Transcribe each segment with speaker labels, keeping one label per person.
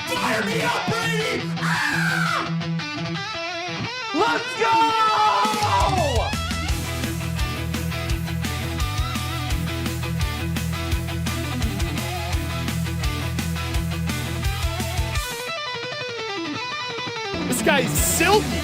Speaker 1: Fire me up, Brady! Ah! Let's go! This guy's silky.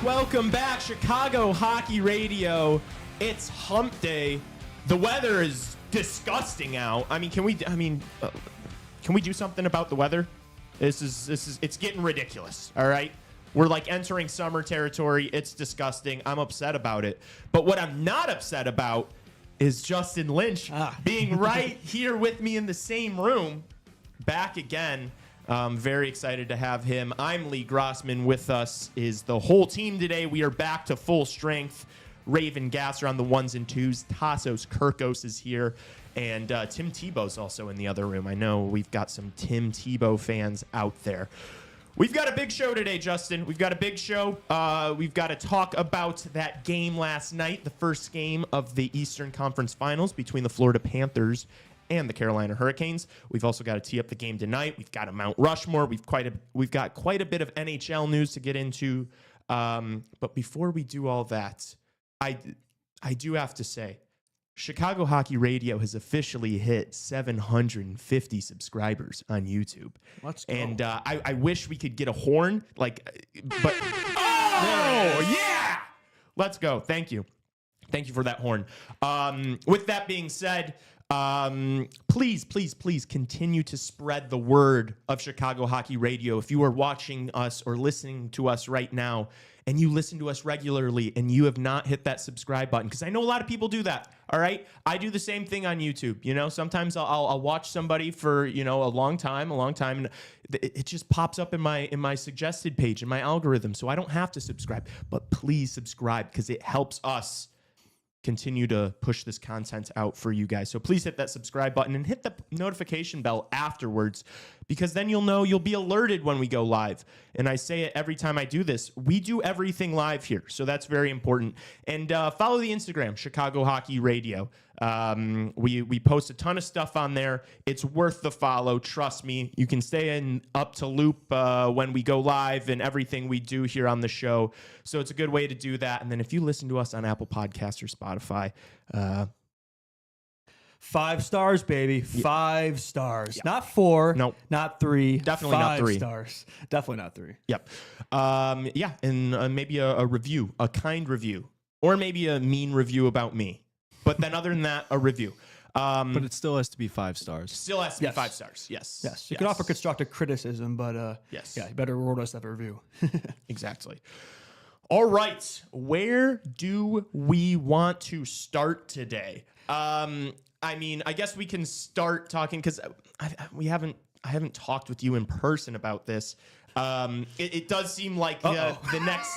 Speaker 1: Welcome back, Chicago Hockey Radio. It's Hump Day. The weather is disgusting out. I mean, can we do something about the weather? It's getting ridiculous. All right, we're like entering summer territory. It's disgusting. I'm upset about it. But what I'm not upset about is Justin Lynch being right here with me in the same room, back again. Very excited to have him. I'm Lee Grossman. With us is the whole team today. We are back to full strength. Raven Gasser on the ones and twos. Tassos Kirkos is here. And Tim Tebow's also in the other room. I know we've got some Tim Tebow fans out there. We've got a big show today, Justin. We've got a big show. We've got to talk about that game last night, the first game of the Eastern Conference Finals between the Florida Panthers and the Carolina Hurricanes. We've also got to tee up the game tonight. We've got a Mount Rushmore. We've got quite a bit of NHL news to get into. But before we do all that, I do have to say, Chicago Hockey Radio has officially hit 750 subscribers on YouTube.
Speaker 2: Let's go.
Speaker 1: And I wish we could get a horn, but yeah! Let's go. Thank you for that horn. With that being said, please continue to spread the word of Chicago Hockey Radio. If you are watching us or listening to us right now and you listen to us regularly and you have not hit that subscribe button, because I know a lot of people do that. All right, I do the same thing on YouTube. You know, sometimes I'll watch somebody for a long time, and it just pops up in my suggested page in my algorithm, so I don't have to subscribe. But please subscribe, because it helps us continue to push this content out for you guys. So please hit that subscribe button and hit the notification bell afterwards, because then you'll be alerted when we go live. And I say it every time I do this. We do everything live here, so that's very important. And follow the Instagram, Chicago Hockey Radio. We post a ton of stuff on there. It's worth the follow. Trust me. You can stay up to loop when we go live and everything we do here on the show. So it's a good way to do that. And then if you listen to us on Apple Podcasts or Spotify,
Speaker 2: 5 stars, baby. 5 stars.
Speaker 1: Yeah.
Speaker 2: Not 4.
Speaker 1: Nope.
Speaker 2: Not 3.
Speaker 1: Definitely not 3.
Speaker 2: 5 stars. Definitely not 3.
Speaker 1: Yep. And maybe a review, a kind review, or maybe a mean review about me. But then other than that, a review.
Speaker 3: But it still has to be 5 stars.
Speaker 1: Still has to be 5 stars. Yes.
Speaker 2: Yes. You can offer constructive criticism, but
Speaker 1: yes.
Speaker 2: Yeah, you better reward us with a review.
Speaker 1: Exactly. All right. Where do we want to start today? I guess we can start talking, because I haven't talked with you in person about this. It does seem like the next.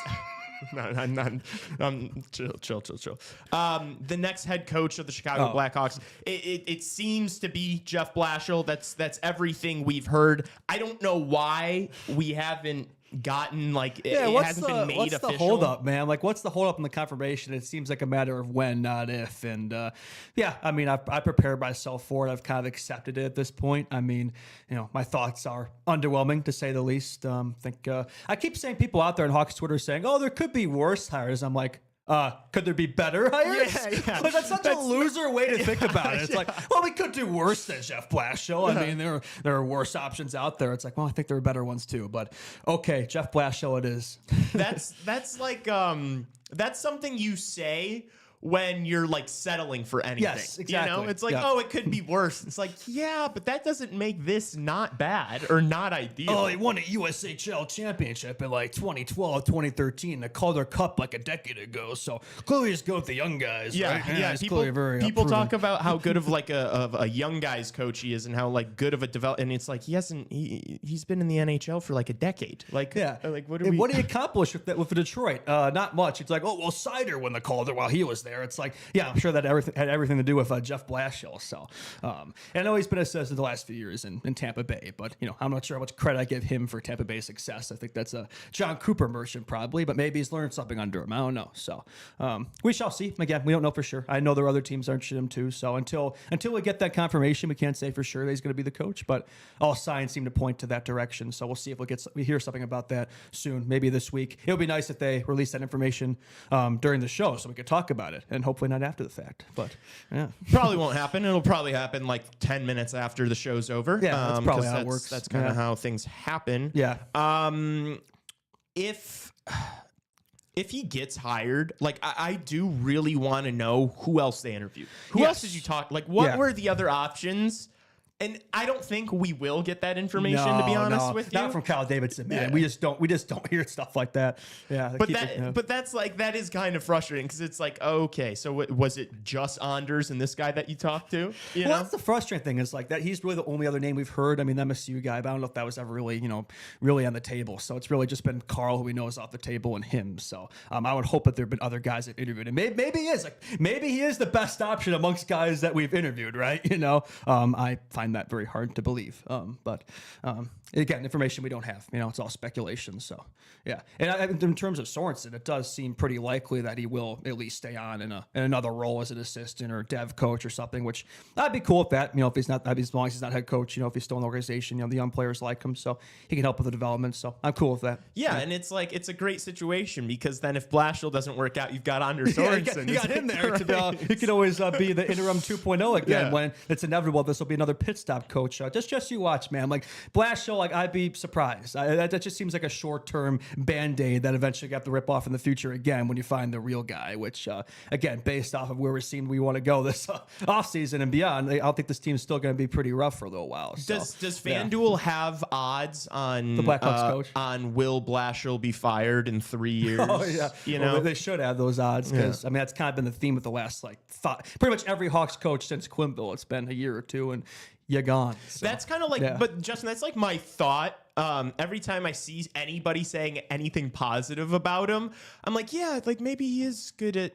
Speaker 1: Chill. The next head coach of the Chicago Blackhawks, it seems to be Jeff Blashill. That's everything we've heard. I don't know why we haven't gotten it hasn't been made
Speaker 2: what's
Speaker 1: official.
Speaker 2: The hold up, man? What's the hold up in the confirmation? It seems like a matter of when, not if. And I prepared myself for it. I've kind of accepted it at this point. My thoughts are underwhelming, to say the least. I keep saying, people out there in Hawks Twitter saying, "Oh, there could be worse hires." I'm like, could there be better hires?
Speaker 1: Yeah.
Speaker 2: That's such a loser way to think about it. It's like, well, we could do worse than Jeff Blashill. There are worse options out there. It's like, well, I think there are better ones too. But okay, Jeff Blashill it is.
Speaker 1: That's something you say when you're like settling for anything.
Speaker 2: Yes, exactly.
Speaker 1: You know, it's like,
Speaker 2: Yeah.
Speaker 1: oh, it could be worse. It's like, yeah, but that doesn't make this not bad or not ideal.
Speaker 2: Oh, they won a USHL championship in like 2012, 2013, the Calder Cup like a decade ago. So clearly just go with the young guys.
Speaker 1: Yeah,
Speaker 2: right?
Speaker 1: yeah.
Speaker 2: It's
Speaker 1: People
Speaker 2: clearly very
Speaker 1: talk
Speaker 2: proven.
Speaker 1: about how good of like a young guy's coach he is, and how like good of a develop. And it's like he's been in the NHL for like a decade. Like,
Speaker 2: Yeah.
Speaker 1: like what
Speaker 2: And
Speaker 1: do
Speaker 2: what did he accomplish with that with Detroit? Not much. It's like, oh well, Sider won the Calder while he was there. It's like, yeah, I'm sure that had everything to do with Jeff Blashill. So, and I know he's been assisted the last few years in Tampa Bay, but I'm not sure how much credit I give him for Tampa Bay's success. I think that's a John Cooper merchant probably, but maybe he's learned something under him. I don't know. So, we shall see. Again, we don't know for sure. I know there are other teams that are interested in him too. So until we get that confirmation, we can't say for sure that he's going to be the coach. But all signs seem to point to that direction. So we'll see if we hear something about that soon, maybe this week. It would be nice if they release that information during the show so we could talk about it, and hopefully not after the fact. But yeah,
Speaker 1: Probably won't happen. It'll probably happen like 10 minutes after the show's over.
Speaker 2: Yeah, that's probably
Speaker 1: 'cause
Speaker 2: how it works.
Speaker 1: That's kind of
Speaker 2: Yeah.
Speaker 1: how things happen.
Speaker 2: yeah.
Speaker 1: If he gets hired, like I do really want to know who else they interviewed. Who
Speaker 2: Yes.
Speaker 1: else did you talk? Like, what
Speaker 2: Yeah.
Speaker 1: were the other options? And I don't think we will get that information, to be honest with you.
Speaker 2: Not from Kyle Davidson, man.
Speaker 1: Yeah.
Speaker 2: We just don't hear stuff like that. Yeah,
Speaker 1: But that's like, that is kind of frustrating, because it's like, okay, so was it just Anders and this guy that you talked to? You
Speaker 2: Well,
Speaker 1: know?
Speaker 2: that's the frustrating thing is like that he's really the only other name we've heard. I mean, the MSU guy, but I don't know if that was ever really, really on the table. So it's really just been Carl, who we know is off the table, and him. So I would hope that there have been other guys that interviewed him. Maybe he is. Maybe he is the best option amongst guys that we've interviewed, right? I find that very hard to believe. But again, information we don't have. It's all speculation. So yeah. And in terms of Sorensen, it does seem pretty likely that he will at least stay on in another role as an assistant or dev coach or something, which I'd be cool with that. If he's not, as long as he's not head coach, if he's still in the organization, the young players like him, so he can help with the development. So I'm cool with that.
Speaker 1: Yeah, and it's like, it's a great situation, because then if Blashill doesn't work out, you've got Anders
Speaker 2: Yeah,
Speaker 1: Sorensen.
Speaker 2: you got him there. He could always be the interim 2.0 again
Speaker 1: Yeah.
Speaker 2: when it's inevitable. This will be another pit stop coach. Just you watch, man. Like Blashill, I'd be surprised. That just seems like a short-term Band-Aid that eventually got the rip off in the future again when you find the real guy, which, again, based off of where we're seeing we want to go this offseason and beyond, I don't think this team's still going to be pretty rough for a little while. So,
Speaker 1: Does FanDuel have odds on
Speaker 2: The Blackhawks coach?
Speaker 1: on will Blashill be fired in 3 years?
Speaker 2: Oh yeah,
Speaker 1: You
Speaker 2: they should have those odds because that's kind of been the theme of the last pretty much every Hawks coach since Quimville. It's been a year or two, and you're gone. So,
Speaker 1: That's kind of like,
Speaker 2: yeah.
Speaker 1: but Justin, that's like my thought. Every time I see anybody saying anything positive about him, I'm like, yeah, like maybe he is good at,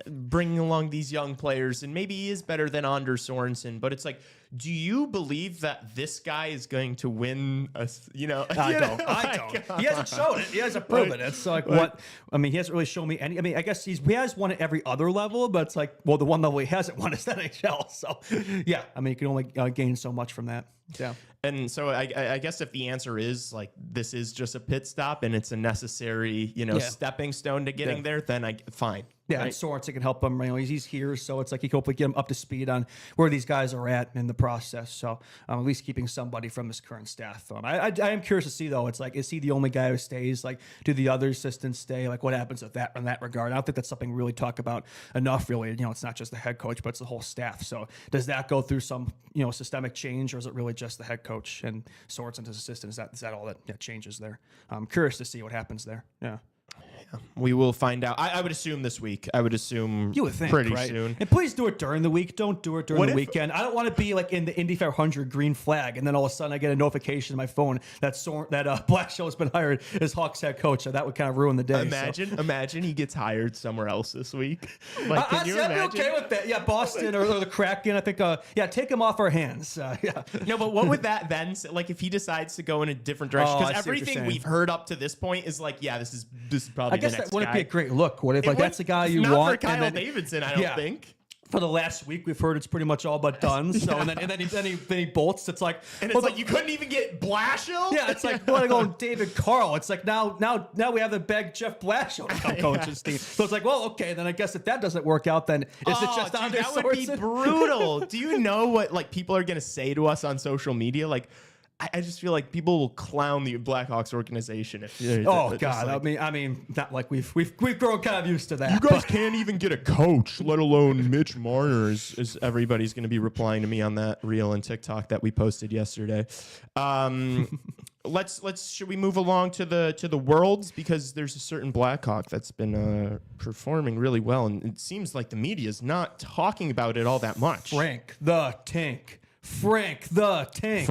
Speaker 1: bringing along these young players, and maybe he is better than Anders Sorensen. But it's like, do you believe that this guy is going to win I
Speaker 2: don't. He hasn't shown it. He hasn't proven it. It's like what? I mean, he hasn't really shown me any. I mean, I guess he has won at every other level, but it's like, well, the one level he hasn't won is the NHL. So, yeah, I mean, you can only gain so much from that. Yeah.
Speaker 1: And so I guess if the answer is like, this is just a pit stop and it's a necessary, stepping stone to getting there, then fine.
Speaker 2: Yeah,
Speaker 1: right?
Speaker 2: and Sorensen can help him. He's here, so it's like he can hopefully get him up to speed on where these guys are at in the process. So at least keeping somebody from his current staff. I am curious to see though. It's like, is he the only guy who stays? Like, do the other assistants stay? Like, what happens with that in that regard? I don't think that's something we really talk about enough. Really, it's not just the head coach, but it's the whole staff. So does that go through some systemic change, or is it really just the head coach and Sorensen as assistant? Is that all that changes there? I'm curious to see what happens there. Yeah.
Speaker 1: We will find out. I would assume this week. I would assume
Speaker 2: You would think,
Speaker 1: pretty
Speaker 2: right?
Speaker 1: soon.
Speaker 2: And please do it during the week. Don't do it during
Speaker 1: What
Speaker 2: the
Speaker 1: if-
Speaker 2: weekend. I don't want to be like in the Indy 500 green flag, and then all of a sudden I get a notification on my phone that Blashill has been hired as Hawks head coach. So that would kind of ruin the day.
Speaker 1: Imagine he gets hired somewhere else this week. Like, can you imagine?
Speaker 2: I'd be okay with that. Yeah, Boston or the Kraken. I think. Take him off our hands. Yeah.
Speaker 1: No, but what would that then like if he decides to go in a different direction?
Speaker 2: Oh, I
Speaker 1: Because
Speaker 2: see what you're
Speaker 1: everything
Speaker 2: saying.
Speaker 1: we've heard up to this point is like, yeah, this is probably
Speaker 2: I guess
Speaker 1: the next
Speaker 2: that wouldn't
Speaker 1: guy.
Speaker 2: be a great look. What if
Speaker 1: It
Speaker 2: that's the guy you
Speaker 1: not
Speaker 2: want?
Speaker 1: for Kyle
Speaker 2: and then,
Speaker 1: Davidson, I don't
Speaker 2: Yeah.
Speaker 1: think.
Speaker 2: For the last week, we've heard it's pretty much all but done. So and then he bolts. It's like,
Speaker 1: And it's like, you couldn't even get Blashill?
Speaker 2: yeah, it's like we're going David Carl. It's like now we have to beg Jeff Blashill to come coach his team. So it's like, well, okay, then I guess if that doesn't work out, then is it just
Speaker 1: dude,
Speaker 2: Anders
Speaker 1: that would be
Speaker 2: Sorensen?
Speaker 1: brutal. Do you know what like people are gonna say to us on social media? Like, I just feel like people will clown the Blackhawks organization if
Speaker 2: Oh God! Like, I mean, not like we've grown kind of used to that.
Speaker 1: You guys can't even get a coach, let alone Mitch Marner. Is everybody's going to be replying to me on that reel and TikTok that we posted yesterday. Should we move along to the Worlds, because there's a certain Blackhawk that's been performing really well, and it seems like the media is not talking about it all that much.
Speaker 2: Frank the Tank. Frank the Tank.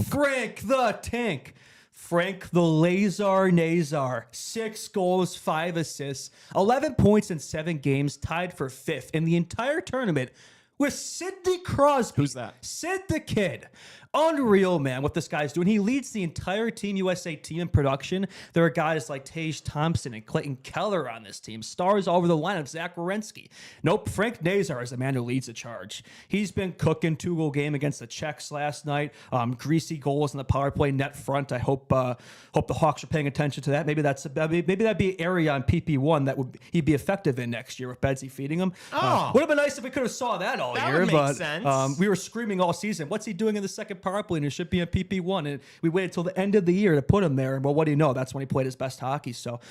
Speaker 2: Frank the Tank. Frank the Lazar Nazar. 6 goals, 5 assists, 11 points in 7 games, tied for 5th in the entire tournament with Sidney Crosby.
Speaker 1: Who's that?
Speaker 2: Sid the Kid. Unreal, man, what this guy's doing. He leads the entire Team USA team in production. There are guys like Tage Thompson and Clayton Keller on this team. Stars all over the lineup. Zach Werenski. Nope, Frank Nazar is the man who leads the charge. He's been cooking. 2-goal game against the Czechs last night. Greasy goals in the power play net front. I hope the Hawks are paying attention to that. Maybe that'd be an area on PP1 that he'd be effective in next year with Bedsy feeding him. Would have been nice if we could have saw that all
Speaker 1: that
Speaker 2: year.
Speaker 1: Would make sense.
Speaker 2: We were screaming all season, what's he doing in the second power play? And it should be a PP1. And we waited till the end of the year to put him there. And well, what do you know? That's when he played his best hockey. So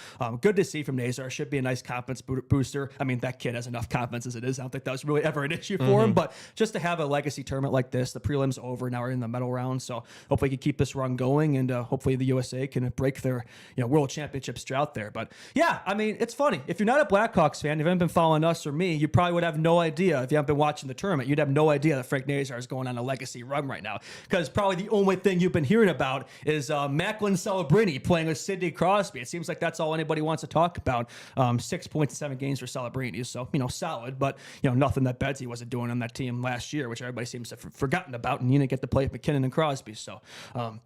Speaker 2: good to see from Nazar. Should be a nice confidence booster. I mean, that kid has enough confidence as it is. I don't think that was really ever an issue for him. But just to have a legacy tournament like this, the prelims over, now we're in the medal round. So hopefully he can keep this run going, and hopefully the USA can break their world championships drought there. But yeah, I mean, it's funny. If you're not a Blackhawks fan, if you haven't been following us or me, you probably would have no idea. If you haven't been watching the tournament, you'd have no idea that Frank Nazar is going on a legacy run right now, because probably the only thing you've been hearing about is Macklin Celebrini playing with Sidney Crosby. It seems like that's all anybody wants to talk about. 6 points in 7 games for Celebrini, so solid, but nothing that Bedsy wasn't doing on that team last year, which everybody seems to have forgotten about, and you didn't get to play with McKinnon and Crosby. So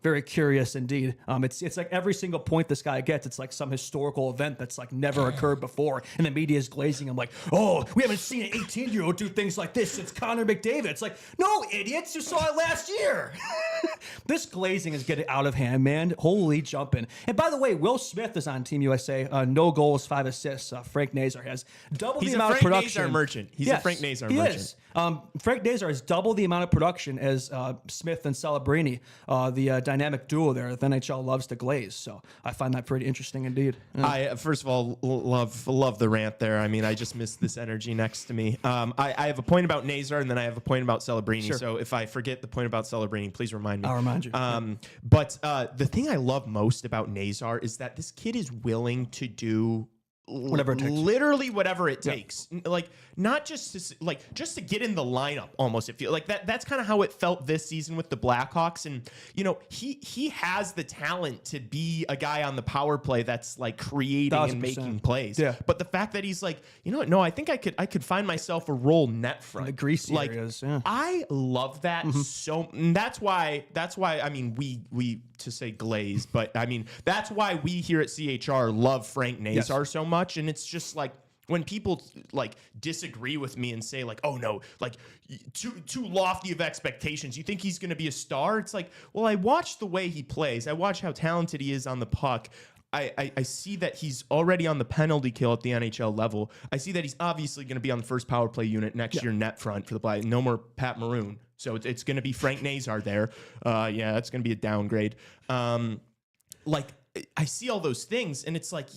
Speaker 2: very curious indeed. It's like every single point this guy gets, it's like some historical event that's like never occurred before, and the media is glazing him like, oh, we haven't seen an 18-year-old do things like this since Connor McDavid. It's like, no, idiots, you saw it last year. This glazing is getting out of hand, man. Holy jumping. And by the way, Will Smith is on Team USA. No goals, 5 assists. Frank Nazar has double the amount of production.
Speaker 1: He's a Frank Nazar merchant. He's a Frank Nazar merchant. He is.
Speaker 2: Frank Nazar has double the amount of production as Smith and Celebrini, the dynamic duo there that the NHL loves to glaze. So I find that pretty interesting indeed. Yeah.
Speaker 1: I, first of all, love the rant there. I mean, I just miss this energy next to me. I have a point about Nazar, and then I have a point about Celebrini. Sure. So if I forget the point about Celebrini, please remind me.
Speaker 2: I'll remind you.
Speaker 1: But the thing I love most about Nazar is that this kid is willing to do
Speaker 2: whatever it takes.
Speaker 1: Literally whatever it takes. Like, not just to get in the lineup almost. It feels like that's kind of how it felt this season with the Blackhawks. And he has the talent to be a guy on the power play that's like creating 1,000%. And making plays.
Speaker 2: Yeah.
Speaker 1: But the fact that he's like, no, I think I could find myself a role net front.
Speaker 2: The greasy areas. Yeah.
Speaker 1: I love that so. And that's why I mean, we to say glaze, but I mean, that's why we here at CHR love Frank Nazar so much. And it's just like, when people like disagree with me and say like, oh no, like too lofty of expectations, you think he's going to be a star? It's like, well, I watched the way he plays. I watch how talented he is on the puck. I see that he's already on the penalty kill at the NHL level. I see that he's obviously going to be on the first power play unit next year, net front for the Black. No more Pat Maroon. So it's going to be Frank Nazar there. Yeah, that's going to be a downgrade. Like, I see all those things, and it's like,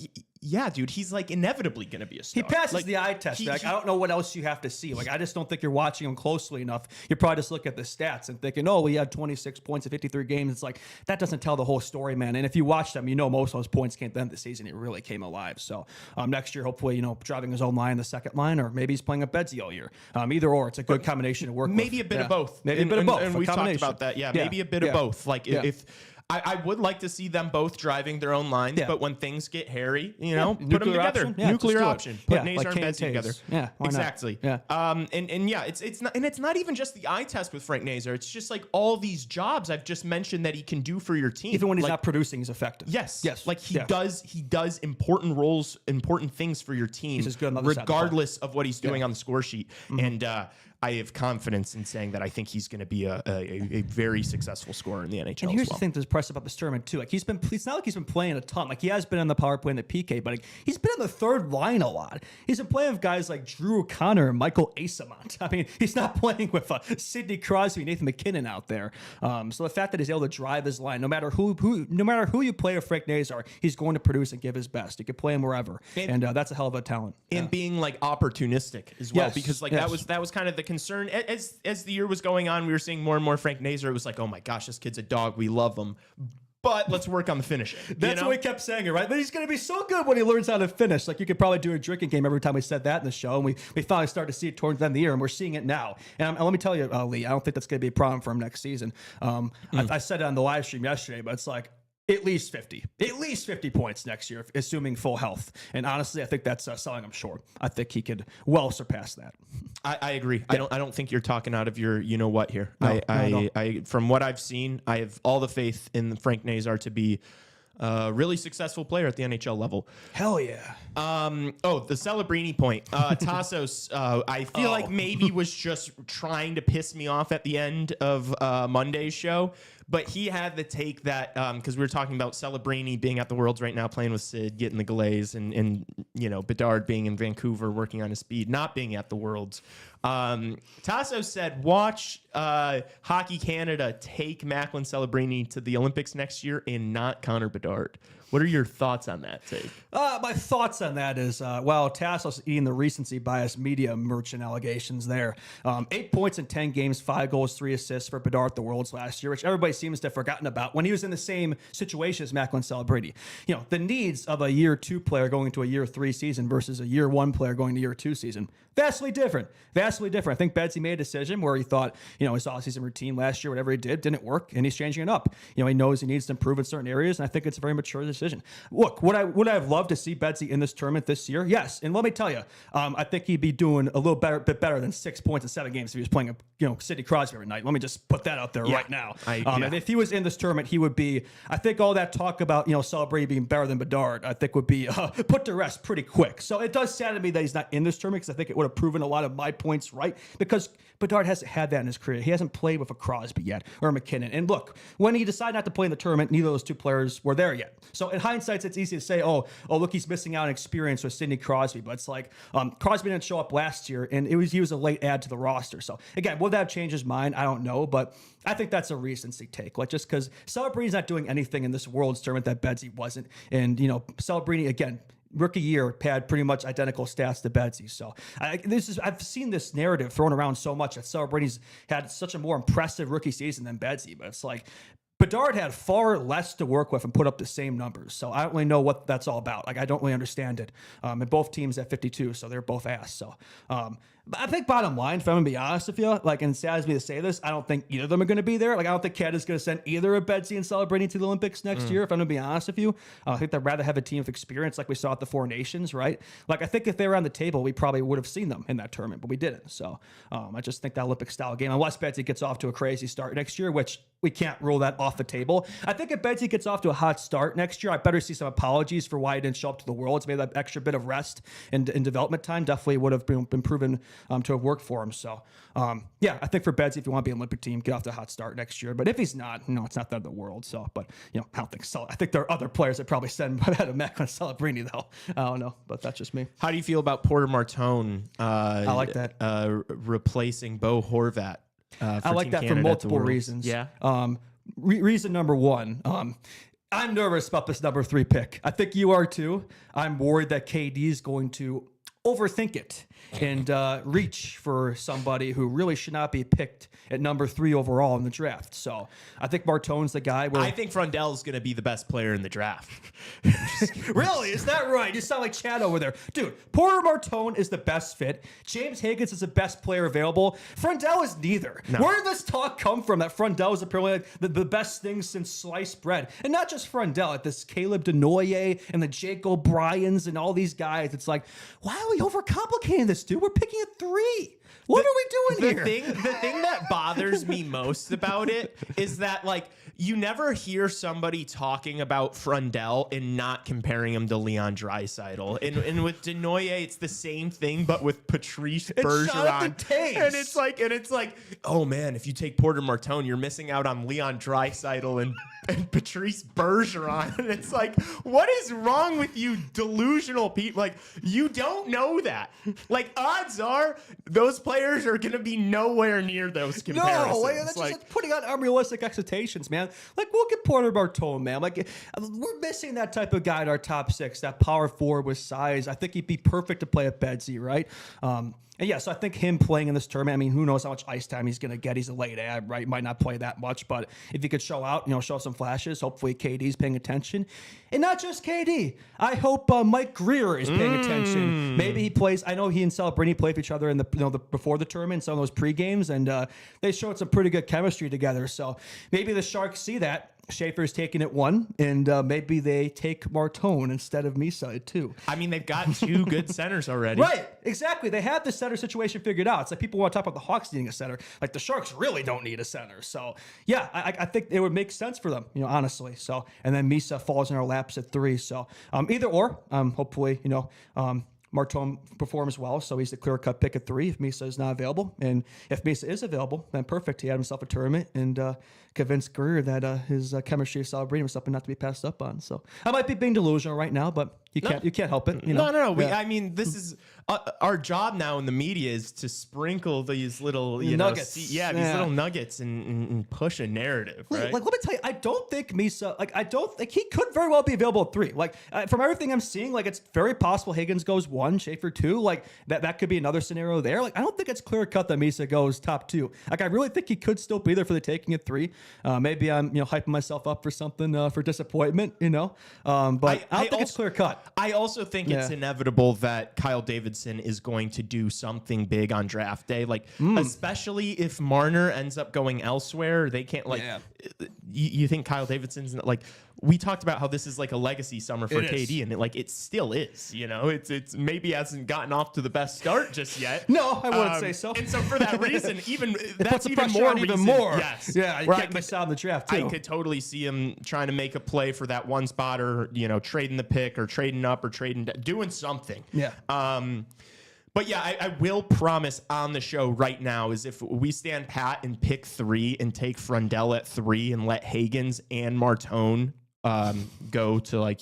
Speaker 1: yeah, dude, he's like inevitably going to be a star.
Speaker 2: He passes the eye test. I don't know what else you have to see. Like, I just don't think you're watching him closely enough. You probably just look at the stats and thinking, oh, he had 26 points in 53 games. It's like, that doesn't tell the whole story, man. And if you watch them, most of those points came at the end of the season. He really came alive. So next year, hopefully, driving his own line, the second line, or maybe he's playing a Bedsy all year. Either or, it's a good combination to work
Speaker 1: maybe
Speaker 2: with.
Speaker 1: A bit of both.
Speaker 2: Maybe a bit of both.
Speaker 1: And we've talked about that. Yeah, maybe a bit of both. Like, if I would like to see them both driving their own lines, but when things get hairy, put them together.
Speaker 2: Yeah,
Speaker 1: nuclear option. Put Nazar and Bedsy together.
Speaker 2: Yeah,
Speaker 1: exactly.
Speaker 2: Yeah.
Speaker 1: And yeah, it's not even just the eye test with Frank Nazar. It's just like all these jobs I've just mentioned that he can do for your team.
Speaker 2: Even when he's not producing, he's effective.
Speaker 1: Yes. Like he does important roles, important things for your team,
Speaker 2: He's as good on the
Speaker 1: regardless of what he's doing on the score sheet. And I have confidence in saying that I think he's going to be a very successful scorer in the NHL.
Speaker 2: And here's
Speaker 1: as well.
Speaker 2: the thing that's impressive about this tournament too. Like it's not like he's been playing a ton. Like he has been on the power play and the PK, but like, he's been on the third line a lot. He's been playing with guys like Drew O'Connor and Michael Asamont. I mean, he's not playing with Sidney Crosby, Nathan McKinnon out there. So the fact that he's able to drive his line, no matter who you play with Frank Nazar, he's going to produce and give his best. You can play him wherever, and that's a hell of a talent.
Speaker 1: And being like opportunistic as well,
Speaker 2: Yes,
Speaker 1: because like
Speaker 2: yes.
Speaker 1: that was kind of the concern as the year was going on. We were seeing more and more Frank Nazar. It was like, oh my gosh, this kid's a dog. We love him, but let's work on the finishing.
Speaker 2: That's what we kept saying it, right? But he's going to be so good when he learns how to finish. Like you could probably do a drinking game every time we said that in the show, and we finally started to see it towards the end of the year, and we're seeing it now. And let me tell you, Lee, I don't think that's going to be a problem for him next season. I said it on the live stream yesterday, but it's like at least 50 points next year, assuming full health. And honestly, I think that's selling him short. I think he could well surpass that.
Speaker 1: I agree. Yeah. I don't think you're talking out of your you know what here.
Speaker 2: No,
Speaker 1: I from what I've seen, I have all the faith in Frank Nazar to be a really successful player at the NHL level.
Speaker 2: Hell yeah.
Speaker 1: The Celebrini point. Tassos, I feel like maybe was just trying to piss me off at the end of Monday's show. But he had the take that, because we were talking about Celebrini being at the Worlds right now, playing with Sid, getting the glaze, and Bedard being in Vancouver, working on his speed, not being at the Worlds. Tassos said, watch Hockey Canada take Macklin Celebrini to the Olympics next year and not Connor Bedard. What are your thoughts on that take?
Speaker 2: My thoughts on that is, Tassos eating the recency bias media merchant allegations there. 8 points in 10 games, 5 goals, 3 assists for Bedard at the Worlds last year, which everybody seems to have forgotten about when he was in the same situation as Macklin Celebrini. The needs of a year 2 player going into a year 3 season versus a year 1 player going to year 2 season. Vastly different. I think Bedsy made a decision where he thought, his off-season routine last year, whatever he didn't work, and he's changing it up. He knows he needs to improve in certain areas, and I think it's a very mature decision. Look, would I have loved to see Bedsy in this tournament this year? Yes, and let me tell you, I think he'd be doing a bit better than 6 points in 7 games if he was playing Sidney Crosby every night. Let me just put that out there right now. And if he was in this tournament, he would be. I think all that talk about Celebrini being better than Bedard, I think would be put to rest pretty quick. So it does sadden me that he's not in this tournament because I think it would have proven a lot of my points right, because Bedard hasn't had that in his career. He hasn't played with a Crosby yet or a McKinnon. And look, when he decided not to play in the tournament, neither of those 2 players were there yet. So in hindsight, it's easy to say, oh, look, he's missing out on experience with Sidney Crosby. But it's like Crosby didn't show up last year, and he was a late add to the roster. So again, will that have changed his mind? I don't know, but I think that's a recency take. Like just because Celebrini's not doing anything in this World's tournament that Bedsy wasn't, and Celebrini again. Rookie year had pretty much identical stats to Bedsy. So I've seen this narrative thrown around so much that Celebrini's had such a more impressive rookie season than Bedsy, but it's like Bedard had far less to work with and put up the same numbers. So I don't really know what that's all about. Like I don't really understand it. And both teams at 52, so they're both ass. So I think bottom line, if I'm gonna be honest with you, like, and it saddens me to say this, I don't think either of them are gonna be there. Like I don't think Canada's gonna send either of Bedsy and Celebrini to the Olympics next year. If I'm gonna be honest with you, I think they'd rather have a team of experience like we saw at the 4 Nations, right? Like I think if they were on the table, we probably would have seen them in that tournament, but we didn't. So I just think that Olympic style game, unless Bedsy gets off to a crazy start next year, which we can't rule that off the table. I think if Bedsy gets off to a hot start next year, I better see some apologies for why he didn't show up to the Worlds. Maybe that extra bit of rest and development time definitely would have been proven to have worked for him. So, I think for Bedsy, if you want to be an Olympic team, get off to a hot start next year. But if he's not, it's not that of the world. So, but, I don't think so. I think there are other players that probably send ahead of Macklin Celebrini, though. I don't know, but that's just me.
Speaker 1: How do you feel about Porter Martone?
Speaker 2: I like that.
Speaker 1: Replacing Bo Horvat.
Speaker 2: I like
Speaker 1: Team
Speaker 2: that
Speaker 1: Canada
Speaker 2: for multiple
Speaker 1: at the Worlds.
Speaker 2: reasons.
Speaker 1: Yeah.
Speaker 2: Reason number one, I'm nervous about this number 3 pick. I think you are too. I'm worried that KD is going to overthink it and reach for somebody who really should not be picked at number 3 overall in the draft. So I think Martone's the guy.
Speaker 1: I think Frundell's going to be the best player in the draft.
Speaker 2: Really? Is that right? You sound like Chad over there. Dude, Porter Martone is the best fit. James Higgins is the best player available. Frundell is neither. No. Where did this talk come from that Frundell is apparently the best thing since sliced bread? And not just Frundell, like this Caleb Denoye and the Jake O'Briens and all these guys. It's like, why are we overcomplicating this, dude. We're picking a 3. What are we doing here?
Speaker 1: The thing that bothers me most about it is that, like, you never hear somebody talking about Frundell and not comparing him to Leon Draisaitl. And with Denoye, it's the same thing, but with Patrice Bergeron. And it's like, oh man, if you take Porter Martone, you're missing out on Leon Draisaitl and Patrice Bergeron. And it's like, what is wrong with you delusional people? Like, you don't know that. Like, odds are those players are going to be nowhere near those comparisons.
Speaker 2: No, that's just putting on unrealistic expectations, man. Like, we'll get Porter Martone, man. Like, we're missing that type of guy in our top 6, that power forward with size. I think he'd be perfect to play at Bedsy, right? And yeah, so I think him playing in this tournament, I mean, who knows how much ice time he's going to get. He's a late ad, right? Might not play that much, but if he could show out, show some flashes, hopefully KD's paying attention. And not just KD. I hope Mike Greer is paying attention. Maybe he plays. I know he and Celebrini played for each other in the before the tournament, some of those pre-games, and they showed some pretty good chemistry together. So maybe the Sharks see that. Schaefer's taking it 1, and maybe they take Martone instead of Misa at 2.
Speaker 1: I mean, they've got 2 good centers already.
Speaker 2: Right, exactly. They have the center situation figured out. It's like people want to talk about the Hawks needing a center. Like, the Sharks really don't need a center. So, yeah, I think it would make sense for them, honestly. So, and then Misa falls in our laps at 3. So, either or, hopefully, Martone performs well, so he's the clear-cut pick at 3 if Misa is not available. And if Misa is available, then perfect. He had himself a tournament and convinced Greer that his chemistry of Celebrini was something not to be passed up on. So I might be being delusional right now, but you can't help it.
Speaker 1: No. I mean, this is our job now in the media is to sprinkle these little
Speaker 2: nuggets.
Speaker 1: These little nuggets and push a narrative. Right?
Speaker 2: Like, let me tell you, I don't think Misa. He could very well be available at 3. Like, from everything I'm seeing, like, it's very possible Higgins goes 1, Schaefer 2. Like, that could be another scenario there. Like, I don't think it's clear cut that Misa goes top 2. Like, I really think he could still be there for the taking at 3. Maybe I'm hyping myself up for something for disappointment. But I don't think it's clear cut.
Speaker 1: I also think it's inevitable that Kyle Davidson is going to do something big on draft day, like especially if Marner ends up going elsewhere. They can't you think Kyle Davidson's like, we talked about how this is like a legacy summer for KD, and it still is. It's maybe hasn't gotten off to the best start just yet.
Speaker 2: No, I wouldn't say so.
Speaker 1: And so for that reason, that's even more. Yes,
Speaker 2: yeah, you can't miss out on the draft too.
Speaker 1: I could totally see him trying to make a play for that one spot, or trading the pick, or trading up, or doing something.
Speaker 2: Yeah.
Speaker 1: But yeah, I will promise on the show right now is if we stand pat and pick 3 and take Frundell at 3 and let Higgins and Martone go to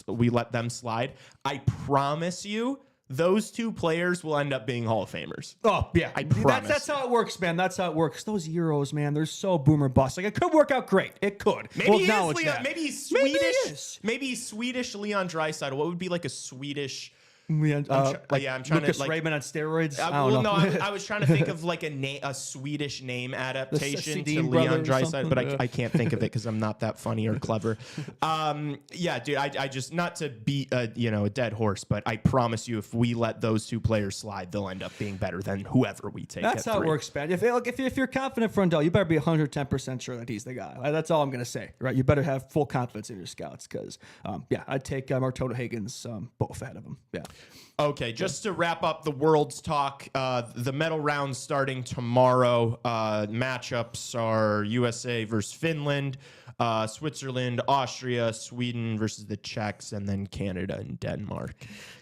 Speaker 1: we let them slide, I promise you those 2 players will end up being Hall of Famers.
Speaker 2: Oh, yeah.
Speaker 1: I promise.
Speaker 2: That's how it works, man. That's how it works. Those Euros, man, they're so boomer bust. Like, it could work out great. It could.
Speaker 1: Maybe he's Swedish. Maybe he's Swedish Leon Draisaitl. What would be like a Swedish...
Speaker 2: I'm trying Lucas
Speaker 1: to
Speaker 2: Raymond on steroids.
Speaker 1: I was trying to think of like a Swedish name adaptation to Leon Draisaitl, but I can't think of it because I'm not that funny or clever. Yeah, dude, I just, not to beat a dead horse, but I promise you, if we let those 2 players slide, they'll end up being better than whoever we take.
Speaker 2: That's how 3. It works, man. If you're confident Frundell, you better be 110% sure that he's the guy. That's all I'm gonna say, right? You better have full confidence in your scouts because, I'd take Martone Higgins both ahead of him. Yeah.
Speaker 1: Okay, just to wrap up the World's Talk, the medal round starting tomorrow. Matchups are USA versus Finland, Switzerland, Austria, Sweden versus the Czechs, and then Canada and Denmark.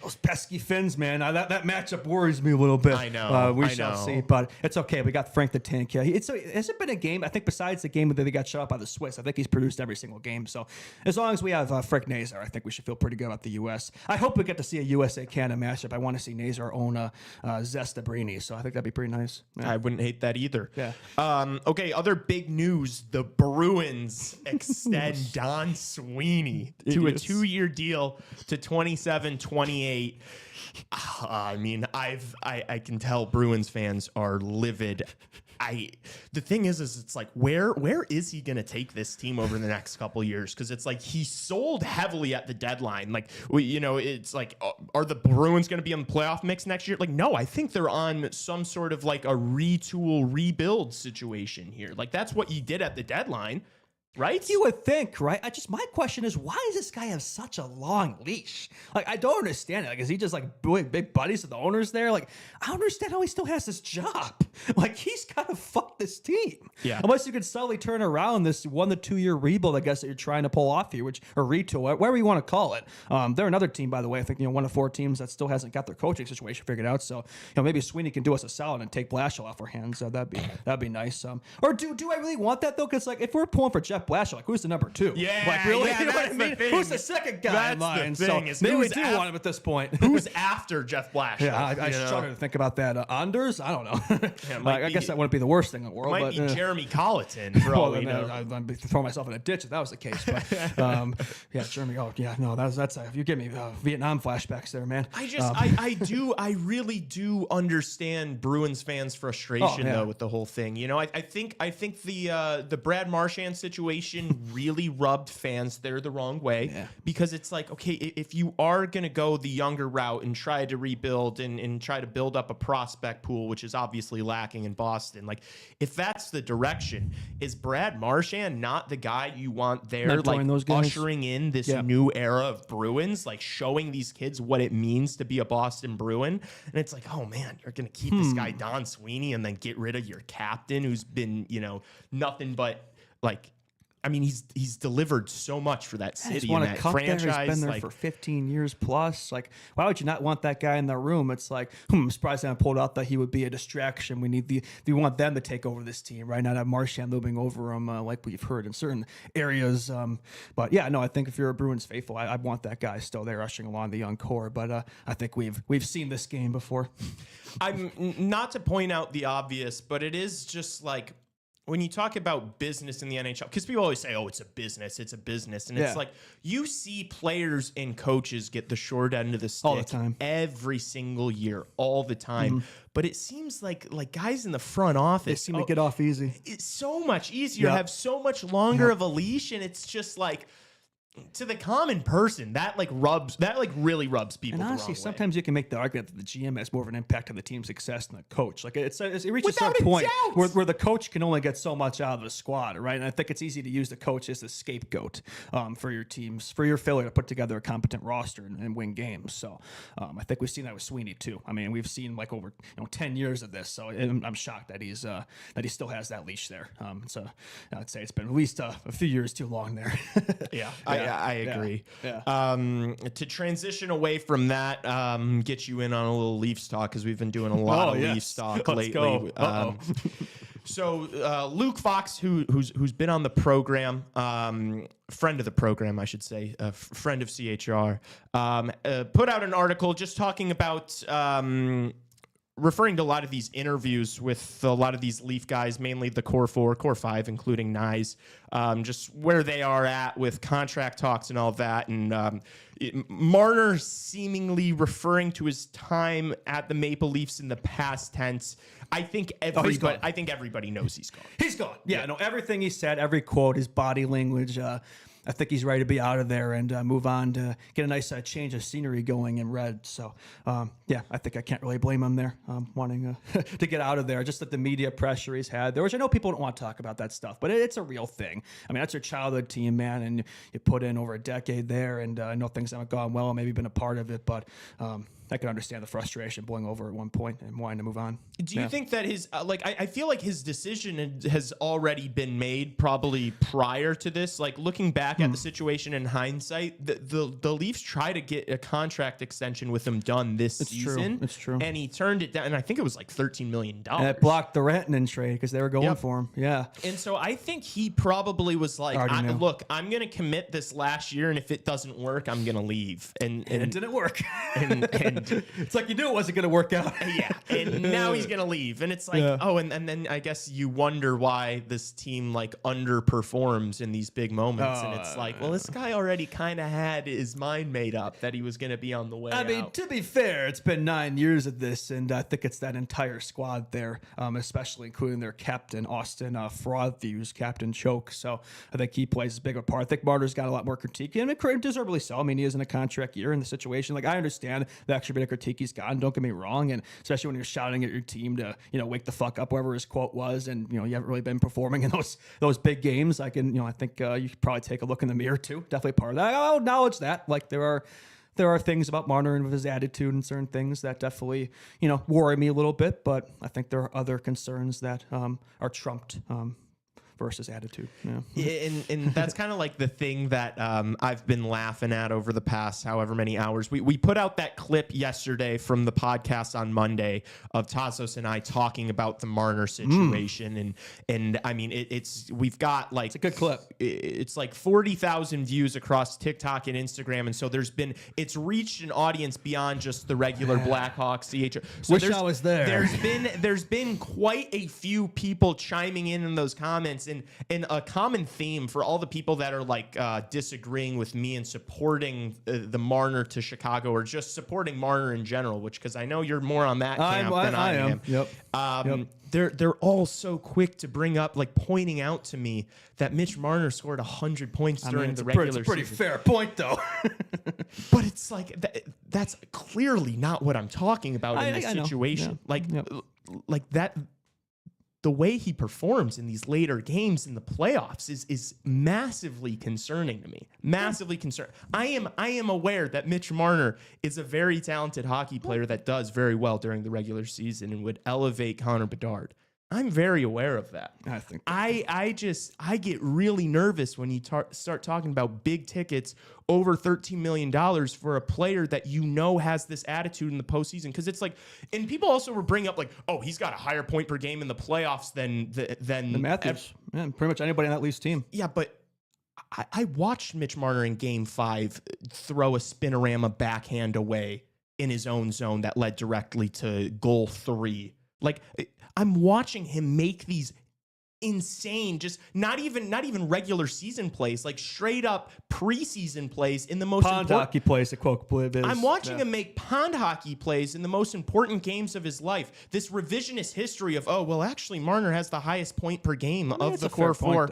Speaker 2: Those pesky Finns, man. That matchup worries me a little bit.
Speaker 1: I know.
Speaker 2: We shall see, but it's okay. We got Frank the Tank here. Has it been a game? I think besides the game that they got shut out by the Swiss, I think he's produced every single game. So as long as we have Frank Nazar, I think we should feel pretty good about the U.S. I hope we get to see a USA-Canada matchup. I want to see Nazar own Zestabrini, so I think that'd be pretty nice. Yeah.
Speaker 1: I wouldn't hate that either.
Speaker 2: Yeah.
Speaker 1: Okay, other big news. The Bruins extend Don Sweeney to a 2-year deal to 27-28. I mean, I can tell Bruins fans are livid. The thing is it's like, where is he going to take this team over the next couple years? Because it's like he sold heavily at the deadline. Like, it's like, are the Bruins going to be in the playoff mix next year? Like, no, I think they're on some sort of like a retool, rebuild situation here. Like, that's what he did at the deadline. right?
Speaker 2: You would think, right? My question is, why does this guy have such a long leash? Like, I don't understand it. Like, is he just like big buddies with the owners there? Like, I don't understand how he still has this job. Like, he's gotta fuck this team.
Speaker 1: Yeah.
Speaker 2: Unless you could suddenly turn around this 1 to 2 year rebuild, I guess, that you're trying to pull off here, or retool, whatever you want to call it. They're another team, by the way. I think, 1 of 4 teams that still hasn't got their coaching situation figured out. So, maybe Sweeney can do us a solid and take Blashill off our hands. That'd be nice. Or do I really want that though? Because like, if we're pulling for Jeff Blashill, like, who's the number 2?
Speaker 1: Yeah,
Speaker 2: like, really?
Speaker 1: yeah,
Speaker 2: You know what I
Speaker 1: that's
Speaker 2: mean?
Speaker 1: the thing.
Speaker 2: Who's the second guy in line?
Speaker 1: That's the thing,
Speaker 2: So
Speaker 1: is
Speaker 2: maybe we
Speaker 1: who's
Speaker 2: do want him at this point.
Speaker 1: Who's after Jeff Blashill?
Speaker 2: Yeah, I
Speaker 1: you know?
Speaker 2: struggle to think about that. Anders? I don't know.
Speaker 1: it might
Speaker 2: I
Speaker 1: be-
Speaker 2: guess that wouldn't be the worst thing in the world.
Speaker 1: Might
Speaker 2: but,
Speaker 1: be Jeremy Colleton for all
Speaker 2: well,
Speaker 1: we
Speaker 2: then,
Speaker 1: know.
Speaker 2: I'd be throwing myself in a ditch if that was the case. But yeah, Jeremy. Oh yeah, no, that's you give me Vietnam flashbacks there, man.
Speaker 1: I really do understand Bruins fans' frustration
Speaker 2: yeah.
Speaker 1: though with the whole thing. I think the Brad Marchand situation really rubbed fans there the wrong way because it's like, okay, if you are gonna go the younger route and try to rebuild and try to build up a prospect pool, which is obviously lacking in Boston, like if that's the direction, is Brad Marchand not the guy you want there,
Speaker 2: Not
Speaker 1: like
Speaker 2: join those guys?
Speaker 1: ushering in this new era of Bruins, like showing these kids what it means to be a Boston Bruin? And it's like, oh man, you're gonna keep this guy Don Sweeney and then get rid of your captain who's been, nothing but like, I mean, he's delivered so much for that city and that franchise.
Speaker 2: There. He's been there
Speaker 1: like,
Speaker 2: for 15 years plus. Like, why would you not want that guy in the room? It's like, I'm surprised I haven't pulled out that he would be a distraction. We want them to take over this team, right? Not have Marchand looming over him, like we've heard in certain areas. But yeah, no, I think if you're a Bruins faithful, I want that guy still there ushering along the young core. But I think we've seen this game before.
Speaker 1: I'm not to point out the obvious, but it is just like, when you talk about business in the NHL, because people always say, oh, it's a business. And it's like, you see players and coaches get the short end of the stick
Speaker 2: All the time.
Speaker 1: every single year, all the time. But it seems like guys in the front office
Speaker 2: They seem to get off easy.
Speaker 1: It's so much easier, have so much longer of a leash, and it's just like, to the common person, that really rubs people.
Speaker 2: And honestly,
Speaker 1: the wrong
Speaker 2: sometimes you can make the argument that the GM has more of an impact on the team's success than the coach. Like it reaches a certain point where the coach can only get so much out of the squad, right? And I think it's easy to use the coach as the scapegoat for your teams, for your failure to put together a competent roster and win games. So I think we've seen that with Sweeney too. I mean, we've seen like over 10 years of this. So I'm shocked that he still has that leash there. So I'd say it's been at least a few years too long there.
Speaker 1: Yeah, I agree.
Speaker 2: Yeah.
Speaker 1: To transition away from that, get you in on a little Leafs talk because we've been doing a lot of Leafs talk lately.
Speaker 2: Go.
Speaker 1: So Luke Fox, who's been on the program, friend of the program, I should say, friend of CHR, put out an article just talking about. Referring to a lot of these interviews with a lot of these Leaf guys, mainly the core 4, core 5, including Nyes, just where they are at with contract talks and all of that. And Marner seemingly referring to his time at the Maple Leafs in the past tense. I think everybody knows he's gone.
Speaker 2: He's gone. Yeah, no, everything he said, every quote, his body language, I think he's ready to be out of there and move on to get a nice change of scenery going in red. So, yeah, I think I can't really blame him there, wanting to get out of there. Just that the media pressure he's had there, which I know people don't want to talk about that stuff, but it's a real thing. I mean, that's your childhood team, man, and you put in over a decade there, and I know things haven't gone well, maybe been a part of it, but I can understand the frustration blowing over at one point and wanting to move on.
Speaker 1: Do you think that his I feel like his decision has already been made probably prior to this? Like looking back at the situation in hindsight, the Leafs tried to get a contract extension with him done this season.
Speaker 2: It's true.
Speaker 1: And he turned it down, and I think it was like $13 million.
Speaker 2: And it blocked the Rantanen trade because they were going for him. Yeah.
Speaker 1: And so I think he probably was like, look, I'm going to commit this last year, and if it doesn't work, I'm going to leave. And
Speaker 2: it didn't work.
Speaker 1: And
Speaker 2: it's like you knew it wasn't going to work out.
Speaker 1: Yeah. And now he's going to leave. And it's like, and then I guess you wonder why this team like underperforms in these big moments. And it's like, well, this guy already kind of had his mind made up that he was going to be on the way out.
Speaker 2: I mean, to be fair, it's been 9 years of this, and I think it's that entire squad there, especially including their captain, Austin Fraudviews, Captain Choke. So I think he plays a bigger part. I think Marner's got a lot more critique, and deservedly so. I mean, he is in a contract year in the situation. Like, I understand the extra actually been a critique he's gotten. Don't get me wrong, and especially when you're shouting at your team to wake the fuck up, whatever his quote was, and you haven't really been performing in those big games. I think you should probably take a look in the mirror too. Definitely part of that. I'll acknowledge that. Like there are things about Marner and his attitude and certain things that definitely worry me a little bit, but I think there are other concerns that are trumped versus attitude.
Speaker 1: And that's kind of like the thing that I've been laughing at over the past however many hours. We put out that clip yesterday from the podcast on Monday of Tassos and I talking about the Marner situation. And I mean, we've got like...
Speaker 2: It's a good clip.
Speaker 1: It's like 40,000 views across TikTok and Instagram. And so it's reached an audience beyond just the regular Blackhawk CHR. So
Speaker 2: Wish I was there.
Speaker 1: There's been quite a few people chiming in those comments. And a common theme for all the people that are like disagreeing with me and supporting the Marner to Chicago or just supporting Marner in general, because I know you're more on that camp than I am.
Speaker 2: Yep.
Speaker 1: They're all so quick to bring up, like pointing out to me that Mitch Marner scored 100 points during the regular season.
Speaker 2: It's a pretty fair point, though.
Speaker 1: But it's like that's clearly not what I'm talking about in this situation.
Speaker 2: Yeah.
Speaker 1: Like that. The way he performs in these later games in the playoffs is massively concerning to me. Massively concerned. I am aware that Mitch Marner is a very talented hockey player that does very well during the regular season and would elevate Connor Bedard. I'm very aware of that.
Speaker 2: I think
Speaker 1: I get really nervous when you start talking about big tickets over $13 million for a player that has this attitude in the postseason. Because it's like, and people also were bringing up like, oh, he's got a higher point per game in the playoffs than
Speaker 2: Matthews. Pretty much anybody on that Leafs team.
Speaker 1: Yeah, but I watched Mitch Marner in Game 5 throw a spinorama backhand away in his own zone that led directly to goal 3. Like, I'm watching him make these insane, just not even regular season plays, like straight up preseason plays in the most
Speaker 2: pond hockey plays.
Speaker 1: I'm watching him make pond hockey plays in the most important games of his life. This revisionist history of actually Marner has the highest point per game of the core four.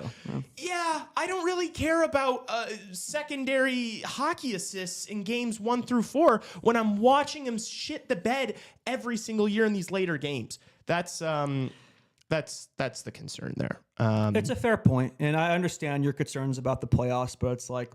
Speaker 1: Yeah, I don't really care about secondary hockey assists in games 1 through 4 when I'm watching him shit the bed every single year in these later games. That's the concern there.
Speaker 2: It's a fair point, and I understand your concerns about the playoffs, but it's like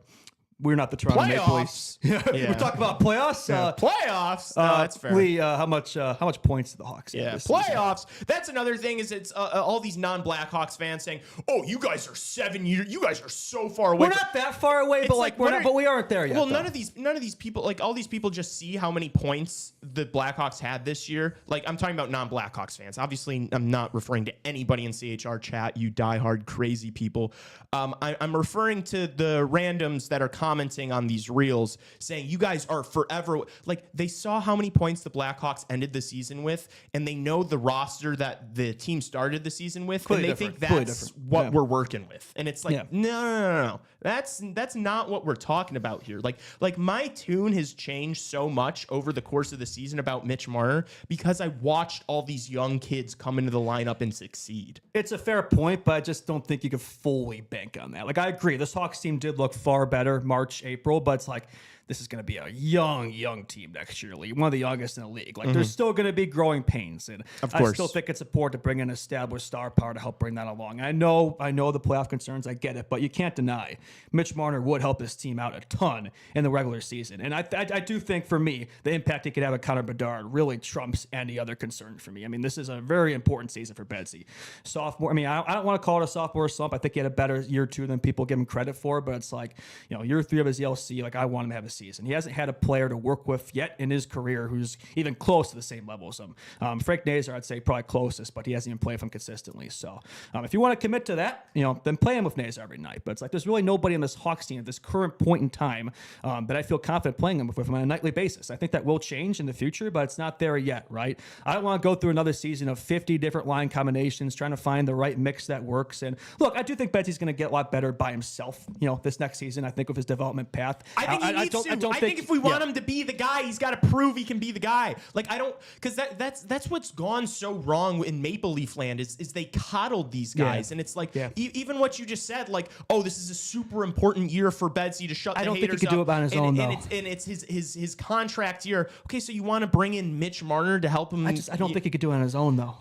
Speaker 2: we're not the Toronto Maple Leafs. We talk about playoffs.
Speaker 1: Playoffs. No, that's fair.
Speaker 2: How much points do the Hawks have this
Speaker 1: playoffs.
Speaker 2: season?
Speaker 1: That's another thing. Is it's all these non-Blackhawks fans saying, "Oh, you guys are 7 years. You guys are so far away."
Speaker 2: We're not that far away, but but we aren't there yet.
Speaker 1: Well, none of these people, like all these people, just see how many points the Blackhawks had this year. Like I'm talking about non-Blackhawks fans. Obviously, I'm not referring to anybody in CHR chat. You diehard crazy people. I'm referring to the randoms that are commenting on these reels saying you guys are forever, like they saw how many points the Blackhawks ended the season with, and they know the roster that the team started the season with, and they think that's what we're working with. And it's like, no. That's not what we're talking about here. Like my tune has changed so much over the course of the season about Mitch Marner because I watched all these young kids come into the lineup and succeed.
Speaker 2: It's a fair point, but I just don't think you could fully bank on that. Like I agree, this Hawks team did look far better March, April, but it's like this is going to be a young team next year, one of the youngest in the league. Like there's still going to be growing pains, and
Speaker 1: of course.
Speaker 2: I still think it's important to bring an established star power to help bring that along. I know the playoff concerns, I get it, but you can't deny Mitch Marner would help this team out a ton in the regular season, and I do think for me the impact he could have at Connor Bedard really trumps any other concern for me. I mean, this is a very important season for Bedsy. Sophomore. I mean, I don't want to call it a sophomore slump. I think he had a better year 2 than people give him credit for, but it's like year 3 of his ELC. Like I want him to have a season. He hasn't had a player to work with yet in his career who's even close to the same level as him. Frank Nazar, I'd say probably closest, but he hasn't even played with him consistently. So if you want to commit to that, then play him with Nazar every night. But it's like there's really nobody in this Hawks team at this current point in time that I feel confident playing him with him on a nightly basis. I think that will change in the future, but it's not there yet, right? I don't want to go through another season of 50 different line combinations trying to find the right mix that works. And look, I do think Betsy's going to get a lot better by himself, this next season. I think with his development path.
Speaker 1: I think he needs to
Speaker 2: don't
Speaker 1: I think if we want him to be the guy, he's got to prove he can be the guy. Like, I don't, because that's what's gone so wrong in Maple Leaf land is they coddled these guys. And it's like, even what you just said, like, oh, this is a super important year for Bedsy to shut the haters up.
Speaker 2: I don't think he could do it by his own, though.
Speaker 1: And it's his contract year. Okay, so you want to bring in Mitch Marner to help him?
Speaker 2: I don't think he could do it on his own, though.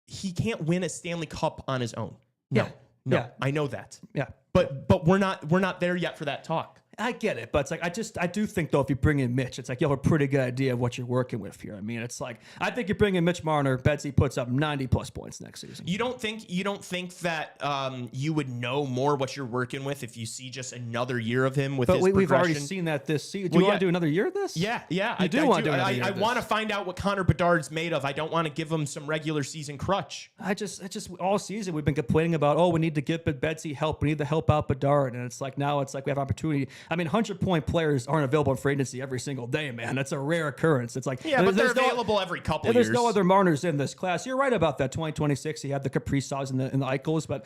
Speaker 1: He can't win a Stanley Cup on his own. No, I know that.
Speaker 2: Yeah.
Speaker 1: But we're not there yet for that talk.
Speaker 2: I get it, but it's like I do think though if you bring in Mitch, it's like you have a pretty good idea of what you're working with here. I mean, it's like I think you bring in Mitch Marner, Bedsy puts up 90+ points next season.
Speaker 1: You don't think that you would know more what you're working with if you see just another year of him with his progression?
Speaker 2: We've already seen that this season. Do you want to do another year of this?
Speaker 1: Yeah.
Speaker 2: I do want to do another year.
Speaker 1: I want to find out what Connor Bedard's made of. I don't want to give him some regular season crutch.
Speaker 2: I just all season we've been complaining about, we need to give Bedsy help. We need to help out Bedard, and it's like now it's like we have opportunity. I mean, 100-point players aren't available in free agency every single day, man. That's a rare occurrence. It's like
Speaker 1: but they're available every couple years.
Speaker 2: There's no other Marners in this class. You're right about that. 2026, he had the Kaprizovs and the Eichels, but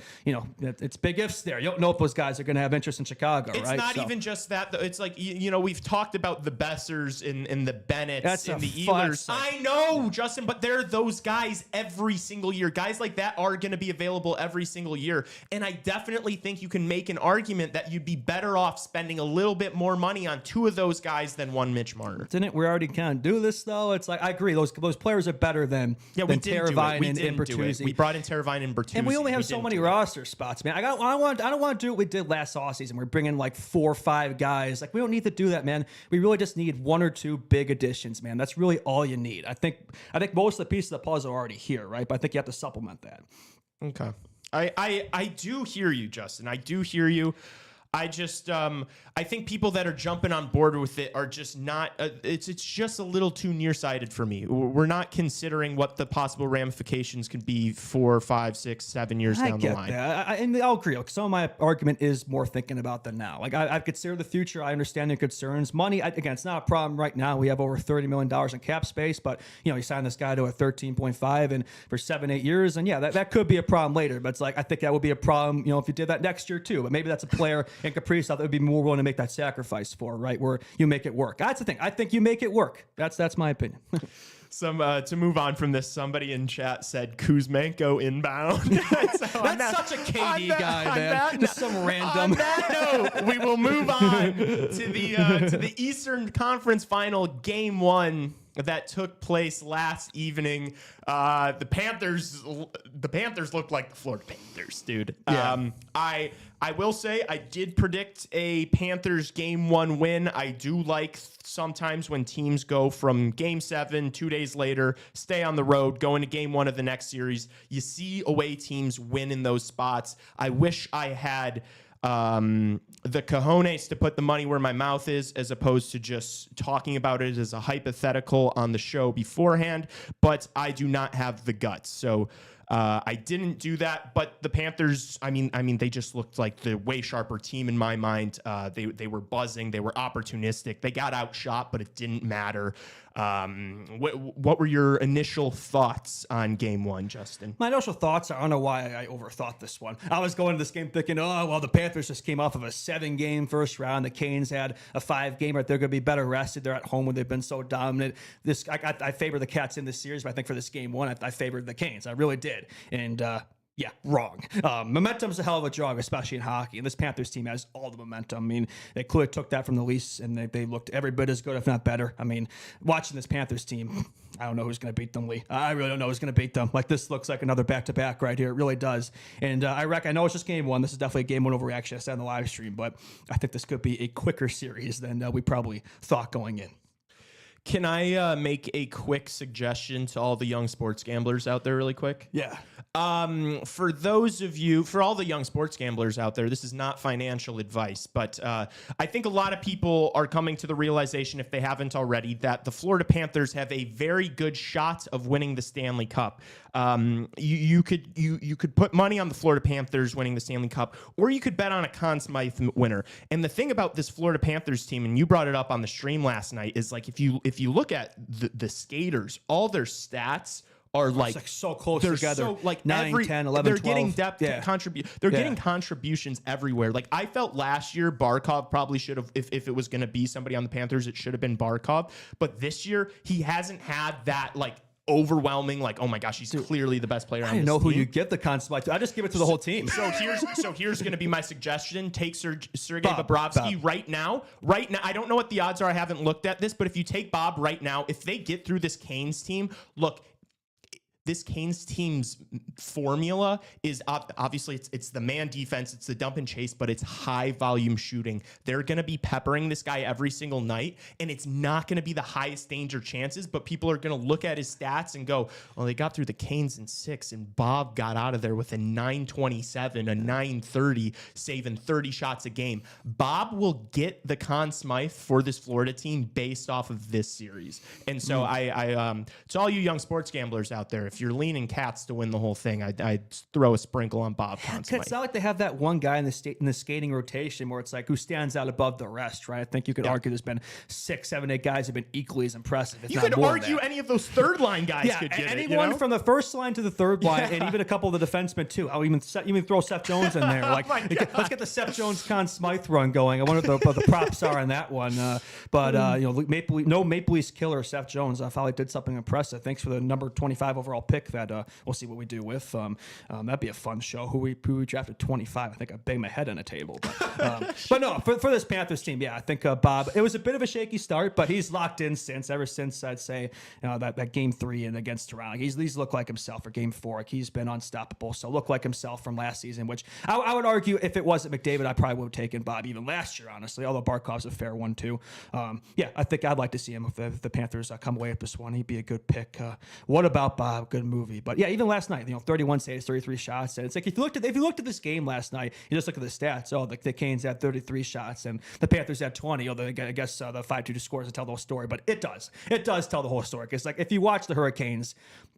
Speaker 2: it's big ifs there. You don't know if those guys are going to have interest in Chicago.
Speaker 1: It's
Speaker 2: right?
Speaker 1: not even just that, though. It's like we've talked about the Bessers and the Bennetts and the Ehlers. I know, Justin, but they're those guys every single year. Guys like that are going to be available every single year, and I definitely think you can make an argument that you'd be better off spending a little bit more money on two of those guys than one Mitch Marner.
Speaker 2: Didn't we already kind of do this though? It's like I agree. Those players are better than Teravainen and Bertuzzi.
Speaker 1: We brought in Teravainen and Bertuzzi,
Speaker 2: and we only have so many roster spots, man. I don't want to do what we did last offseason. We're bringing like 4 or 5 guys. Like we don't need to do that, man. We really just need 1 or 2 big additions, man. That's really all you need. I think most of the pieces of the puzzle are already here, right? But I think you have to supplement that.
Speaker 1: Okay. I do hear you, Justin. I do hear you. I just I think people that are jumping on board with it are just not. It's just a little too nearsighted for me. We're not considering what the possible ramifications could be 4, 5, 6, 7 years down the line.
Speaker 2: And I'll agree. Some of my argument is more thinking about the now. Like I've considered the future. I understand your concerns. Money, again, it's not a problem right now. We have over $30 million in cap space, but you sign this guy to a 13.5 and for 7-8 years, and that could be a problem later. But it's like I think that would be a problem. If you did that next year too. But maybe that's a player in Kaprizov that would be more willing to make that sacrifice for, right? Where you make it work. That's the thing. I think you make it work. That's my opinion.
Speaker 1: To move on from this, somebody in chat said Kuzmenko inbound.
Speaker 2: That's such a KD guy, man. Just some random.
Speaker 1: On that note, we will move on to the Eastern Conference Final Game 1 that took place last evening. The Panthers looked like the Florida Panthers, dude.
Speaker 2: Yeah.
Speaker 1: I will say I did predict a Panthers Game 1 win. I do like sometimes when teams go from Game 7, 2 days later, stay on the road, go into Game 1 of the next series. You see away teams win in those spots. I wish I had the cojones to put the money where my mouth is, as opposed to just talking about it as a hypothetical on the show beforehand, but I do not have the guts. So I didn't do that, but the Panthers, I mean, they just looked like the way sharper team in my mind. They were buzzing. They were opportunistic. They got outshot, but it didn't matter. What were your initial thoughts on Game 1, Justin?
Speaker 2: My initial thoughts, I don't know why I overthought this one. I was going to this game thinking, the Panthers just came off of a 7-game first round. The Canes had a 5-gamer. They're going to be better rested. They're at home when they've been so dominant. I favor the Cats in this series, but I think for this Game 1, I favored the Canes. I really did. And wrong. Momentum's a hell of a drug, especially in hockey. And this Panthers team has all the momentum. I mean, they clearly took that from the Leafs, and they looked every bit as good, if not better. I mean, watching this Panthers team, I don't know who's going to beat them, Lee. I really don't know who's going to beat them. Like, this looks like another back-to-back right here. It really does. And I know it's just Game 1. This is definitely a Game 1 overreaction. I said in the live stream, but I think this could be a quicker series than we probably thought going in.
Speaker 1: Can I make a quick suggestion to all the young sports gamblers out there really quick?
Speaker 2: Yeah.
Speaker 1: For all the young sports gamblers out there, this is not financial advice, but I think a lot of people are coming to the realization, if they haven't already, that the Florida Panthers have a very good shot of winning the Stanley Cup. You could put money on the Florida Panthers winning the Stanley Cup, or you could bet on a Conn Smythe winner. And the thing about this Florida Panthers team, and you brought it up on the stream last night, is like if you look at the skaters, all their stats are
Speaker 2: It's
Speaker 1: like
Speaker 2: like so close
Speaker 1: they're
Speaker 2: together.
Speaker 1: So, like
Speaker 2: 9, 10, 11,
Speaker 1: they're
Speaker 2: 12.
Speaker 1: getting depth. They're getting contributions everywhere. Like I felt last year, Barkov probably should have. If it was going to be somebody on the Panthers, it should have been Barkov. But this year, he hasn't had that like overwhelming, like, oh my gosh, he's clearly the best player on this team.
Speaker 2: I didn't know who you give the consummate to. I just give it to the whole team.
Speaker 1: So here's going to be my suggestion. Take Sergei Bobrovsky right now. Right now, I don't know what the odds are. I haven't looked at this, but if you take Bob right now, if they get through this Canes team, look, this Canes team's formula is obviously it's the man defense, it's the dump and chase, but it's high volume shooting. They're going to be peppering this guy every single night, and it's not going to be the highest danger chances, but people are going to look at his stats and go, well, they got through the Canes in 6, and Bob got out of there with a 927, a 930, saving 30 shots a game. Bob will get the Conn Smythe for this Florida team based off of this series. And so I to all you young sports gamblers out there, if you're leaning Cats to win the whole thing, I'd throw a sprinkle on Bob Conn Smythe.
Speaker 2: It's not like they have that one guy in the skating rotation where it's like who stands out above the rest, right? I think you could argue there's been 6, 7, 8 guys who've been equally as impressive.
Speaker 1: You could argue any of those third line guys could get
Speaker 2: anyone from the first line to the third line, and even a couple of the defensemen too. I'll even throw Seth Jones in there. Like, let's get the Seth Jones Conn Smythe run going. I wonder what the props are on that one. No Maple Leafs killer Seth Jones. I finally did something impressive. Thanks for the number 25 overall pick. That we'll see what we do with. That'd be a fun show. Who we drafted 25. I think I banged my head on a table. But no, for this Panthers team, I think Bob. It was a bit of a shaky start, but he's locked in ever since I'd say that game 3 and against Toronto. He's looked like himself. For game 4, like he's been unstoppable. So looked like himself from last season, which I would argue if it wasn't McDavid, I probably would have taken Bob even last year, honestly. Although Barkov's a fair one too. I think I'd like to see him if the Panthers come away with this one. He'd be a good pick. What about Bob? Good movie. But yeah, even last night, 31 saves, 33 shots, and it's like if you looked at this game last night, you just look at the stats. Oh, the Canes had 33 shots and the Panthers had 20. I guess the 5-2 scores to tell the whole story, but it does tell the whole story. It's like if you watch the Hurricanes,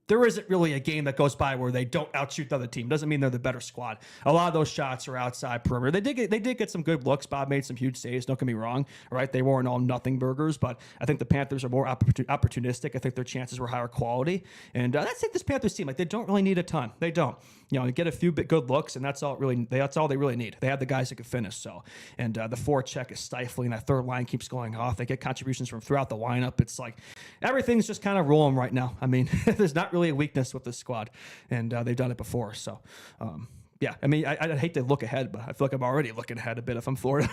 Speaker 2: there isn't really a game that goes by where they don't outshoot the other team. Doesn't mean they're the better squad. A lot of those shots are outside perimeter. They did get some good looks. Bob made some huge saves. Don't get me wrong. Right? They weren't all nothing burgers, but I think the Panthers are more opportunistic. I think their chances were higher quality, and that's like this Panthers team. Like they don't really need a ton. They don't. They get a few good looks, and that's all they really need. They have the guys that can finish. So, and the forecheck is stifling. That third line keeps going off. They get contributions from throughout the lineup. It's like everything's just kind of rolling right now. I mean, there's not really a weakness with this squad, and they've done it before. So, I hate to look ahead, but I feel like I'm already looking ahead a bit if I'm Florida.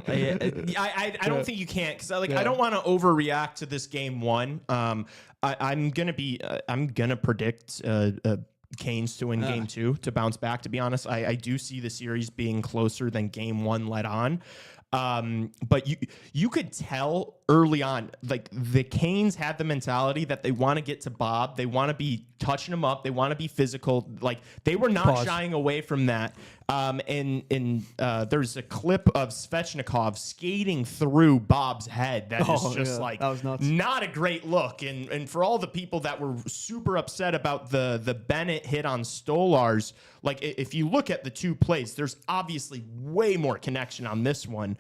Speaker 1: I don't think you can because I don't want to overreact to this game 1. I'm gonna predict Canes to win game 2 to bounce back. To be honest, I do see the series being closer than game 1 led on. But you could tell early on, like the Canes had the mentality that they want to get to Bob. They want to be touching him up. They want to be physical. Like they were not shying away from that. There's a clip of Svechnikov skating through Bob's head. That is just that was nuts. Not a great look. And for all the people that were super upset about the Bennett hit on Stolarz, like if you look at the two plays, there's obviously way more connection on this one.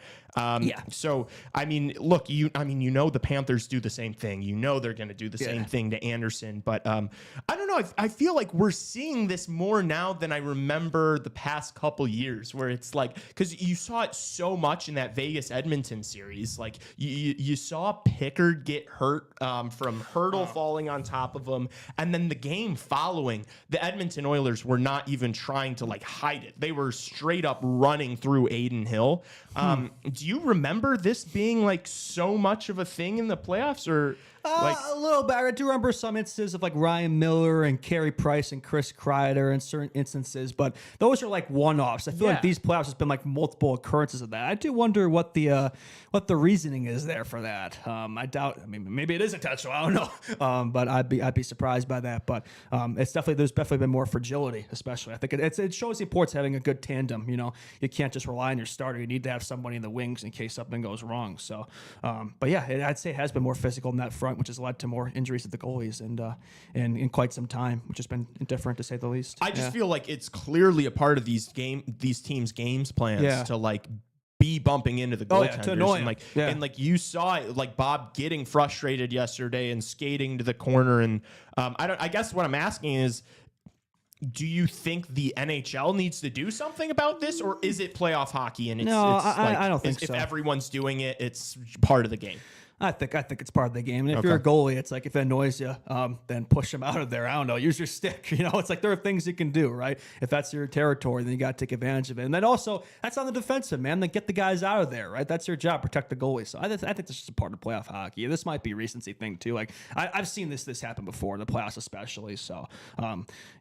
Speaker 1: So I mean, look, the Panthers do the same thing. They're going to do the same thing to Anderson. But I don't know. I feel like we're seeing this more now than I remember the past couple years, where it's like, because you saw it so much in that Vegas Edmonton series. Like you saw Pickard get hurt from Hurdle falling on top of him, and then the game following, the Edmonton Oilers were not even trying to like hide it. They were straight up running through Adin Hill. Do you remember this being like so much of a thing in the playoffs, or
Speaker 2: a little bit? I do remember some instances of like Ryan Miller and Carey Price and Chris Kreider in certain instances, but those are like one-offs. I feel like these playoffs has been like multiple occurrences of that. I do wonder what the reasoning is there for that. I doubt. I mean, maybe it is intentional. I don't know. But I'd be surprised by that. But there's definitely been more fragility, especially. I think it shows the importance of having a good tandem. You can't just rely on your starter. You need to have somebody in the wings in case something goes wrong. So, but yeah, I'd say it has been more physical in that front, which has led to more injuries to the goalies and in quite some time, which has been different to say the least.
Speaker 1: I just feel like it's clearly a part of these teams' games plans to like be bumping into the
Speaker 2: Oh, yeah,
Speaker 1: goaltenders.
Speaker 2: to annoy
Speaker 1: and
Speaker 2: him.
Speaker 1: like
Speaker 2: Yeah.
Speaker 1: and like you saw it, like Bob getting frustrated yesterday and skating to the corner. And I guess what I'm asking is, do you think the NHL needs to do something about this, or is it playoff hockey and it's,
Speaker 2: No,
Speaker 1: it's
Speaker 2: I don't think
Speaker 1: if
Speaker 2: so.
Speaker 1: everyone's doing it, it's part of the game?
Speaker 2: I think it's part of the game. And if you're a goalie, it's like if it annoys you, then push him out of there. I don't know. Use your stick. You know, it's like there are things you can do, right? If that's your territory, then you got to take advantage of it. And then also, that's on the defensive, man. Then get the guys out of there, right? That's your job. Protect the goalie. So I think this is just a part of playoff hockey. This might be a recency thing too. Like I've seen this happen before in the playoffs, especially. So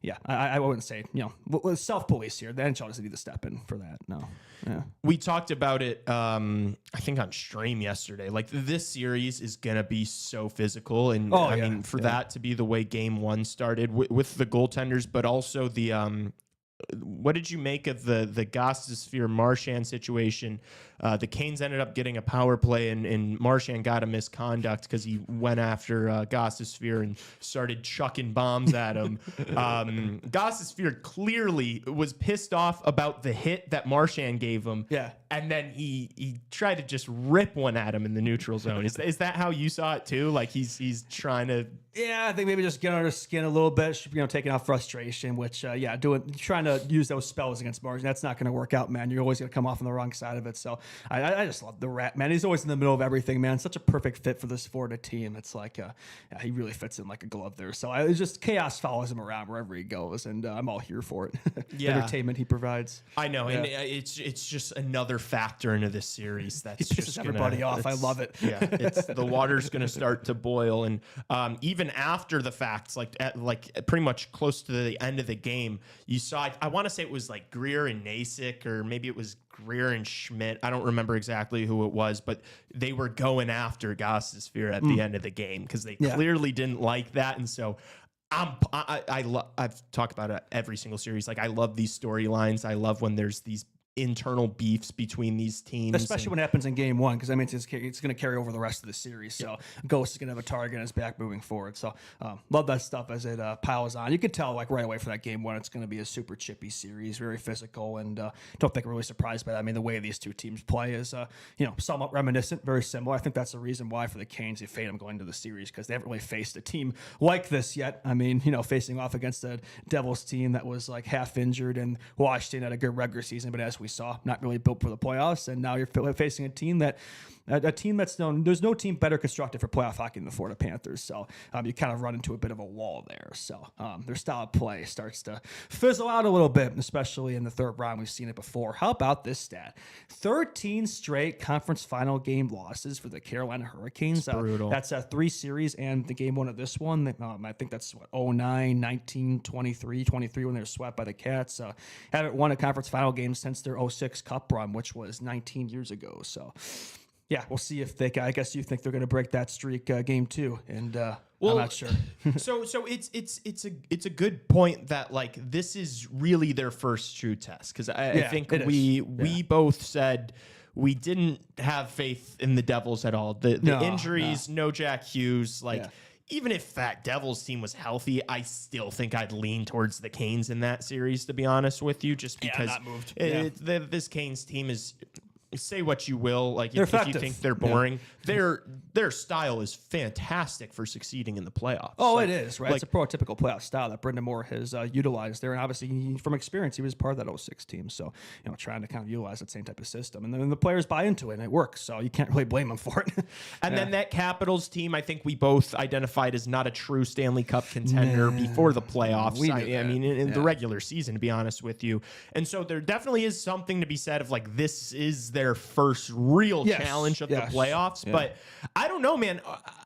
Speaker 2: yeah, I wouldn't say with self-police here. The NHL doesn't need to step in for that. No. Yeah.
Speaker 1: We talked about it, I think on stream yesterday. Like this series is gonna be so physical, and I mean for that to be the way Game 1 started with the goaltenders, but also the what did you make of the Gostisbehere Marchand situation? The Canes ended up getting a power play, and Marchand got a misconduct because he went after Gostisbehere and started chucking bombs at him. Gostisbehere clearly was pissed off about the hit that Marchand gave him.
Speaker 2: Yeah.
Speaker 1: And then he tried to just rip one at him in the neutral zone. Is that how you saw it too? Like he's trying to.
Speaker 2: Yeah, I think maybe just get under his skin a little bit, taking out frustration, which, trying to use those spells against Marchand. That's not going to work out, man. You're always going to come off on the wrong side of it. So I just love the Rat, man. He's always in the middle of everything, man. Such a perfect fit for this Florida team. It's like, he really fits in like a glove there. So it's just chaos follows him around wherever he goes, and I'm all here for it. The entertainment he provides.
Speaker 1: I know, and it's just another factor into this series that's
Speaker 2: He pisses
Speaker 1: just
Speaker 2: everybody off. I love it.
Speaker 1: Yeah, it's the water's going to start to boil, and even after the facts, like pretty much close to the end of the game, you saw. I want to say it was like Greer and Nasik, or maybe it was Greer and Schmidt. I don't remember exactly who it was, but they were going after Gostisbehere at the end of the game because they clearly didn't like that, and so. I've talked about it every single series. Like I love these storylines. I love when there's these internal beefs between these teams,
Speaker 2: especially when it happens in Game 1, because I mean it's going to carry over the rest of the series. So Ghost is going to have a target on his back moving forward. So love that stuff as it piles on. You could tell like right away for that Game 1, it's going to be a super chippy series, very physical, and don't think we're really surprised by that. I mean the way these two teams play is somewhat reminiscent, very similar. I think that's the reason why for the Canes they fade them going into the series because they haven't really faced a team like this yet. I mean facing off against a Devils team that was like half injured, and Washington had a good regular season, but as we saw, not really built for the playoffs, and now you're facing a team that's known. There's no team better constructed for playoff hockey than the Florida Panthers. So you kind of run into a bit of a wall there. So their style of play starts to fizzle out a little bit, especially in the third round. We've seen it before. How about this stat? 13 straight conference final game losses for the Carolina Hurricanes.
Speaker 1: Brutal.
Speaker 2: That's 3 series and the Game 1 of this one. I think that's 09, 19, 23 when they were swept by the Cats. Haven't won a conference final game since their 06 Cup run, which was 19 years ago. So, yeah, we'll see if I guess you think they're going to break that streak Game 2, and I'm not sure.
Speaker 1: so it's a good point that like this is really their first true test because I think we both said we didn't have faith in the Devils at all. The injuries, no Jack Hughes, like. Yeah. Even if that Devils team was healthy, I still think I'd lean towards the Canes in that series, to be honest with you, just because this Canes team is, say what you will, like if you think they're boring, their style is fantastic for succeeding in the playoffs.
Speaker 2: Oh, it is, right? It's a prototypical playoff style that Brendan Moore has utilized there, and obviously from experience, he was part of that 06 team, so trying to kind of utilize that same type of system, and then the players buy into it, and it works, so you can't really blame them for it.
Speaker 1: And then that Capitals team, I think we both identified as not a true Stanley Cup contender before the playoffs. I mean, in the regular season, to be honest with you, and so there definitely is something to be said of like this is their first real challenge of the playoffs, but I don't know, man.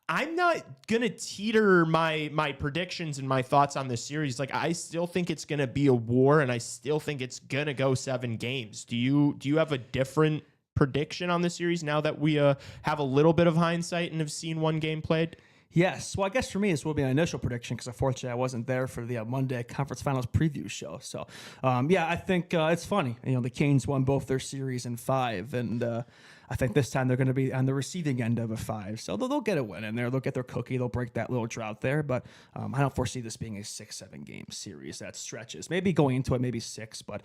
Speaker 1: I'm not gonna teeter my predictions and my thoughts on this series. Like I still think it's gonna be a war, and I still think it's gonna go 7 games. Do you have a different prediction on the series now that we have a little bit of hindsight and have seen one game played?
Speaker 2: Yes. Well, I guess for me, this will be an initial prediction because unfortunately I wasn't there for the Monday conference finals preview show. So, I think it's funny. The Canes won both their series in 5, and I think this time they're going to be on the receiving end of a 5. So they'll get a win in there. They'll get their cookie. They'll break that little drought there. But I don't foresee this being a 6-7 game series that stretches. Maybe going into it, maybe 6, but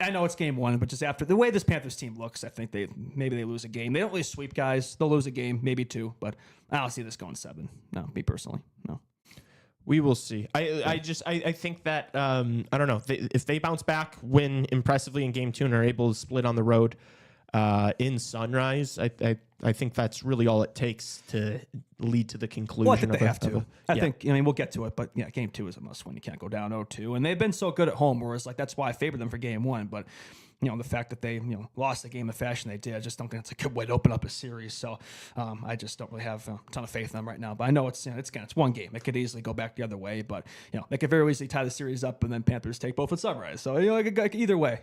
Speaker 2: I know it's game one, but just after the way this Panthers team looks, I think maybe they lose a game. They don't really sweep guys. They'll lose a game, maybe 2, but I don't see this going 7. No, me personally, no.
Speaker 1: We will see. I think that I don't know if they bounce back, win impressively in game 2, and are able to split on the road in Sunrise. I think that's really all it takes to lead to the conclusion.
Speaker 2: Well, I think they have to. I think, we'll get to it, but yeah, game 2 is a must win. You can't go down 0-2, and they've been so good at home. Whereas that's why I favored them for game 1, but. The fact that they lost the game the fashion they did, I just don't think it's a good way to open up a series. So I just don't really have a ton of faith in them right now. But I know it's one game. It could easily go back the other way, but they could very easily tie the series up and then Panthers take both at Sunrise. So either way,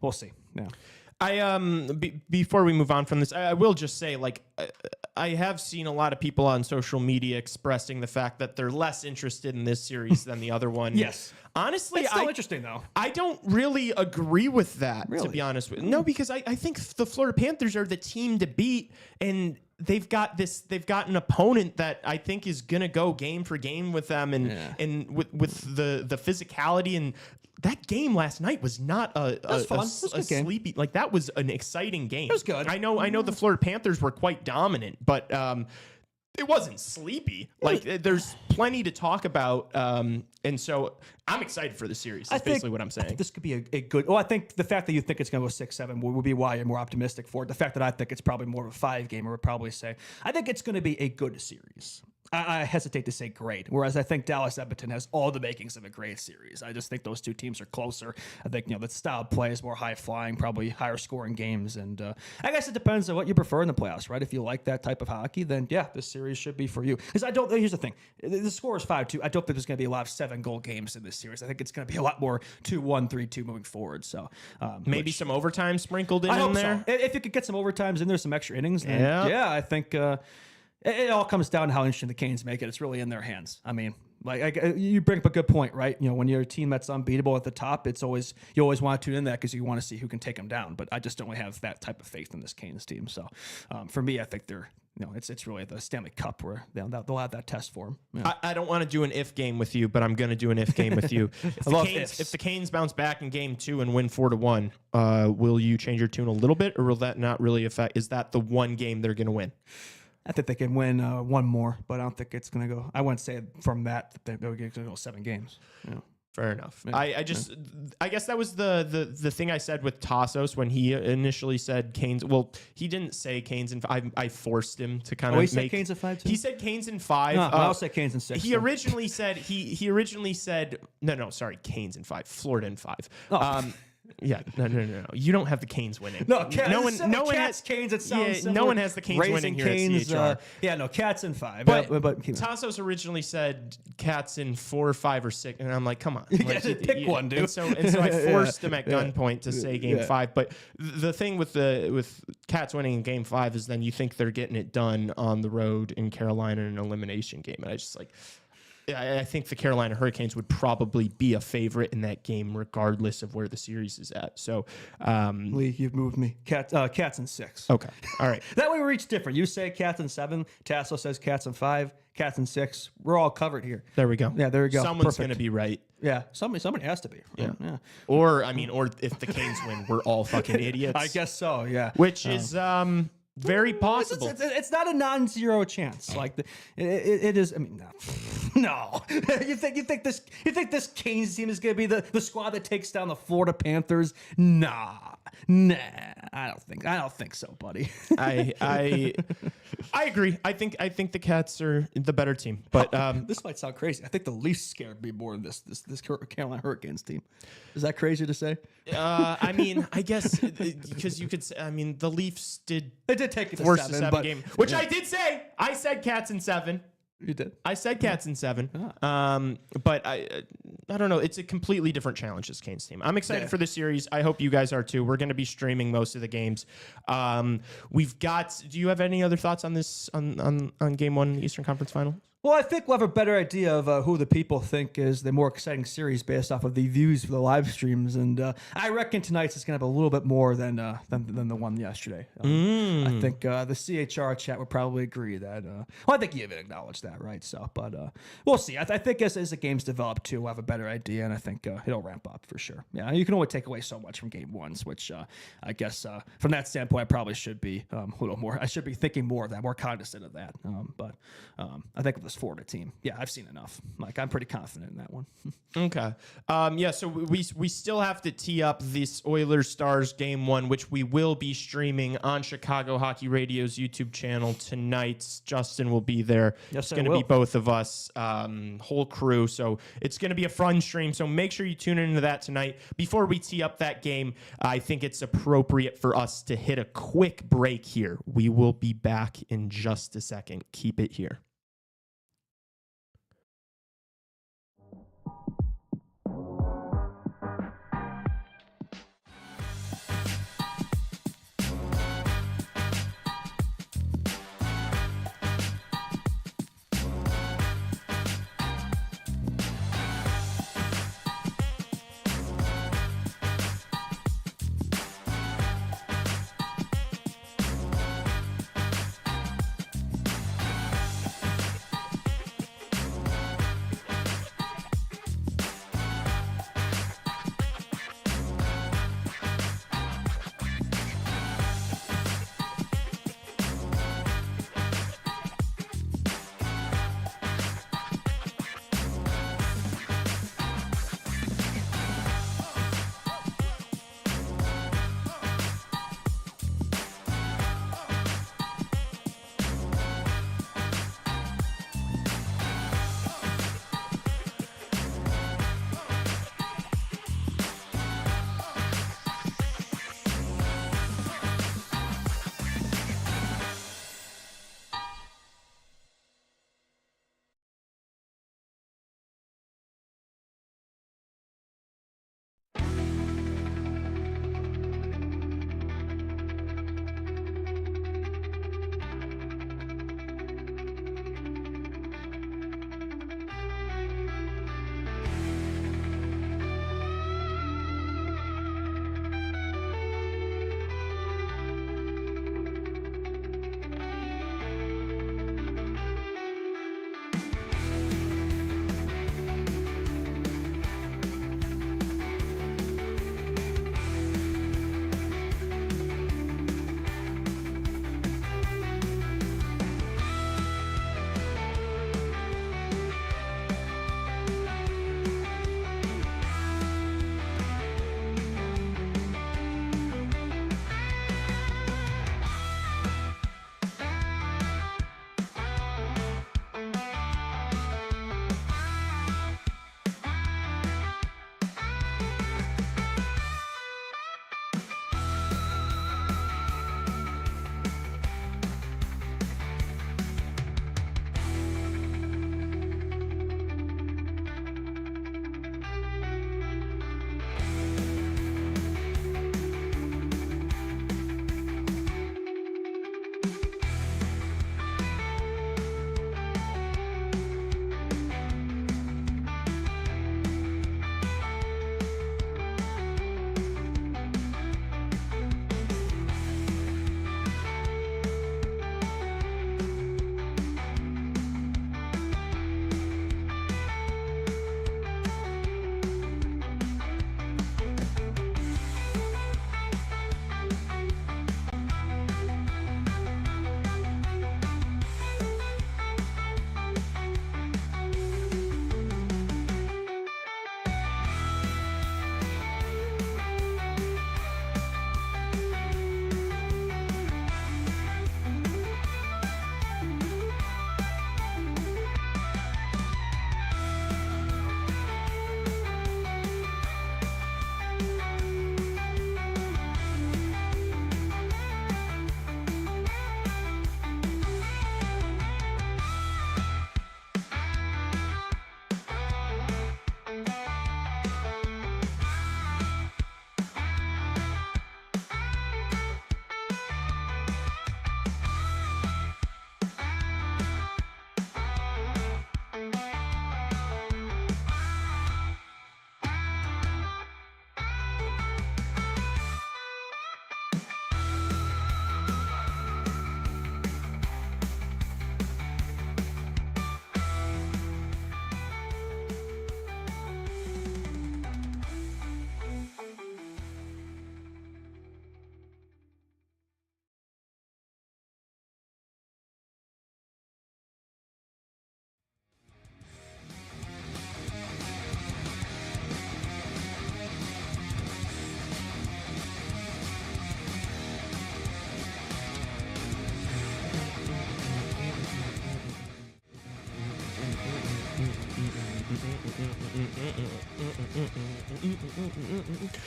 Speaker 2: we'll see. Yeah.
Speaker 1: Before we move on from this, I will just say, I have seen a lot of people on social media expressing the fact that they're less interested in this series than the other one.
Speaker 2: Yes.
Speaker 1: Honestly,
Speaker 2: it's still interesting though.
Speaker 1: I don't really agree with that,
Speaker 2: really?
Speaker 1: To be honest with you. No, because I think the Florida Panthers are the team to beat, and they've got an opponent that I think is gonna go game for game with them, and with the physicality. And that game last night was not a sleepy. That was an exciting game.
Speaker 2: It was good.
Speaker 1: I know the Florida Panthers were quite dominant, but it wasn't sleepy. There's plenty to talk about, and so I'm excited for the series. That's basically what I'm saying.
Speaker 2: I think this could be a good. Well, I think the fact that you think it's going to go 6-7 would be why you're more optimistic for it. The fact that I think it's probably more of a 5 game, I would probably say I think it's going to be a good series. I hesitate to say great, whereas I think Dallas Edmonton has all the makings of a great series. I just think those two teams are closer. I think the style of play is more high flying, probably higher scoring games, and I guess it depends on what you prefer in the playoffs, right? If you like that type of hockey, then yeah, this series should be for you. Because here's the thing: the score is 5-2. I don't think there's going to be a lot of 7-goal games in this series. I think it's going to be a lot more 2-1, 3-2 moving forward. So
Speaker 1: maybe some overtime sprinkled in there.
Speaker 2: So. If you could get some overtimes in there, some extra innings, then yeah, I think. It all comes down to how interesting the Canes make it. It's really in their hands. I mean, you bring up a good point, right? When you're a team that's unbeatable at the top, you always want to tune in that because you want to see who can take them down. But I just don't really have that type of faith in this Canes team. So for me, I think they're. It's really the Stanley Cup where they'll have that test for them. Yeah.
Speaker 1: I don't want to do an if game with you, but I'm going to do an if game with you. If the Canes bounce back in game 2 and win 4-1, will you change your tune a little bit, or will that not really affect? Is that the one game they're going to win?
Speaker 2: I think they can win one more, but I don't think it's going to go. I wouldn't say from that they're going to go 7 games. Yeah.
Speaker 1: Fair enough. Yeah. I guess that was the thing I said with Tassos when he initially said Canes. Well, he didn't say Canes and 5. I forced him to kind of
Speaker 2: make. Said Canes and 5 too?
Speaker 1: He said Canes and 5.
Speaker 2: No, I'll say Canes and 6.
Speaker 1: He originally said sorry, Canes and 5. Florida and 5.
Speaker 2: Oh.
Speaker 1: Yeah, no. You don't have the Canes winning.
Speaker 2: No one has Canes. It sounds
Speaker 1: no one has the Canes winning here
Speaker 2: Canes,
Speaker 1: at CHR.
Speaker 2: Cats in 5.
Speaker 1: But Tassos originally said Cats in 4, 5, or 6, and I'm like, come on,
Speaker 2: pick one, dude.
Speaker 1: And so I forced him at gunpoint to say Game 5. But the thing with Cats winning in Game 5 is then you think they're getting it done on the road in Carolina in an elimination game, and I think the Carolina Hurricanes would probably be a favorite in that game, regardless of where the series is at. So,
Speaker 2: Lee, you've moved me. Cats in 6.
Speaker 1: Okay, all right.
Speaker 2: That way we're each different. You say Cats in 7. Tassos says Cats in 5. Cats in 6. We're all covered here.
Speaker 1: There we go.
Speaker 2: Yeah, there we go.
Speaker 1: Someone's going to be right.
Speaker 2: Yeah, somebody has to be. Right? Yeah.
Speaker 1: Or if the Canes win, we're all fucking idiots.
Speaker 2: I guess so. Yeah.
Speaker 1: Which is very possible.
Speaker 2: It's not a non-zero chance. It is. I mean, no. You think this Canes team is going to be the squad that takes down the Florida Panthers? Nah. I don't think so, buddy.
Speaker 1: I agree. I think the Cats are the better team, but
Speaker 2: this might sound crazy. I think the Leafs scared me more than this Carolina Hurricanes team. Is that crazy to say?
Speaker 1: I mean, I guess because you could say. I mean, the Leafs did
Speaker 2: take it to
Speaker 1: force
Speaker 2: 7,
Speaker 1: a 7 game, which I did say. I said Cats in 7.
Speaker 2: You did.
Speaker 1: I said Cats in 7. But I don't know. It's a completely different challenge, this Canes team. I'm excited for the series. I hope you guys are too. We're going to be streaming most of the games. We've got. Do you have any other thoughts on this on Game 1 Eastern Conference Final?
Speaker 2: Well, I think we'll have a better idea of who the people think is the more exciting series based off of the views for the live streams, and I reckon tonight's is going to have a little bit more than the one yesterday. I think the CHR chat would probably agree that. Well, I think you even acknowledged that, right? So, but we'll see. I think as the games develop too, we'll have a better idea, and I think it'll ramp up for sure. Yeah, you can only take away so much from game ones, which I guess from that standpoint, I probably should be a little more. I should be thinking more of that, more cognizant of that. But I think this Florida team, yeah, I've seen enough. Like, I'm pretty confident in that one.
Speaker 1: Okay. Yeah, so we still have to tee up this Oilers Stars game one, which we will be streaming on Chicago Hockey Radio's YouTube channel tonight. Justin will be there.
Speaker 2: Yes,
Speaker 1: it's going to be both of us, whole crew. So it's going to be a fun stream. So make sure you tune into that tonight. Before we tee up that game, I think it's appropriate for us to hit a quick break here. We will be back in just a second. Keep it here.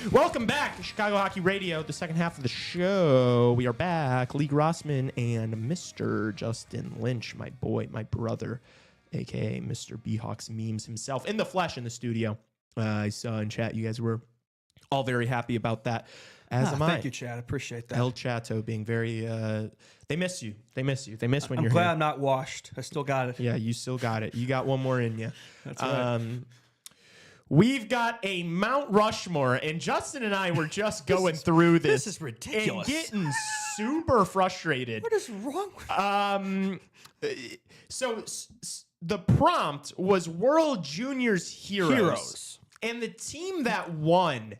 Speaker 1: Welcome back to Chicago Hockey Radio, the second half of the show. We are back. Lee Grossman and Mr. Justin Lynch, my boy, my brother, a.k.a. Mr. B-Hawks Memes himself, in the flesh in the studio. I saw in chat you guys were all very happy about that, as am I.
Speaker 2: Thank you, Chad. I appreciate that.
Speaker 1: El Chato being very... they miss you. They miss you. They miss when
Speaker 2: I'm
Speaker 1: you're
Speaker 2: glad
Speaker 1: here.
Speaker 2: I'm not washed. I still got it.
Speaker 1: Yeah, you still got it. You got one more in you.
Speaker 2: That's right.
Speaker 1: We've got a Mount Rushmore, and Justin and I were just going through this.
Speaker 2: This is ridiculous.
Speaker 1: And getting super frustrated.
Speaker 2: What is wrong with
Speaker 1: So the prompt was World Juniors Heroes. And the team that won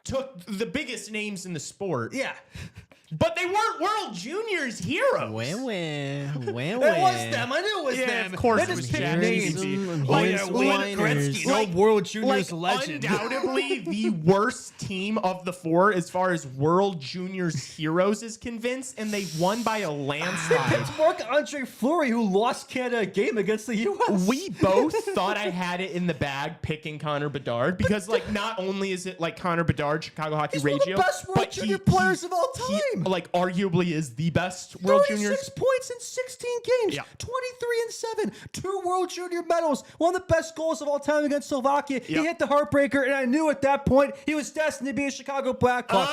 Speaker 1: took the biggest names in the sport.
Speaker 2: Yeah.
Speaker 1: But they weren't World Juniors Heroes.
Speaker 2: It was them. I knew it was
Speaker 1: Yeah,
Speaker 2: them.
Speaker 1: of course
Speaker 2: They
Speaker 1: it
Speaker 2: just
Speaker 1: was
Speaker 2: picked
Speaker 1: Jack
Speaker 2: names.
Speaker 1: Easy.
Speaker 2: Like
Speaker 3: Hoist
Speaker 2: Wayne
Speaker 3: Liners.
Speaker 2: Gretzky, no World Juniors legend.
Speaker 1: Undoubtedly the worst team of the four as far as World Juniors Heroes is convinced, and they won by a landslide.
Speaker 2: It's Marc-Andre Fleury who lost Canada a game against the U.S.
Speaker 1: We both thought I had it in the bag picking Connor Bedard because, like, not only is it like Connor Bedard, Chicago Hockey
Speaker 2: He's one
Speaker 1: Radio,
Speaker 2: of the best World
Speaker 1: but
Speaker 2: Junior players of all
Speaker 1: he,
Speaker 2: time.
Speaker 1: like, arguably is the best World
Speaker 2: 36
Speaker 1: Juniors.
Speaker 2: points in 16 games,
Speaker 1: Yeah.
Speaker 2: 23-7, 2 World Junior medals, one of the best goals of all time against Slovakia.
Speaker 1: Yeah.
Speaker 2: He hit the heartbreaker, and I knew at that point he was destined to be a Chicago Blackhawk.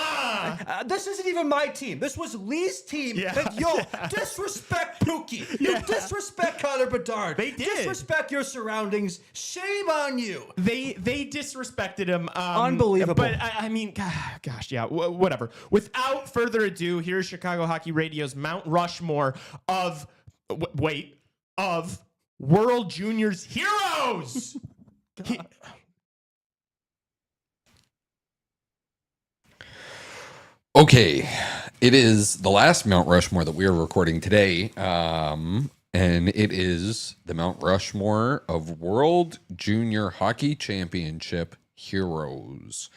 Speaker 2: This isn't even my team. This was Lee's team.
Speaker 1: Yeah.
Speaker 2: And disrespect Pookie. You disrespect Connor Bedard.
Speaker 1: They did.
Speaker 2: Disrespect your surroundings. Shame on you.
Speaker 1: They disrespected him.
Speaker 2: Unbelievable.
Speaker 1: But I mean, gosh, yeah, whatever. Without further ado, here's Chicago Hockey Radio's Mount Rushmore of World Juniors Heroes.
Speaker 4: Okay, it is the last Mount Rushmore that we are recording today, and it is the Mount Rushmore of World Junior Hockey Championship heroes.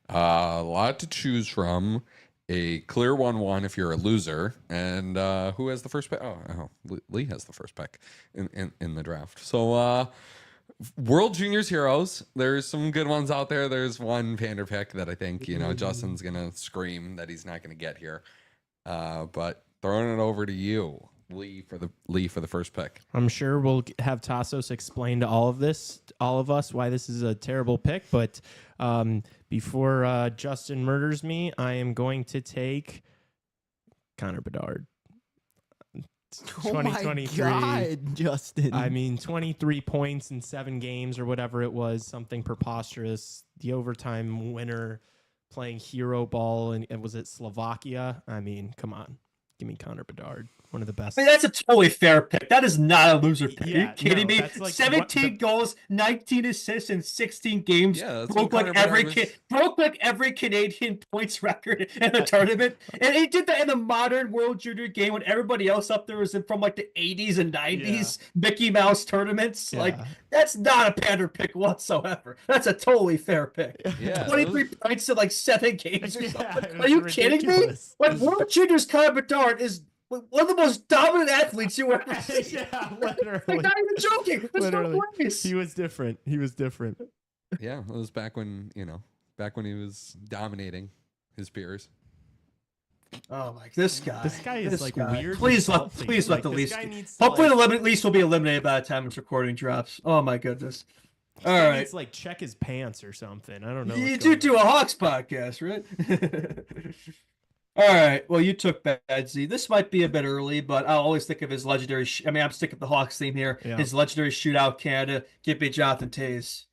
Speaker 4: A lot to choose from. A clear 1-1 if you're a loser, and who has the first pick? Oh, Lee has the first pick in the draft. So, World Juniors Heroes. There's some good ones out there. There's one Pander pick that I think Justin's gonna scream that he's not gonna get here. But throwing it over to you, Lee, for the first pick.
Speaker 1: I'm sure we'll have Tassos explain to all of us, why this is a terrible pick. But before Justin murders me, I am going to take Connor Bedard. 2023.
Speaker 3: Oh my God, Justin.
Speaker 1: I mean, 23 points in 7 games or whatever it was, something preposterous. The overtime winner playing hero ball, and was it Slovakia? I mean, come on. Give me Connor Bedard. One of the best.
Speaker 5: I mean, that's a totally fair pick. That is not a loser pick. Are you
Speaker 1: Yeah,
Speaker 5: kidding
Speaker 1: no,
Speaker 5: me?
Speaker 1: that's like
Speaker 5: 17 goals, 19 assists in 16 games.
Speaker 4: Yeah, that's
Speaker 5: broke
Speaker 4: what
Speaker 5: like
Speaker 4: Connor
Speaker 5: every
Speaker 4: Bedard was-
Speaker 5: broke like every Canadian points record in the tournament. And he did that in the modern World Junior game when everybody else up there was from like the 80s and 90s Mickey Mouse tournaments.
Speaker 1: Yeah.
Speaker 5: Like, that's not a pander pick whatsoever. That's a totally fair pick.
Speaker 4: Yeah,
Speaker 5: 23 points in like 7 games or
Speaker 1: Yeah,
Speaker 5: something.
Speaker 1: it
Speaker 5: Are you
Speaker 1: was
Speaker 5: kidding
Speaker 1: ridiculous.
Speaker 5: me? Like, World Juniors Connor Bedard is one of the most dominant athletes you ever see.
Speaker 1: Yeah,
Speaker 5: Like,
Speaker 1: literally.
Speaker 5: not even joking. There's
Speaker 1: Literally.
Speaker 5: no ways.
Speaker 1: He was different.
Speaker 4: Yeah, it was back when he was dominating his peers.
Speaker 5: Oh my! This guy.
Speaker 1: This guy is like weird.
Speaker 5: Please let
Speaker 1: salty.
Speaker 5: please let
Speaker 1: Like,
Speaker 5: the
Speaker 1: this
Speaker 5: least.
Speaker 1: guy needs to,
Speaker 5: Hopefully,
Speaker 1: like,
Speaker 5: the least will be eliminated by the time this recording drops. Oh my goodness! All
Speaker 1: guy
Speaker 5: right,
Speaker 1: needs to, like, check his pants or something. I don't know.
Speaker 5: you
Speaker 1: what's
Speaker 5: do
Speaker 1: going
Speaker 5: do a Hawks podcast, right? All right. Well, you took Badsy. This might be a bit early, but I'll always think of his legendary. I'm sticking with the Hawks theme here.
Speaker 1: Yeah.
Speaker 5: His legendary shootout Canada. Give me Jonathan Toews.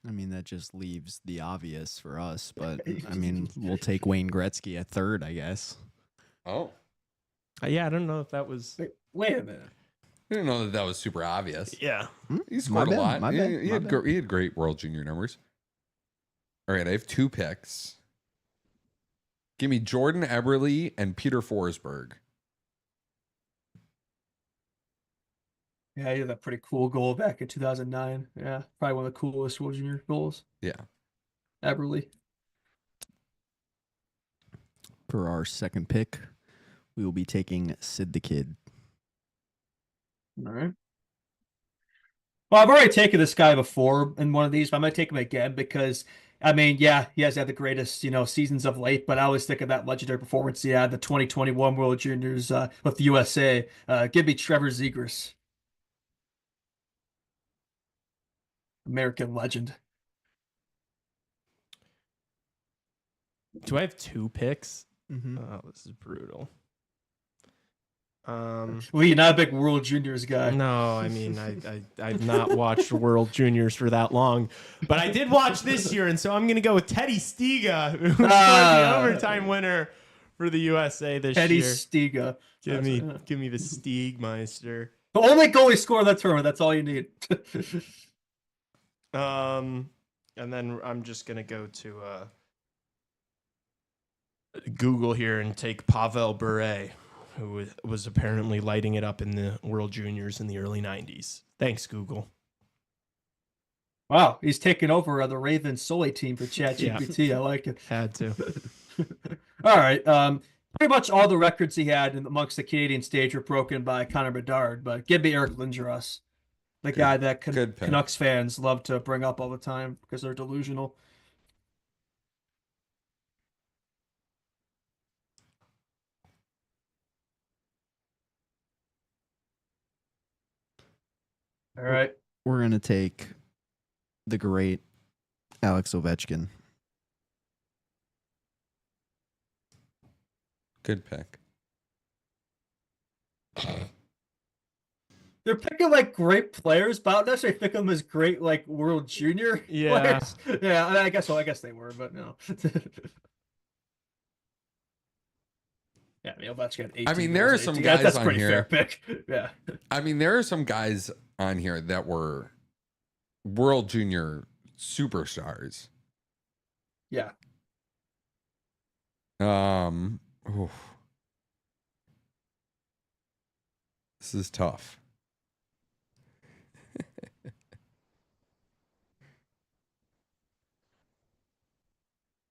Speaker 3: I mean, that just leaves the obvious for us, but I mean, we'll take Wayne Gretzky at third, I guess.
Speaker 4: Oh,
Speaker 1: Yeah, I don't know if that was.
Speaker 5: Wait a minute.
Speaker 4: I didn't know that was super obvious.
Speaker 1: Yeah.
Speaker 4: He scored a
Speaker 3: bad,
Speaker 4: lot.
Speaker 3: my
Speaker 4: He-
Speaker 3: bad,
Speaker 4: he
Speaker 3: my
Speaker 4: had
Speaker 3: bad.
Speaker 4: he had great World Junior numbers. All right, I have 2 picks. Give me Jordan Eberle and Peter Forsberg.
Speaker 5: Yeah, he had that pretty cool goal back in 2009. Yeah, probably one of the coolest World Junior goals.
Speaker 4: Yeah.
Speaker 5: Eberle.
Speaker 3: For our second pick, we will be taking Sid the Kid.
Speaker 5: All right. Well, I've already taken this guy before in one of these, but I'm going to take him again because I mean, yeah, he has had the greatest, seasons of late, but I always think of that legendary performance he had, the 2021 World Juniors with the USA. Give me Trevor Zegras, American legend.
Speaker 1: Do I have 2 picks?
Speaker 3: Mm-hmm.
Speaker 1: Oh, this is brutal.
Speaker 5: Well, you're not a big World Juniors guy.
Speaker 1: No, I mean, I've not watched World Juniors for that long, but I did watch this year, and so I'm going to go with Teddy Stiga, who scored the overtime winner for the USA this
Speaker 5: Teddy
Speaker 1: year.
Speaker 5: Stiga.
Speaker 1: Give me the Stiegmeister.
Speaker 5: The only goalie scored that tournament. That's all you need.
Speaker 1: And then I'm just going to go to Google here and take Pavel Bure, who was apparently lighting it up in the World Juniors in the early 90s. Thanks, Google.
Speaker 5: Wow, he's taking over the Ravens Sully team for ChatGPT. I like it.
Speaker 1: Had to.
Speaker 5: All right. Pretty much all the records he had amongst the Canadian stage were broken by Connor Bedard, but give me Eric Lindros, the guy that
Speaker 4: good pick.
Speaker 5: Canucks fans love to bring up all the time because they're delusional. All right.
Speaker 3: We're going to take the great Alex Ovechkin.
Speaker 4: Good pick.
Speaker 5: They're picking like great players, but I don't necessarily think of them as great like World Junior players. Yeah, I guess they were, but no. Yeah, Ovechkin.
Speaker 4: I mean, there are some guys
Speaker 5: that's
Speaker 4: on
Speaker 5: pretty
Speaker 4: here.
Speaker 5: fair pick. Yeah.
Speaker 4: I mean, there are some guys on here that were World Junior superstars.
Speaker 5: Yeah.
Speaker 4: Oof. This is tough.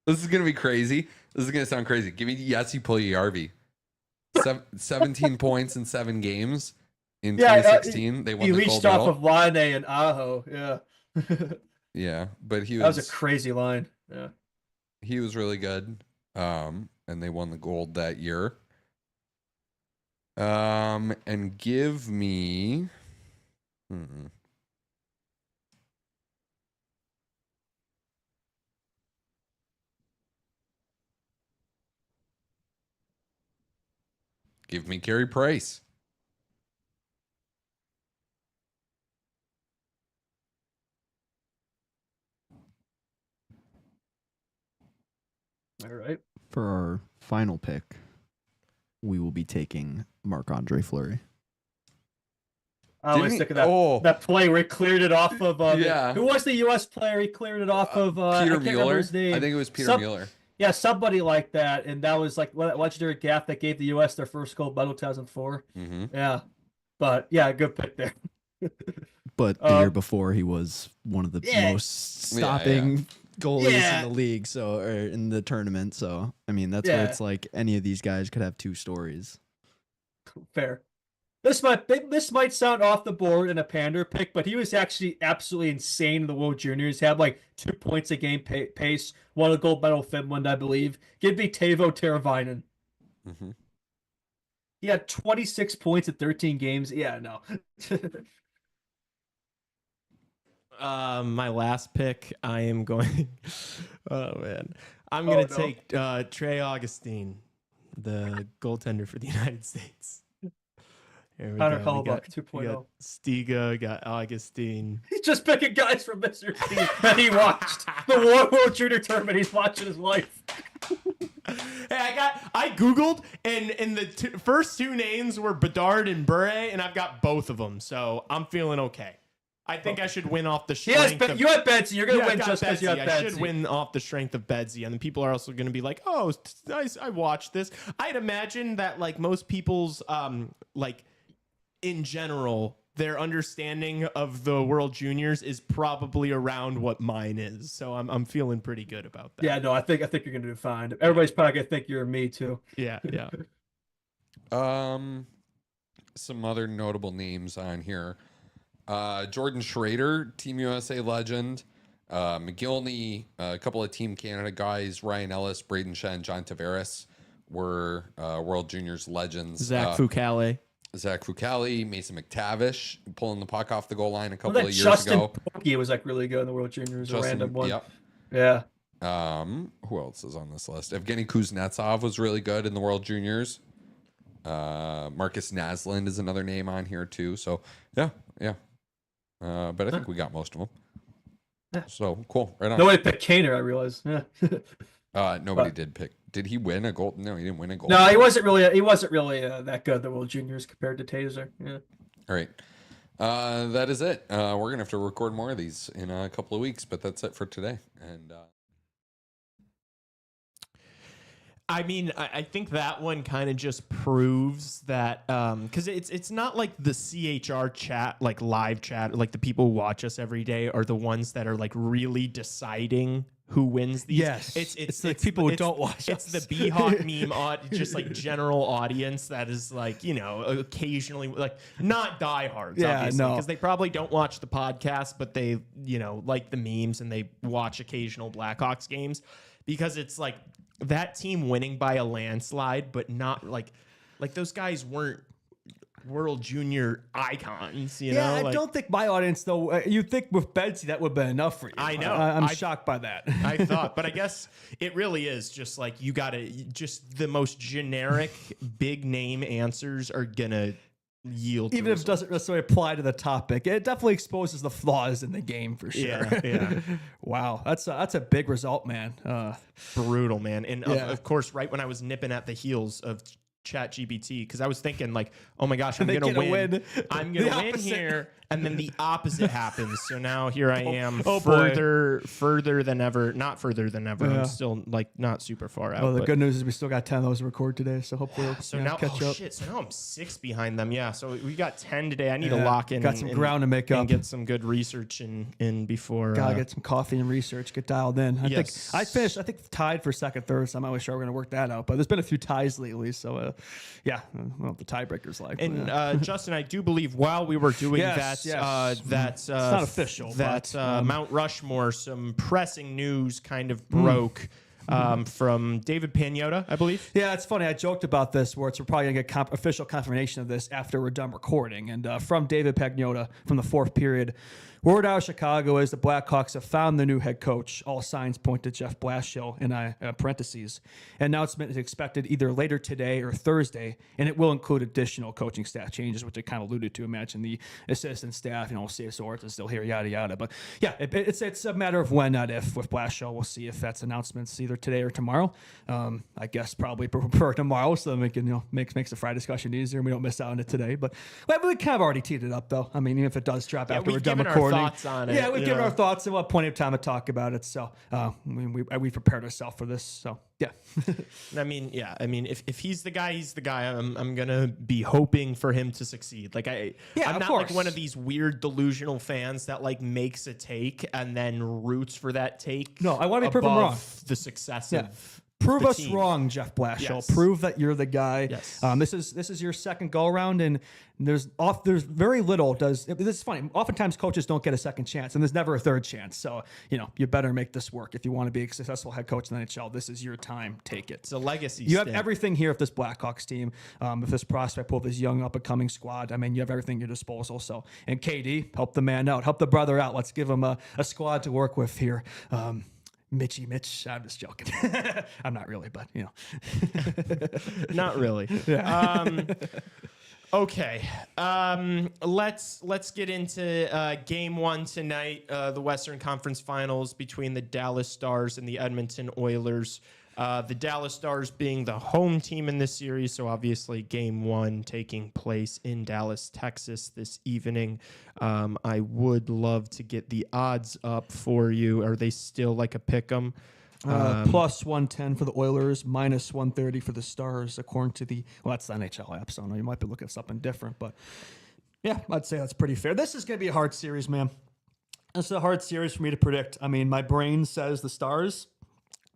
Speaker 4: This is gonna be crazy. This is gonna sound crazy. Give me Yatsi Puljujärvi. 17 points in 7 games in 2016. They won
Speaker 5: he
Speaker 4: the
Speaker 5: leached
Speaker 4: gold
Speaker 5: off
Speaker 4: medal.
Speaker 5: of Line and Aho. Yeah.
Speaker 4: Yeah, but he
Speaker 5: That was a crazy line. Yeah.
Speaker 4: he was really good. And they won the gold that year. And give me give me Carey Price.
Speaker 5: All right.
Speaker 3: For our final pick, we will be taking Marc-Andre Fleury.
Speaker 5: I always think of that play where he cleared it off of who was the U.S. player? He cleared it off of
Speaker 4: Peter
Speaker 5: I can't remember
Speaker 4: Mueller.
Speaker 5: his name.
Speaker 4: I think it was Peter Mueller.
Speaker 5: Yeah, somebody like that, and that was like that legendary gaffe that gave the U.S. their first gold medal 2004.
Speaker 4: Mm-hmm.
Speaker 5: Yeah, but yeah, good pick there.
Speaker 3: But the year before, he was one of the most stopping goalies in the league, or in the tournament. So, I mean, that's where it's like any of these guys could have 2 stories.
Speaker 5: Fair. This might sound off the board in a pander pick, but he was actually absolutely insane in the World Juniors. Had like 2 points a game pace, won a gold medal Finland, I believe. Give me Teuvo Teravainen.
Speaker 4: Mm-hmm.
Speaker 5: He had 26 points in 13 games. Yeah, no.
Speaker 1: My last pick, I am going. Oh man, I'm gonna take Trey Augustine, the goaltender for the United States.
Speaker 5: Connor Hellebuyck 2.0.
Speaker 1: Got Stiga, got Augustine.
Speaker 5: He's just picking guys from Mr. T that he watched. The World Junior Tournament he's watching his life.
Speaker 1: Hey, I Googled, and the first 2 names were Bedard and Bure, and I've got both of them, so I'm feeling okay. I think I should win off the strength of...
Speaker 5: You had Bedsy. You're going to win just because you had Bedsy.
Speaker 1: I should win off the strength of Bedsy, and then people are also going to be like, oh, nice, I watched this. I'd imagine that, like, most people's, in general, their understanding of the World Juniors is probably around what mine is. So I'm feeling pretty good about that.
Speaker 5: Yeah, no, I think you're going to do fine. Everybody's probably going to think you're me, too.
Speaker 1: Yeah.
Speaker 4: Some other notable names on here. Jordan Schrader, Team USA legend. McGillney, a couple of Team Canada guys, Ryan Ellis, Braden Shen, John Tavares were World Juniors legends.
Speaker 1: Zach Fucale,
Speaker 4: Mason McTavish pulling the puck off the goal line a couple
Speaker 5: Well,
Speaker 4: of
Speaker 5: that
Speaker 4: years
Speaker 5: Justin
Speaker 4: ago.
Speaker 5: Pokey was like really good in the World Juniors, a random one.
Speaker 4: Yep.
Speaker 5: Yeah.
Speaker 4: Who else is on this list? Evgeny Kuznetsov was really good in the World Juniors. Marcus Naslund is another name on here too. So yeah. But I think we got most of them.
Speaker 5: Yeah.
Speaker 4: So cool. Right on.
Speaker 5: Nobody picked Kaner, I realize. Yeah.
Speaker 4: Nobody did pick. Did he win a gold? No, he didn't win a gold.
Speaker 5: No, he wasn't really that good at the World Juniors compared to Taser. Yeah.
Speaker 4: All right. That is it. We're gonna have to record more of these in a couple of weeks, but that's it for today. And
Speaker 1: I mean, I think that one kind of just proves that because it's not like the CHR chat, like live chat, like the people who watch us every day are the ones that are like really deciding who wins these.
Speaker 2: Yes, it's the people who don't watch
Speaker 1: It's
Speaker 2: us.
Speaker 1: the B-Hawk meme, just like general audience that is like, you know, occasionally like not diehards,
Speaker 2: Yeah,
Speaker 1: obviously,
Speaker 2: no.
Speaker 1: because they probably don't watch the podcast, but they, you know, like the memes and they watch occasional Blackhawks games because it's like that team winning by a landslide, but not like those guys weren't World Junior icons, you know?
Speaker 2: I
Speaker 1: Like,
Speaker 2: don't think my audience, though, you'd think with Betsy that would have been enough for you.
Speaker 1: I know.
Speaker 2: I'm shocked by that.
Speaker 1: I thought, but I guess it really is just like you gotta just the most generic big name answers are gonna yield
Speaker 2: Even
Speaker 1: to
Speaker 2: if it doesn't necessarily apply to the topic, it definitely exposes the flaws in the game for sure.
Speaker 1: Yeah.
Speaker 2: Wow, that's a big result, man.
Speaker 1: Brutal, man. And
Speaker 2: Yeah.
Speaker 1: of course, right when I was nipping at the heels of ChatGPT, because I was thinking like, oh my gosh, I'm
Speaker 2: They
Speaker 1: gonna
Speaker 2: get a
Speaker 1: win.
Speaker 2: win.
Speaker 1: I'm
Speaker 2: The
Speaker 1: gonna win
Speaker 2: opposite.
Speaker 1: here, and then the opposite happens. So now here I am,
Speaker 2: oh boy.
Speaker 1: further than ever. Not further than ever.
Speaker 2: Yeah.
Speaker 1: I'm still like not super far out.
Speaker 2: Well, the
Speaker 1: but-
Speaker 2: good news is we still got 10 of those to record today, so hopefully we'll
Speaker 1: So
Speaker 2: you know,
Speaker 1: now,
Speaker 2: catch up.
Speaker 1: shit. So now I'm 6 behind them. Yeah. So we got 10 today. I need to
Speaker 2: Yeah,
Speaker 1: lock in.
Speaker 2: got some ground to make
Speaker 1: and
Speaker 2: up.
Speaker 1: get some good research in before.
Speaker 2: Gotta get some coffee and research, get dialed in. I
Speaker 1: Yes.
Speaker 2: think I finished, tied for second, third, so I'm not really sure we're going to work that out. But there's been a few ties lately, so yeah, I don't know what the tiebreakers like.
Speaker 1: And
Speaker 2: but, yeah.
Speaker 1: Justin, I do believe while we were doing
Speaker 2: Yes,
Speaker 1: that,
Speaker 2: yes.
Speaker 1: it's
Speaker 2: not official,
Speaker 1: That
Speaker 2: but,
Speaker 1: Mount Rushmore, some pressing news kind of broke from David Pagnotta, I believe.
Speaker 2: Yeah, it's funny. I joked about this, where we're probably going to get official confirmation of this after we're done recording. And from David Pagnotta from the fourth period, word out of Chicago is the Blackhawks have found the new head coach. All signs point to Jeff Blashill in parentheses. Announcement is expected either later today or Thursday, and it will include additional coaching staff changes, which I kind of alluded to. Imagine the assistant staff, Steve Swartz is still here, yada, yada. But yeah, it's a matter of when, not if, with Blashill. We'll see if that's announcements either today or tomorrow. I guess probably prefer tomorrow, so that we can, makes the Friday discussion easier and we don't miss out on it today. But we kind of already teed it up, though. I mean, even if it does drop after we're
Speaker 1: we've
Speaker 2: done
Speaker 1: given our
Speaker 2: recording.
Speaker 1: thoughts on it,
Speaker 2: Yeah, we've
Speaker 1: you
Speaker 2: given
Speaker 1: know.
Speaker 2: our thoughts and we'll have plenty of time to talk about it. So we prepared ourselves for this. So yeah.
Speaker 1: I mean, if he's the guy, he's the guy. I'm gonna be hoping for him to succeed. Like I'm
Speaker 2: of
Speaker 1: not
Speaker 2: course.
Speaker 1: like one of these weird delusional fans that like makes a take and then roots for that take.
Speaker 2: No, I wanna be proven
Speaker 1: above
Speaker 2: wrong.
Speaker 1: The success
Speaker 2: Yeah.
Speaker 1: of
Speaker 2: Prove
Speaker 1: the
Speaker 2: us
Speaker 1: team.
Speaker 2: wrong, Jeff Blashill.
Speaker 1: Yes.
Speaker 2: Prove that you're the guy.
Speaker 1: Yes.
Speaker 2: This is your second go around, and there's very little does. This is funny. Oftentimes, coaches don't get a second chance, and there's never a third chance. So you better make this work if you want to be a successful head coach in the NHL. This is your time. Take it.
Speaker 1: It's a legacy.
Speaker 2: You have
Speaker 1: stint.
Speaker 2: everything here with this Blackhawks team, with this prospect pool, this young up and coming squad. I mean, you have everything at your disposal. So, and KD, help the man out, help the brother out. Let's give him a squad to work with here. Mitch, I'm just joking. I'm not really, but
Speaker 1: Not really. Okay. Let's get into game one tonight, the Western Conference Finals between the Dallas Stars and the Edmonton Oilers. The Dallas Stars being the home team in this series, so obviously game one taking place in Dallas, Texas this evening. I would love to get the odds up for you. Are they still like a pick 'em?
Speaker 2: Plus 110 for the Oilers, minus 130 for the Stars, according to that's the NHL app, so I know you might be looking at something different, but yeah, I'd say that's pretty fair. This is going to be a hard series, man. This is a hard series for me to predict. I mean, my brain says the Stars,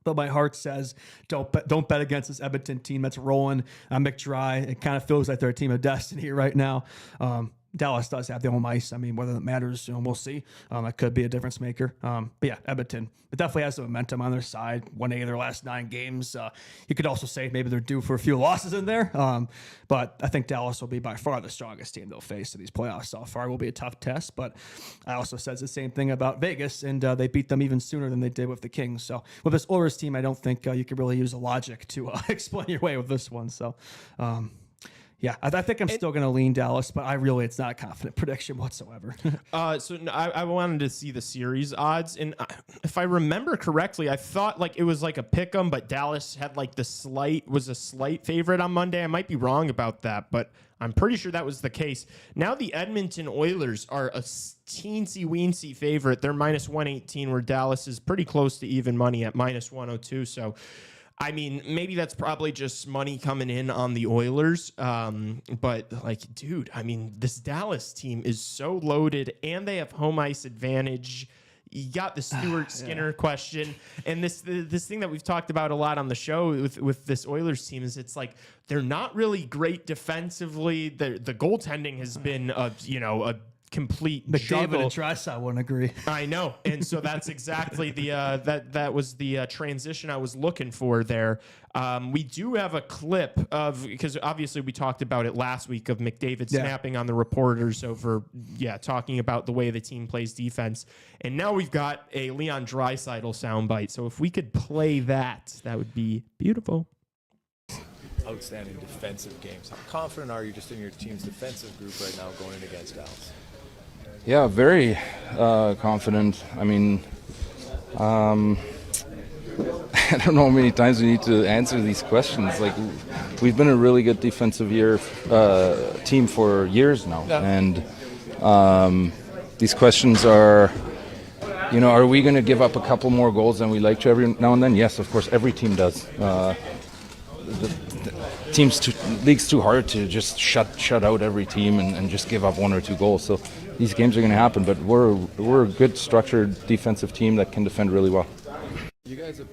Speaker 2: but my heart says don't bet against this Edmonton team that's rolling. McDry. It kind of feels like they're a team of destiny right now. Dallas does have their home ice. I mean, whether it matters, we'll see. It could be a difference maker. But yeah, Edmonton, it definitely has the momentum on their side. Won 8 of their last 9 games. You could also say maybe they're due for a few losses in there. But I think Dallas will be by far the strongest team they'll face in these playoffs so far. It will be a tough test, but I also said the same thing about Vegas, and they beat them even sooner than they did with the Kings. So with this Oilers team, I don't think you could really use a logic to explain your way with this one. So, yeah, I think I'm still going to lean Dallas, but it's not a confident prediction whatsoever.
Speaker 1: I wanted to see the series odds, and if I remember correctly, I thought like it was like a pick 'em, but Dallas had like was a slight favorite on Monday. I might be wrong about that, but I'm pretty sure that was the case. Now the Edmonton Oilers are a teensy-weensy favorite. They're minus 118, where Dallas is pretty close to even money at minus 102. So, I mean, maybe that's probably just money coming in on the Oilers. But, like, dude, I mean, this Dallas team is so loaded, and they have home ice advantage. You got the Stuart Skinner question, and this thing that we've talked about a lot on the show with this Oilers team is it's like they're not really great defensively. The goaltending has been a complete
Speaker 2: McDavid and Draisaitl wouldn't agree.
Speaker 1: I know, and so that's exactly the that was the transition I was looking for there. We do have a clip of, because obviously we talked about it last week, of McDavid snapping on the reporters over talking about the way the team plays defense, and now we've got a Leon Draisaitl soundbite. So if we could play that would be beautiful.
Speaker 6: Outstanding defensive games. How confident are you just in your team's defensive group right now going in against Dallas?
Speaker 7: Yeah, very confident. I mean, I don't know how many times we need to answer these questions. Like, we've been a really good defensive team for years now, and these questions are, are we going to give up a couple more goals than we like to every now and then? Yes, of course, every team does. League's too hard to just shut out every team and just give up 1 or 2 goals. So these games are going to happen, but we're a good structured defensive team that can defend really well.
Speaker 6: You guys have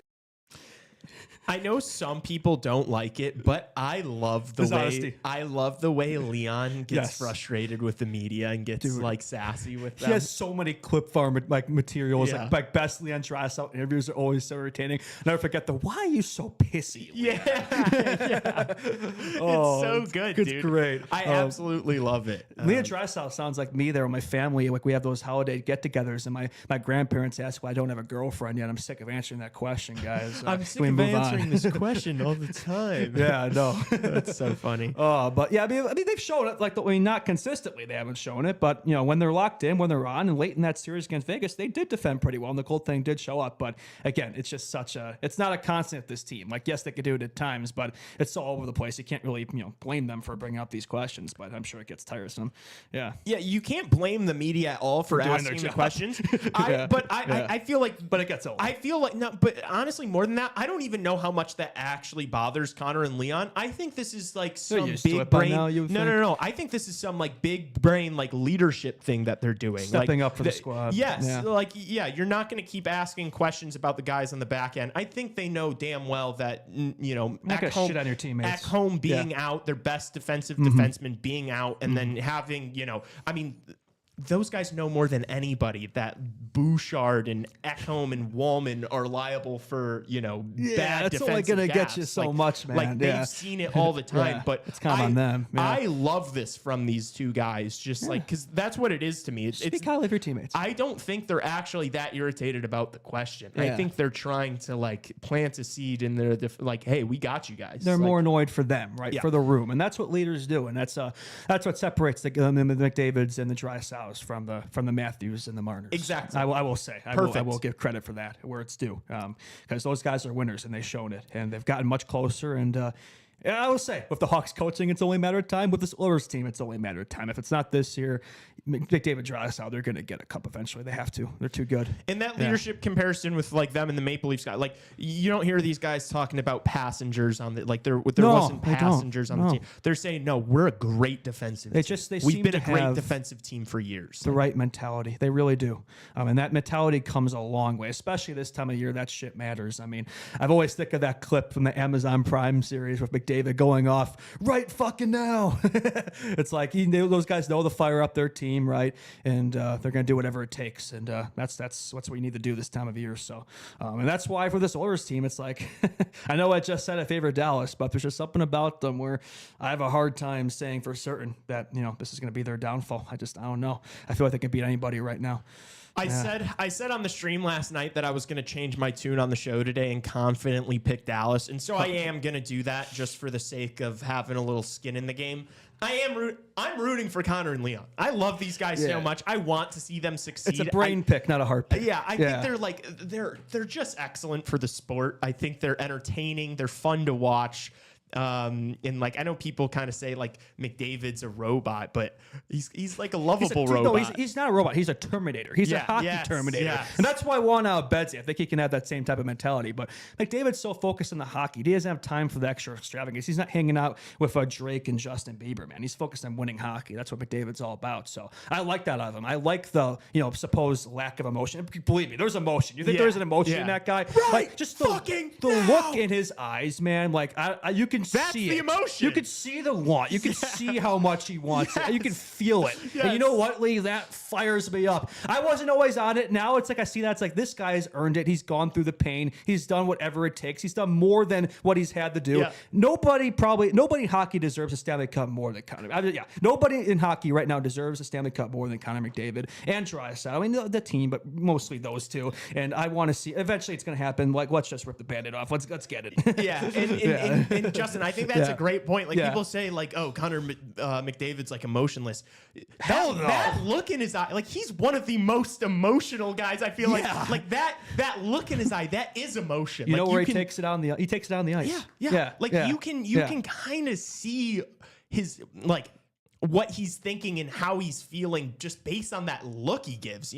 Speaker 1: I know some people don't like it, but I love the way Leon gets frustrated with the media and gets like sassy with them.
Speaker 2: He has so many clip farm materials. Like best Leon Draisaitl interviews are always so entertaining. Never forget why are you so pissy, Leon?
Speaker 1: It's so good, dude.
Speaker 2: It's great.
Speaker 1: I absolutely love it.
Speaker 2: Leon Draisaitl sounds like me there with my family. Like, we have those holiday get-togethers, and my grandparents ask why I don't have a girlfriend yet. I'm sick of answering that question, guys.
Speaker 1: I'm sick of answering this question all the time.
Speaker 2: Yeah, I know.
Speaker 1: That's so funny.
Speaker 2: But yeah, I mean, they've shown it. Not consistently, they haven't shown it, but when they're locked in, when they're on, and late in that series against Vegas, they did defend pretty well, and the cold thing did show up. But again, it's just it's not a constant at this team. Like, yes, they could do it at times, but it's all over the place. You can't really blame them for bringing up these questions, but I'm sure it gets tiresome. Yeah,
Speaker 1: you can't blame the media at all for asking the questions. I feel like,
Speaker 2: but it gets old.
Speaker 1: I feel like no, but honestly, more than that, I don't even know how much that actually bothers Connor and Leon. I think this is like some big brain. No. I think this is some like big brain like leadership thing that they're doing,
Speaker 2: stepping up for the squad.
Speaker 1: Yes, you're not going to keep asking questions about the guys on the back end. I think they know damn well that
Speaker 2: at home, shit on your teammates.
Speaker 1: At home being out, their best defensive defenseman being out, and then having those guys know more than anybody that Bouchard and Ekholm and Wallman are liable for, bad defensive
Speaker 2: that's only going to get you so much, man.
Speaker 1: Like, they've seen it all the time, but
Speaker 2: it's kind of on them. Yeah.
Speaker 1: I love this from these two guys, because that's what it is to me.
Speaker 2: Speak highly of your teammates.
Speaker 1: I don't think they're actually that irritated about the question. Yeah. I think they're trying to, plant a seed in their, hey, we got you guys.
Speaker 2: They're more annoyed for them, right? Yeah. For the room. And that's what leaders do. And that's what separates the McDavids and the Draisaitls from the Matthews and the Marners.
Speaker 1: Exactly.
Speaker 2: I will say. I will give credit for that where it's due. Because those guys are winners, and they've shown it. And they've gotten much closer. And I will say, with the Hawks coaching, it's only a matter of time. With this Oilers team, it's only a matter of time. If it's not this year, McDavid, Draisaitl, they're going to get a cup eventually. They have to. They're too good.
Speaker 1: And that leadership comparison with them and the Maple Leafs guy, you don't hear these guys talking about passengers on the there wasn't passengers on the team. They're saying no, we're a great defensive team. We've been a great defensive team for years.
Speaker 2: The right mentality. They really do. And that mentality comes a long way, especially this time of year. That shit matters. I mean, I've always think of that clip from the Amazon Prime series with McDavid going off right fucking now. It's like those guys know to fire up their team, right? And they're going to do whatever it takes. And that's what we need to do this time of year. So, and that's why for this Oilers team, it's like, I know I just said I favor Dallas, but there's just something about them where I have a hard time saying for certain that, this is going to be their downfall. I don't know. I feel like they can beat anybody right now.
Speaker 1: I said on the stream last night that I was going to change my tune on the show today and confidently pick Dallas. And so I am going to do that just for the sake of having a little skin in the game. I'm rooting for Connor and Leon. I love these guys so much. I want to see them succeed.
Speaker 2: It's a brain pick, not a heart pick.
Speaker 1: Yeah, I think they're just excellent for the sport. I think they're entertaining. They're fun to watch. And like I know people kind of say like McDavid's a robot, but he's like a lovable robot.
Speaker 2: No, he's not a robot. He's a Terminator. He's a hockey Terminator, and that's why Juan Betzi. I think he can have that same type of mentality. But McDavid's so focused on the hockey, he doesn't have time for the extra extravagance. He's not hanging out with Drake and Justin Bieber, man. He's focused on winning hockey. That's what McDavid's all about. So I like that out of him. I like the supposed lack of emotion. Believe me, there's emotion. You think there's an emotion in that guy?
Speaker 1: Right.
Speaker 2: Like just the look in his eyes, man. Like you can
Speaker 1: That's
Speaker 2: see
Speaker 1: the
Speaker 2: it.
Speaker 1: emotion.
Speaker 2: You can see the want. You can see how much he wants it. You can feel it.
Speaker 1: Yes.
Speaker 2: And you know what, Lee? That fires me up. I wasn't always on it. Now it's like I see that. It's like this guy has earned it. He's gone through the pain. He's done whatever it takes. He's done more than what he's had to do.
Speaker 1: Yeah.
Speaker 2: Nobody in hockey deserves a Stanley Cup more than Connor. Nobody in hockey right now deserves a Stanley Cup more than Connor McDavid and Draisaitl. I mean, the team, but mostly those two. And I want to see. Eventually, it's going to happen. Like, let's just rip the Band-Aid off. Let's get it.
Speaker 1: Yeah, and Justin, I think that's a great point. Like people say, like, oh, Connor McDavid's like emotionless.
Speaker 2: Hell no.
Speaker 1: That look in his eye, like he's one of the most emotional guys. I feel like that look in his eye, that is emotion.
Speaker 2: You
Speaker 1: like,
Speaker 2: know where he takes it on the ice.
Speaker 1: Yeah. Like you can kind of see his like what he's thinking and how he's feeling just based on that look he gives,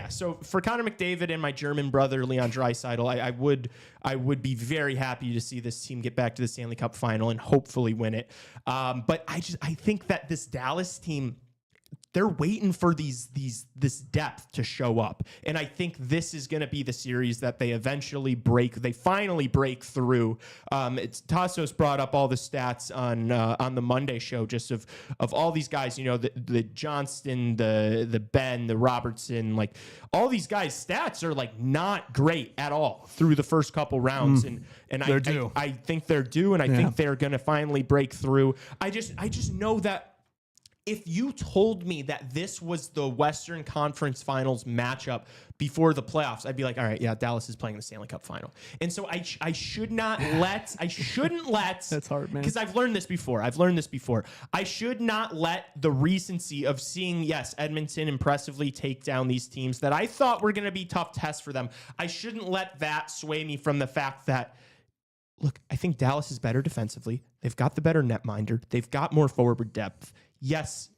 Speaker 1: So for Connor McDavid and my German brother Leon Draisaitl, I would be very happy to see this team get back to the Stanley Cup final and hopefully win it. But I think that this Dallas team, they're waiting for this depth to show up. And I think this is going to be the series that they finally break through. Tassos brought up all the stats on the Monday show, just of all these guys, the Johnston, the Ben, the Robertson, like all these guys' stats are like not great at all through the first couple rounds. And
Speaker 2: they're due.
Speaker 1: I think they're due, and I think they're going to finally break through. I just know that if you told me that this was the Western Conference Finals matchup before the playoffs, I'd be like, all right, yeah, Dallas is playing the Stanley Cup final. And so I shouldn't let
Speaker 2: That's hard, man.
Speaker 1: Because I've learned this before. I should not let the recency of seeing, yes, Edmonton impressively take down these teams that I thought were going to be tough tests for them. I shouldn't let that sway me from the fact that, look, I think Dallas is better defensively. They've got the better netminder. They've got more forward depth. Yes,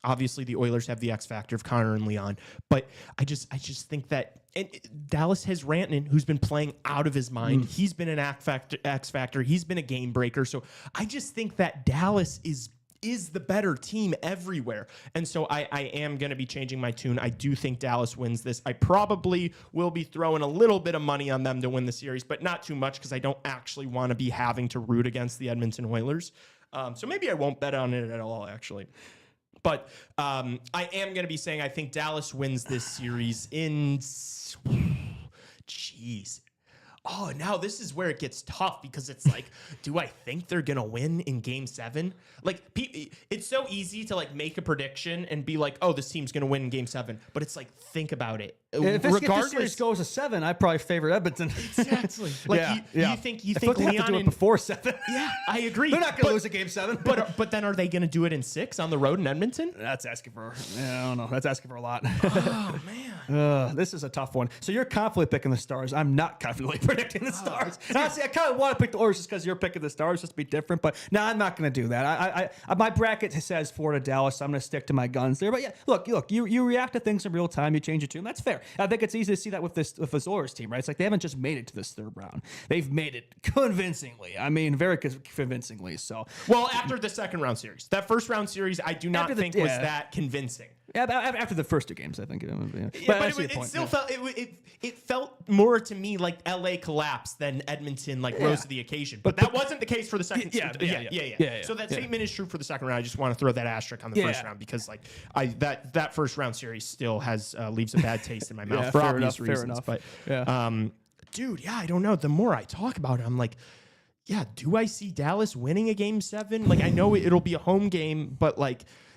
Speaker 1: obviously the Oilers have the X factor of Connor and Leon, but I just think that Dallas has Rantanen, who's been playing out of his mind. He's been an X factor. He's been a game breaker. So I just think that Dallas is the better team everywhere. And so I am going to be changing my tune. I do think Dallas wins this. I probably will be throwing a little bit of money on them to win the series, but not too much because I don't actually want to be having to root against the Edmonton Oilers. So maybe I won't bet on it at all, actually. But I am going to be saying I think Dallas wins this series in... Jeez. Oh, now this is where it gets tough because it's like, do I think they're going to win in Game 7? Like, it's so easy to, like, make a prediction and be like, oh, this team's going to win in Game 7. But it's like, think about it.
Speaker 2: If this series goes to 7, I probably favor Edmonton.
Speaker 1: Exactly. Like, you think
Speaker 2: Leon have to do it before 7?
Speaker 1: Yeah, I agree.
Speaker 2: They're not going to lose a Game 7.
Speaker 1: But then are they going to do it in 6 on the road in Edmonton?
Speaker 2: That's asking for... I don't know. That's asking for a lot.
Speaker 1: Oh, man.
Speaker 2: This is a tough one. So you're confidently picking the Stars. I'm not confidently predicting the Stars. Honestly, I kind of want to pick the Oilers just because you're picking the Stars, just to be different. But no, I'm not going to do that. My bracket says Florida, Dallas. So I'm going to stick to my guns there. But yeah, look. You react to things in real time. You change your tune. That's fair. I think it's easy to see that with this Oilers team, right? It's like they haven't just made it to this third round. They've made it convincingly. I mean, very convincingly. So
Speaker 1: well, after the second round series, that first round series, I do not think was that convincing.
Speaker 2: After the first 2 games, I think.
Speaker 1: But it felt more to me like LA collapsed than Edmonton rose to the occasion. But that wasn't the case for the second. Yeah. So that statement is true for the second round. I just want to throw that asterisk on the first round because that first round series still has leaves a bad taste in my mouth for obvious reasons. But dude, I don't know. The more I talk about it, I'm like, yeah, do I see Dallas winning a game 7? Like, I know it'll be a home game, but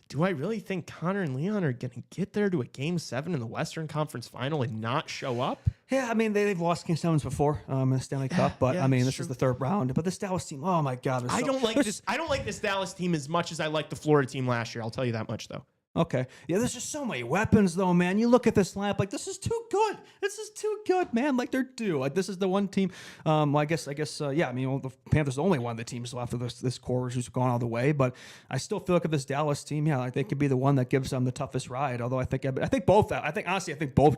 Speaker 1: do I really think Connor and Leon are going to get there to a game 7 in the Western Conference Final and not show up?
Speaker 2: Yeah, I mean, they've lost game 7s before in the Stanley Cup, but I mean, this is the 3rd round. But this Dallas team, oh my God. I don't like this Dallas team as much as I like the Florida team last year. I'll tell you that much, though. Okay. Yeah, there's just so many weapons, though, man. You look at this lineup, this is too good. This is too good, man. They're due. This is the one team. I guess. Yeah. I mean, the Panthers are the only one of the teams left of this core who's gone all the way. But I still feel like this Dallas team, they could be the one that gives them the toughest ride. Although I think both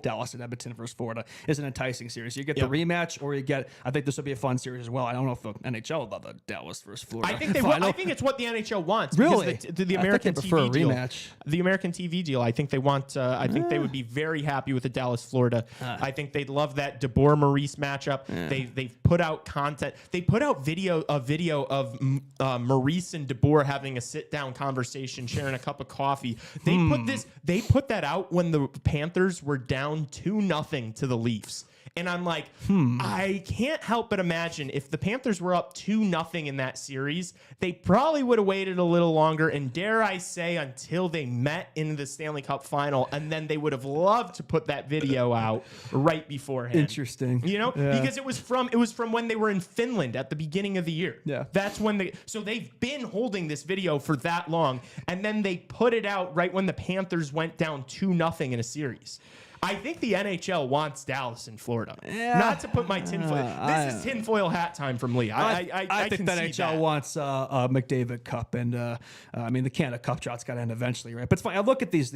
Speaker 2: Dallas and Edmonton versus Florida is an enticing series. You get the rematch, or you get. I think this will be a fun series as well. I don't know if the NHL will love the Dallas versus Florida.
Speaker 1: I think they will. I think it's what the NHL wants.
Speaker 2: Really,
Speaker 1: the American
Speaker 2: TV
Speaker 1: deal.
Speaker 2: Rematch.
Speaker 1: The American TV deal. I think they want. I think they would be very happy with the Dallas, Florida. I think they'd love that DeBoer Maurice matchup. They've put out content. They put out a video of Maurice and DeBoer having a sit down conversation, sharing a cup of coffee. They put that out when the Panthers were down 2-0 to the Leafs. And I'm like, I can't help but imagine if the Panthers were up 2-0 in that series, they probably would have waited a little longer, and dare I say, until they met in the Stanley Cup final, and then they would have loved to put that video out right beforehand.
Speaker 2: Interesting.
Speaker 1: Because it was from when they were in Finland at the beginning of the year.
Speaker 2: Yeah.
Speaker 1: That's when so they've been holding this video for that long, and then they put it out right when the Panthers went down 2-0 in a series. I think the NHL wants Dallas and Florida. Yeah. Not to put my tinfoil. This is tinfoil hat time from Lee. I
Speaker 2: think the NHL wants a McDavid Cup, and I mean the Canada Cup drough's got to end eventually, right? But it's fine. I look at this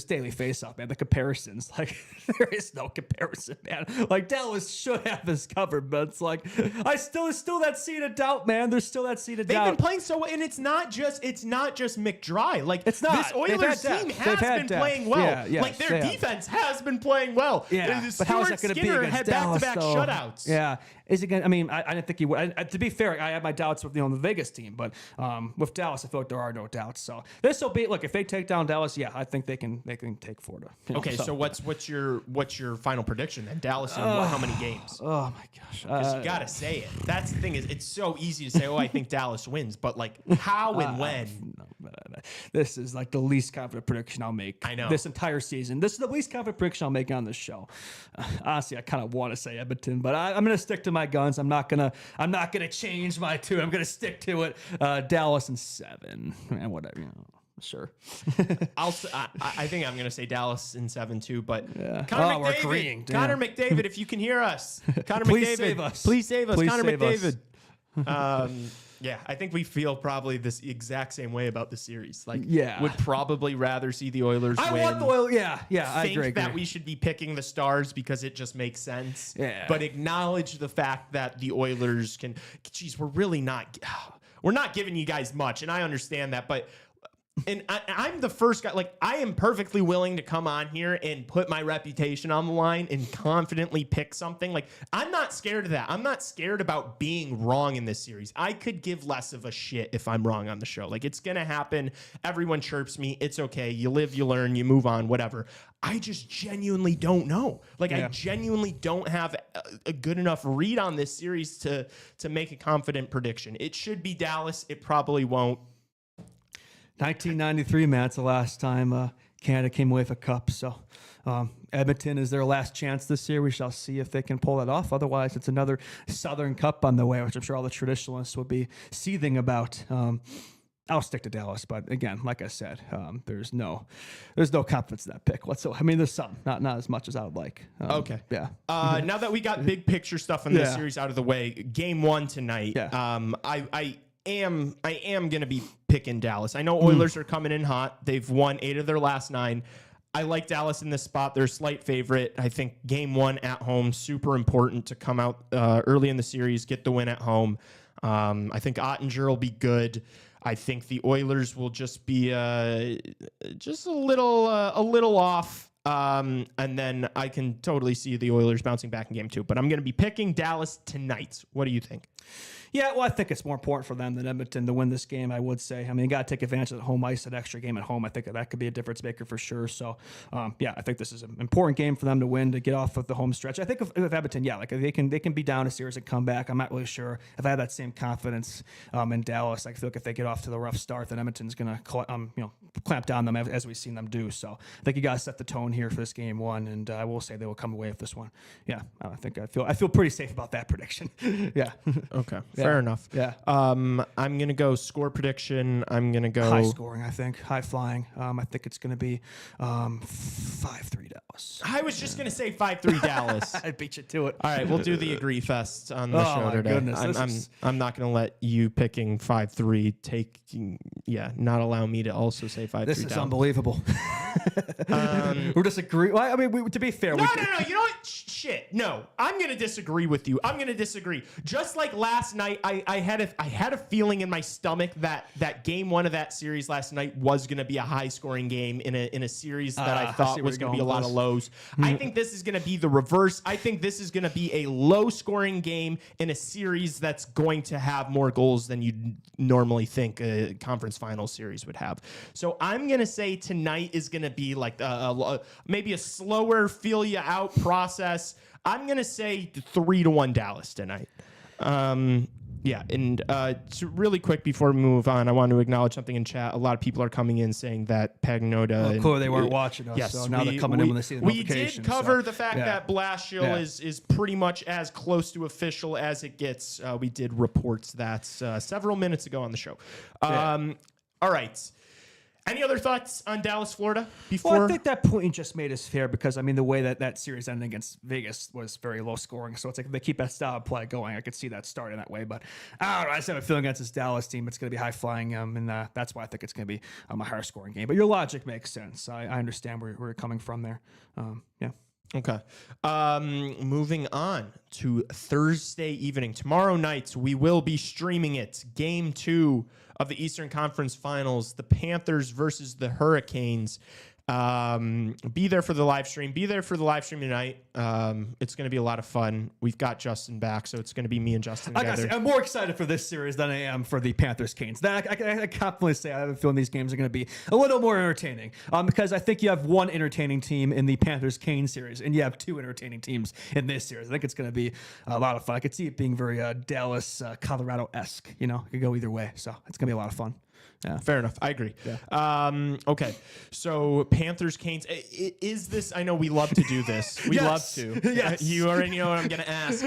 Speaker 2: daily face-off, man. The comparisons, there is no comparison, man. Dallas should have this covered, but it's there's still that seed of doubt, man. There's still that seed of doubt.
Speaker 1: They've been playing so well, and it's not just McDry.
Speaker 2: It's not.
Speaker 1: This Oilers team has been playing well. Their defense has been playing well.
Speaker 2: Yeah, but how is that going to be against Dallas?
Speaker 1: Back-to-back shutouts.
Speaker 2: Yeah, is it going? I mean, I didn't think he would. To be fair, I had my doubts with the Vegas team, but with Dallas, I feel like there are no doubts. So this will be. Look, if they take down Dallas, I think they can take Florida.
Speaker 1: Okay, so what's your final prediction then? Dallas in how many games?
Speaker 2: Oh my gosh,
Speaker 1: because you gotta say it. That's the thing is, it's so easy to say, I think Dallas wins, but how and when?
Speaker 2: This is the least confident prediction I'll make.
Speaker 1: I know
Speaker 2: this entire season. This is the least confident prediction I'll make on this show. Honestly, I kind of want to say Edmonton, but I'm going to stick to my guns. I'm not gonna change my 2. I'm going to stick to it. Dallas in 7 and whatever. Sure.
Speaker 1: I think I'm going to say Dallas in 7 too, but
Speaker 2: Connor McDavid.
Speaker 1: Connor McDavid, if you can hear us, Connor
Speaker 2: Please
Speaker 1: McDavid,
Speaker 2: save us.
Speaker 1: Please save us,
Speaker 2: Please
Speaker 1: Connor
Speaker 2: save
Speaker 1: McDavid.
Speaker 2: us.
Speaker 1: Yeah, I think we feel probably this exact same way about the series.
Speaker 2: Would
Speaker 1: probably rather see the Oilers win.
Speaker 2: I want the Oilers. Yeah, I agree.
Speaker 1: That we should be picking the Stars because it just makes sense.
Speaker 2: Yeah.
Speaker 1: But acknowledge the fact that the Oilers can. Geez, we're not giving you guys much, and I understand that, but. And I'm the first guy, I am perfectly willing to come on here and put my reputation on the line and confidently pick something. I'm not scared of that. I'm not scared about being wrong in this series. I could give less of a shit if I'm wrong on the show. It's going to happen. Everyone chirps me. It's okay. You live, you learn, you move on, whatever. I just genuinely don't know. I genuinely don't have a good enough read on this series to make a confident prediction. It should be Dallas. It probably won't.
Speaker 2: 1993, man. It's the last time Canada came away with a cup. So Edmonton is their last chance this year. We shall see if they can pull that off. Otherwise, it's another Southern Cup on the way, which I'm sure all the traditionalists will be seething about. I'll stick to Dallas, but again, like I said, there's no confidence in that pick whatsoever. I mean, there's some, not as much as I would like.
Speaker 1: Okay,
Speaker 2: yeah.
Speaker 1: Now that we got big picture stuff in this series out of the way, Game 1 tonight.
Speaker 2: Yeah.
Speaker 1: I am going to be picking Dallas. I know Oilers are coming in hot. They've won 8 of their last 9. I like Dallas in this spot. They're a slight favorite. I think Game 1 at home, super important to come out early in the series, get the win at home. I think Ottinger will be good. I think the Oilers will just be just a little off. And then I can totally see the Oilers bouncing back in game 2. But I'm going to be picking Dallas tonight. What do you think?
Speaker 2: Yeah, well, I think it's more important for them than Edmonton to win this game, I would say. I mean, you got to take advantage of the home ice, that extra game at home. I think that could be a difference maker for sure. So, yeah, I think this is an important game for them to win, to get off of the home stretch. I think if Edmonton, yeah, like they can be down a series and come back. I'm not really sure if I have that same confidence in Dallas. I feel like if they get off to the rough start, then Edmonton's going to clamp down them as we've seen them do. So I think you got to set the tone here for this game 1, and I will say they will come away with this one. Yeah, I feel pretty safe about that prediction. Yeah.
Speaker 1: Okay. Fair enough.
Speaker 2: Yeah.
Speaker 1: I'm gonna go score prediction. I'm gonna go
Speaker 2: high scoring. I think high flying. I think it's gonna be 5-3 Dallas.
Speaker 1: I was just gonna say 5-3 Dallas.
Speaker 2: I beat you to it.
Speaker 1: All right, we'll do the agree fest on the show
Speaker 2: my
Speaker 1: today.
Speaker 2: goodness,
Speaker 1: I'm not gonna let you picking 5-3 not allow me to also say 5-3.
Speaker 2: This is
Speaker 1: Dallas.
Speaker 2: unbelievable. We're disagreeing. Well, I mean, to be fair,
Speaker 1: No. You know what? Shit. No, I'm gonna disagree with you. I'm gonna disagree. Just like last night, I had a feeling in my stomach that game 1 of that series last night was gonna be a high scoring game in a series that I thought was gonna be a lot of lows. I think this is gonna be the reverse. I think this is gonna be a low scoring game in a series that's going to have more goals than you'd normally think a conference final series would have. So I'm gonna say tonight is gonna be like maybe a slower feel you out process. I'm gonna say 3-1 Dallas tonight. Yeah, and really quick before we move on, I want to acknowledge something in chat. A lot of people are coming in saying that Pagnotta.
Speaker 2: Clearly they weren't watching us,
Speaker 1: yes,
Speaker 2: so now they're coming in when they see the
Speaker 1: We
Speaker 2: notification.
Speaker 1: did cover the fact that Blashill is pretty much as close to official as it gets. We did reports that several minutes ago on the show. All right. Any other thoughts on Dallas, Florida?
Speaker 2: Well, I think that point you just made is fair because, I mean, the way that series ended against Vegas was very low scoring. So it's like if they keep that style of play going, I could see that starting that way. But I don't know. I just have a feeling against this Dallas team, it's going to be high flying. And that's why I think it's going to be a higher scoring game. But your logic makes sense. I understand where you're coming from there. Yeah.
Speaker 1: Okay. Moving on to Thursday evening. Tomorrow night, we will be streaming it. Game 2 of the Eastern Conference Finals, the Panthers versus the Hurricanes. Be there for the live stream. Be there for the live stream tonight. It's going to be a lot of fun. We've got Justin back, so it's going to be me and Justin together.
Speaker 2: I'm more excited for this series than I am for the Panthers-Canes. That I confidently say I have a feeling these games are going to be a little more entertaining because I think you have one entertaining team in the Panthers-Canes series, and you have 2 entertaining teams in this series. I think it's going to be a lot of fun. I could see it being very Dallas, Colorado-esque. You know, it could go either way, so it's going to be a lot of fun. Yeah.
Speaker 1: Fair enough. I agree.
Speaker 2: Yeah.
Speaker 1: Okay. So Panthers, Canes. Is this? I know we love to do this. We love to.
Speaker 2: Yes.
Speaker 1: You already know what I'm going to ask.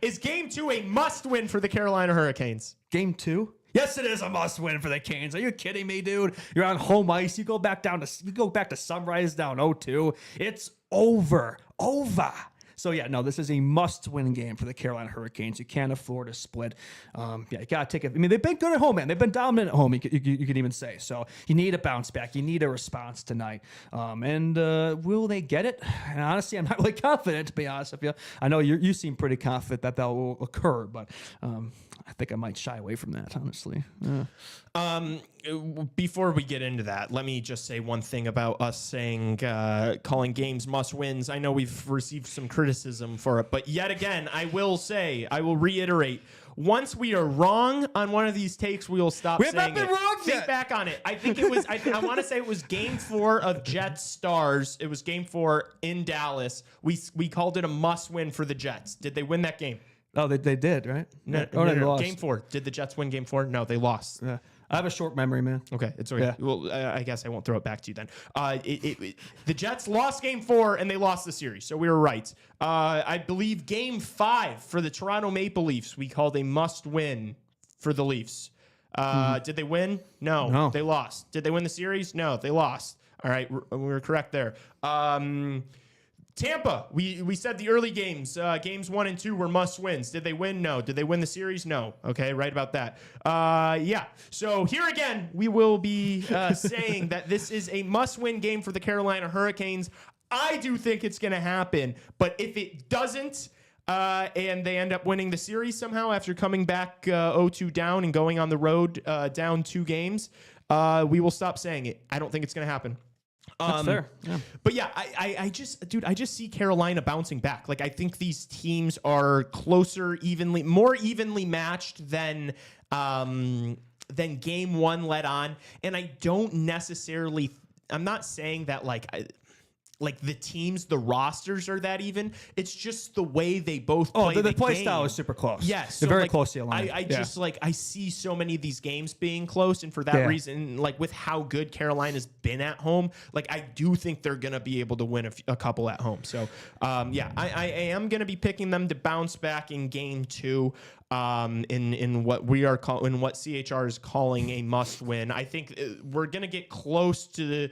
Speaker 1: Is game 2 a must-win for the Carolina Hurricanes?
Speaker 2: Game 2? Yes, it is a must-win for the Canes. Are you kidding me, dude? You're on home ice. You go back to Sunrise down 0-2. It's over. So, yeah, no, this is a must-win game for the Carolina Hurricanes. You can't afford a split. You got to take it. I mean, they've been good at home, man. They've been dominant at home, you could even say. So you need a bounce back. You need a response tonight. Will they get it? And honestly, I'm not really confident, to be honest with you. I know you seem pretty confident that will occur, but I think I might shy away from that, honestly.
Speaker 1: Before we get into that, let me just say one thing about us saying calling games must-wins. I know we've received some criticism for it, but yet again, I will reiterate, once we are wrong on one of these takes, we will stop saying it. We have not been wrong yet. Think back on it. I think it was, I want to say it was game 4 of Jets Stars. It was game 4 in Dallas. We called it a must-win for the Jets. Did they win that game?
Speaker 2: Oh, they did, right?
Speaker 1: No. Game 4. Did the Jets win game 4? No, they lost.
Speaker 2: Yeah. I have a short memory, man.
Speaker 1: Okay, it's okay.
Speaker 2: Yeah.
Speaker 1: Well, I guess I won't throw it back to you then. The Jets lost game 4 and they lost the series, so we were right. I believe game 5 for the Toronto Maple Leafs, we called a must-win for the Leafs. Did they win? No, they lost. Did they win the series? No, they lost. All right, we were correct there. Tampa, we said the early games, games 1 and 2 were must-wins. Did they win? No. Did they win the series? No. Okay, right about that. Yeah. So here again, we will be saying that this is a must-win game for the Carolina Hurricanes. I do think it's going to happen, but if it doesn't, and they end up winning the series somehow after coming back 0-2 down and going on the road down 2 games, we will stop saying it. I don't think it's going to happen.
Speaker 2: That's fair. Yeah.
Speaker 1: But yeah, I just see Carolina bouncing back. Like, I think these teams are closer, more evenly matched than game 1 led on. And I don't necessarily, I'm not saying that like the teams, the rosters are that even. It's just the way they both play
Speaker 2: the play
Speaker 1: game.
Speaker 2: style is super close.
Speaker 1: Yes.
Speaker 2: They're very closely aligned.
Speaker 1: I see so many of these games being close. And for that reason, like with how good Carolina's been at home, like I do think they're going to be able to win a couple at home. So, I am going to be picking them to bounce back in game 2. In what CHR is calling a must win. I think we're going to get close to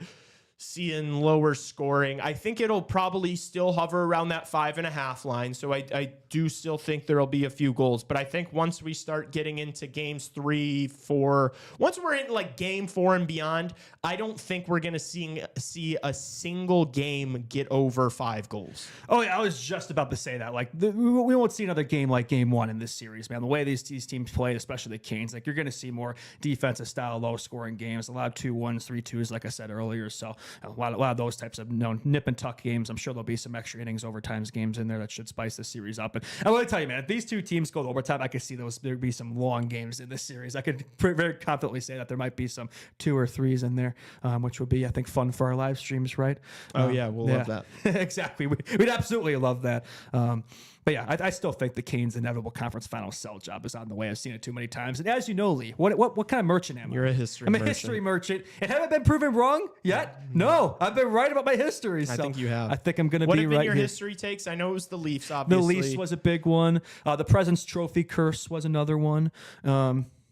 Speaker 1: seeing lower scoring. I think it'll probably still hover around that 5.5 line. So I do still think there'll be a few goals. But I think once we start getting into games 3, 4, once we're in like game 4 and beyond, I don't think we're going to see a single game get over 5 goals.
Speaker 2: Oh, yeah, I was just about to say that. Like, we won't see another game like game 1 in this series, man. The way these teams played, especially the Canes, like you're going to see more defensive style, low scoring games, a lot of 2-1s, 3-2s, like I said earlier. So a lot of those types of nip and tuck games. I'm sure there'll be some extra innings, overtimes games in there that should spice the series up. And I want to tell you, man, if these two teams go to overtime, I could see there'd be some long games in this series. I could very confidently say that there might be some 2 or 3s in there, which would be, I think, fun for our live streams, right?
Speaker 1: Oh, yeah, we'll love that.
Speaker 2: Exactly. We'd absolutely love that. But yeah, I still think the Canes' inevitable conference final sell job is on the way. I've seen it too many times. And as you know, Lee, what kind of merchant am I?
Speaker 1: You're a history
Speaker 2: I'm a
Speaker 1: merchant.
Speaker 2: history merchant. And haven't been proven wrong yet? No, I've been right about my history.
Speaker 1: I think you have.
Speaker 2: I think I'm going to
Speaker 1: What
Speaker 2: be
Speaker 1: have been
Speaker 2: right
Speaker 1: your
Speaker 2: here.
Speaker 1: history takes? I know it was the Leafs,
Speaker 2: The
Speaker 1: obviously.
Speaker 2: Leafs was a big one. The President's Trophy curse was another one.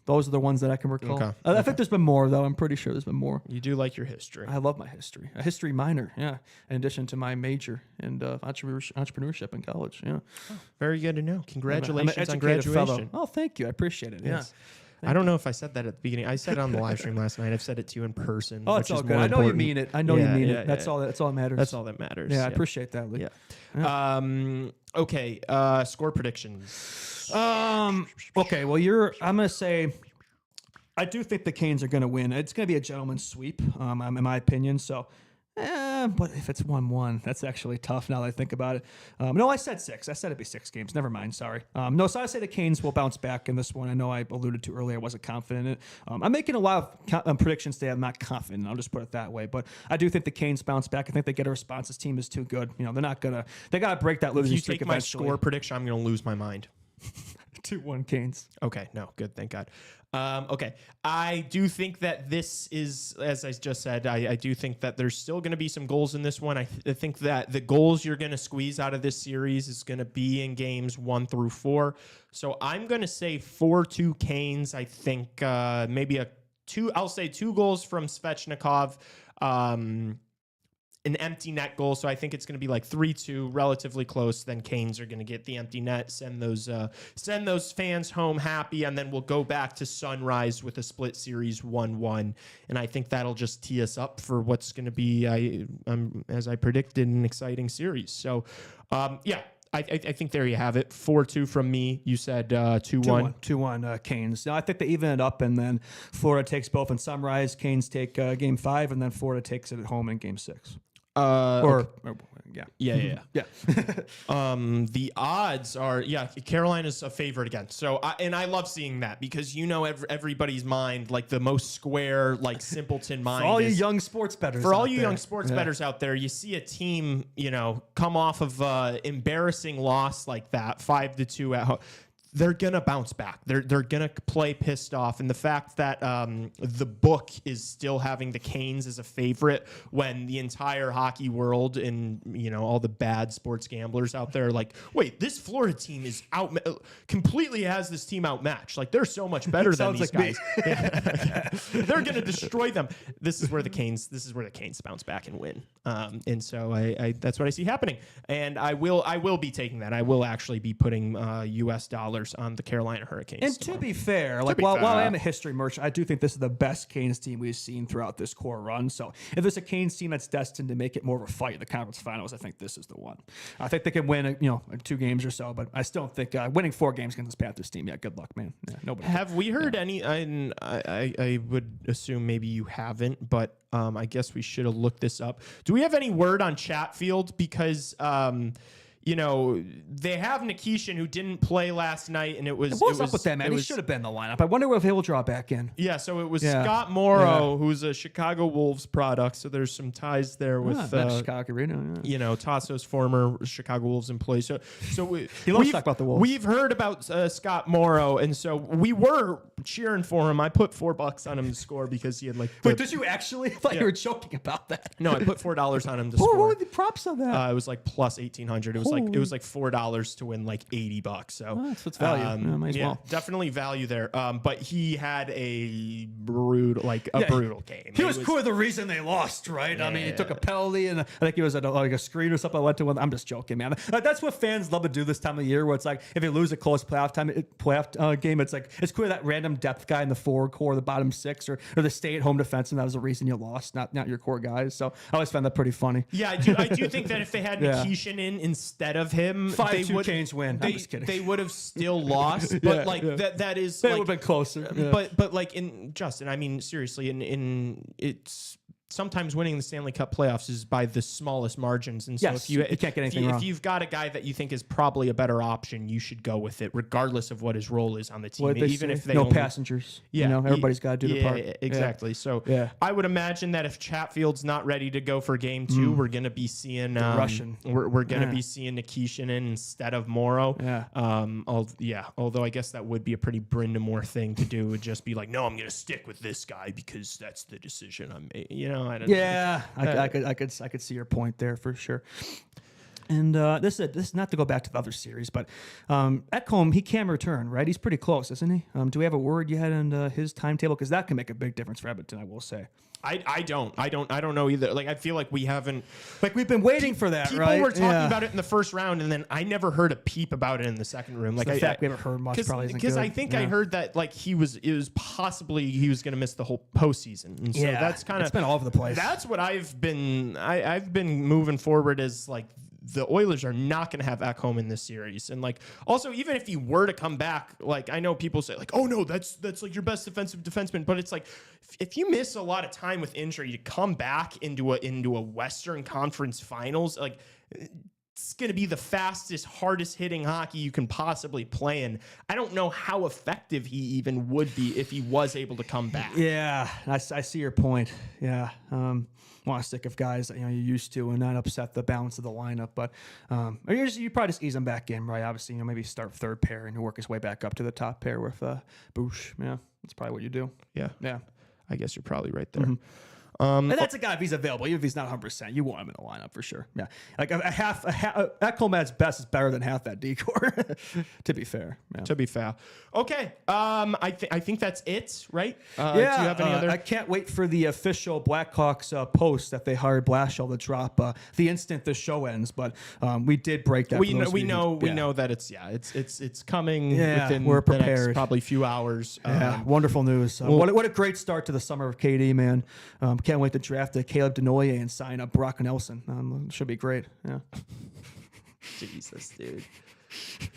Speaker 2: Those are the ones that I can recall.
Speaker 1: Okay.
Speaker 2: I think there's been more, though. I'm pretty sure there's been more.
Speaker 1: You do like your history.
Speaker 2: I love my history. A history minor, yeah. In addition to my major in entrepreneurship in college, yeah.
Speaker 1: Very good to know. Congratulations
Speaker 2: I'm an
Speaker 1: on
Speaker 2: educated
Speaker 1: graduation.
Speaker 2: fellow. Oh, thank you. I appreciate it.
Speaker 1: Yes.
Speaker 2: Yeah.
Speaker 1: I don't know if I said that at the beginning. I said it on the live stream last night. I've said it to you in person.
Speaker 2: Oh,
Speaker 1: which
Speaker 2: it's all
Speaker 1: is
Speaker 2: good.
Speaker 1: more
Speaker 2: I know you
Speaker 1: important.
Speaker 2: mean it. I know you mean
Speaker 1: Yeah,
Speaker 2: it. That's all that matters.
Speaker 1: That's all that matters.
Speaker 2: Yeah, I appreciate that, Lee.
Speaker 1: Yeah. Okay. Score predictions.
Speaker 2: Okay. Well, I'm gonna say, I do think the Canes are gonna win. It's gonna be a gentleman's sweep, in my opinion. So. But if it's 1-1, that's actually tough now that I think about it. No, I said 6. I said it'd be 6 games. Never mind. Sorry. No, so I say the Canes will bounce back in this one. I know I alluded to earlier I wasn't confident in it. I'm making a lot of predictions today. I'm not confident. I'll just put it that way. But I do think the Canes bounce back. I think they get a response. This team is too good. You know, they got to break that
Speaker 1: If
Speaker 2: losing
Speaker 1: you
Speaker 2: streak
Speaker 1: take my
Speaker 2: eventually.
Speaker 1: score prediction, I'm going to lose my mind.
Speaker 2: 2-1 Canes.
Speaker 1: Okay, no, good, thank God. Okay, I do think that this is, as I just said, I do think that there's still going to be some goals in this one. I think that the goals you're going to squeeze out of this series is going to be in games 1 through 4. So I'm going to say 4-2 Canes. I think maybe I'll say 2 goals from Svechnikov. An empty net goal, so I think it's going to be like 3-2, relatively close. Then Canes are going to get the empty net, send those fans home happy, and then we'll go back to Sunrise with a split series 1-1. And I think that'll just tee us up for what's going to be, as I predicted, an exciting series. So, I think there you have it. 4-2 from me. You said 2-1.
Speaker 2: 2-1 Canes. Now, I think they even it up, and then Florida takes both in Sunrise. Canes take game 5, and then Florida takes it at home in game 6.
Speaker 1: Yeah.
Speaker 2: Yeah.
Speaker 1: The odds are, Carolina's a favorite again. So, I love seeing that because everybody's mind, like the most square, like simpleton mind.
Speaker 2: For all you young sports bettors.
Speaker 1: Bettors out there, you see a team, come off of embarrassing loss like that, 5-2 at home. They're gonna bounce back. They're gonna play pissed off, and the fact that the book is still having the Canes as a favorite when the entire hockey world and all the bad sports gamblers out there are like, wait, this Florida team is completely has this team outmatched. Like they're so much better than these guys. They're gonna destroy them. This is where the Canes bounce back and win. And so I that's what I see happening, and I will be taking that. I will actually be putting US dollars $50 on the Carolina Hurricanes.
Speaker 2: And
Speaker 1: tomorrow.
Speaker 2: to be fair, like while I am a history merchant, I do think this is the best Canes team we've seen throughout this core run. So if there's a Canes team that's destined to make it more of a fight in the conference finals, I think this is the one. I think they can win, 2 games or so, but I still don't think winning 4 games against this Panthers team. Yeah, good luck, man. Yeah, nobody.
Speaker 1: Have we heard any? I would assume maybe you haven't, but I guess we should have looked this up. Do we have any word on Chatfield? Because they have Nikishin who didn't play last night, and what's
Speaker 2: up with that, man? He should have been in the lineup. I wonder if he'll draw back in.
Speaker 1: Yeah, so it was Scott Morrow, who's a Chicago Wolves product. So there's some ties there with
Speaker 2: Chicago Arena.
Speaker 1: Tassos, former Chicago Wolves employee. So
Speaker 2: he loves to talk about the Wolves.
Speaker 1: We've heard about Scott Morrow, and so we were cheering for him. I put $4 on him to score because he had
Speaker 2: Wait, did you actually? I thought you were joking about that.
Speaker 1: No, I put $4 on him to score.
Speaker 2: What were the props on that?
Speaker 1: It was like plus 1,800. It was like $4 to win like $80. So
Speaker 2: that's what's value. Might as well.
Speaker 1: Definitely value there. But he had a brutal game.
Speaker 2: He was cool. The reason they lost, right? Yeah. I mean, he took a penalty, and I think it was a screen or something. I went to one. I'm just joking, man. That's what fans love to do this time of year, where it's like if you lose a close playoff game, it's like it's cool that random depth guy in the forward core, the bottom 6, or the stay-at-home defenseman. That was the reason you lost, not your core guys. So I always found that pretty funny.
Speaker 1: Yeah, I do think that if they had Nikishin in instead of him,
Speaker 2: 5-2 Canes win. I'm just kidding.
Speaker 1: They would have still lost, but that is
Speaker 2: they would have been closer. Yeah.
Speaker 1: But like in Justin, I mean seriously, in it's sometimes winning the Stanley Cup playoffs is by the smallest margins, and so if you can't get anything wrong. If you've got a guy that you think is probably a better option, you should go with it, regardless of what his role is on the team. Even if they
Speaker 2: no passengers, everybody's got to do their part.
Speaker 1: Exactly. So I would imagine that if Chatfield's not ready to go for game 2, we're going to be seeing
Speaker 2: Russian.
Speaker 1: We're going to be seeing Nikishin in instead of Morrow. Although I guess that would be a pretty Brind'Amour Moore thing to do. Would just be like, no, I'm going to stick with this guy because that's the decision I made. I don't know.
Speaker 2: I could see your point there for sure. And this is not to go back to the other series, but Ekholm, he can return, right? He's pretty close, isn't he? Do we have a word yet on his timetable? Because that can make a big difference for Edmonton, I will say.
Speaker 1: I don't know either. Like, I feel like we haven't.
Speaker 2: Like, we've been waiting for that,
Speaker 1: People
Speaker 2: right?
Speaker 1: were talking about it in the first round, and then I never heard a peep about it in the second room. Like,
Speaker 2: the fact we haven't heard much probably isn't good.
Speaker 1: Because I think I heard that, like, he was going to miss the whole postseason. And so that's kind of.
Speaker 2: It's been all over the place.
Speaker 1: That's what I've been moving forward as, like, the Oilers are not going to have Ekholm in this series. And like, also, even if he were to come back, like, I know people say like, oh no, that's like your best defensive defenseman. But it's like, if you miss a lot of time with injury to come back into a Western Conference Finals, like, it's going to be the fastest, hardest hitting hockey you can possibly play in. I don't know how effective he even would be if he was able to come back.
Speaker 2: Yeah, I see your point. Yeah. Want to stick with guys that you're used to and not upset the balance of the lineup, but you probably just ease him back in, right? Obviously, maybe start third pair and work his way back up to the top pair with Bush. Yeah, that's probably what you do.
Speaker 1: Yeah. I guess you're probably right there.
Speaker 2: Mm-hmm. And that's a guy, if he's available, even if he's not 100%, you want him in the lineup for sure. Yeah, like Ekholm at best is better than half that decor. To be fair. Yeah.
Speaker 1: To be fair. Okay. I think that's it, right?
Speaker 2: Do
Speaker 1: you have any other?
Speaker 2: I can't wait for the official Blackhawks post that they hired Blashill to drop the instant the show ends. But we did break that.
Speaker 1: We know that it's coming. Within
Speaker 2: we're prepared.
Speaker 1: The next probably few hours.
Speaker 2: Wonderful news. What a great start to the summer of KD, man. Can't wait to draft Caleb Denoye and sign up Brock Nelson. Should be great. Yeah.
Speaker 1: Jesus, dude.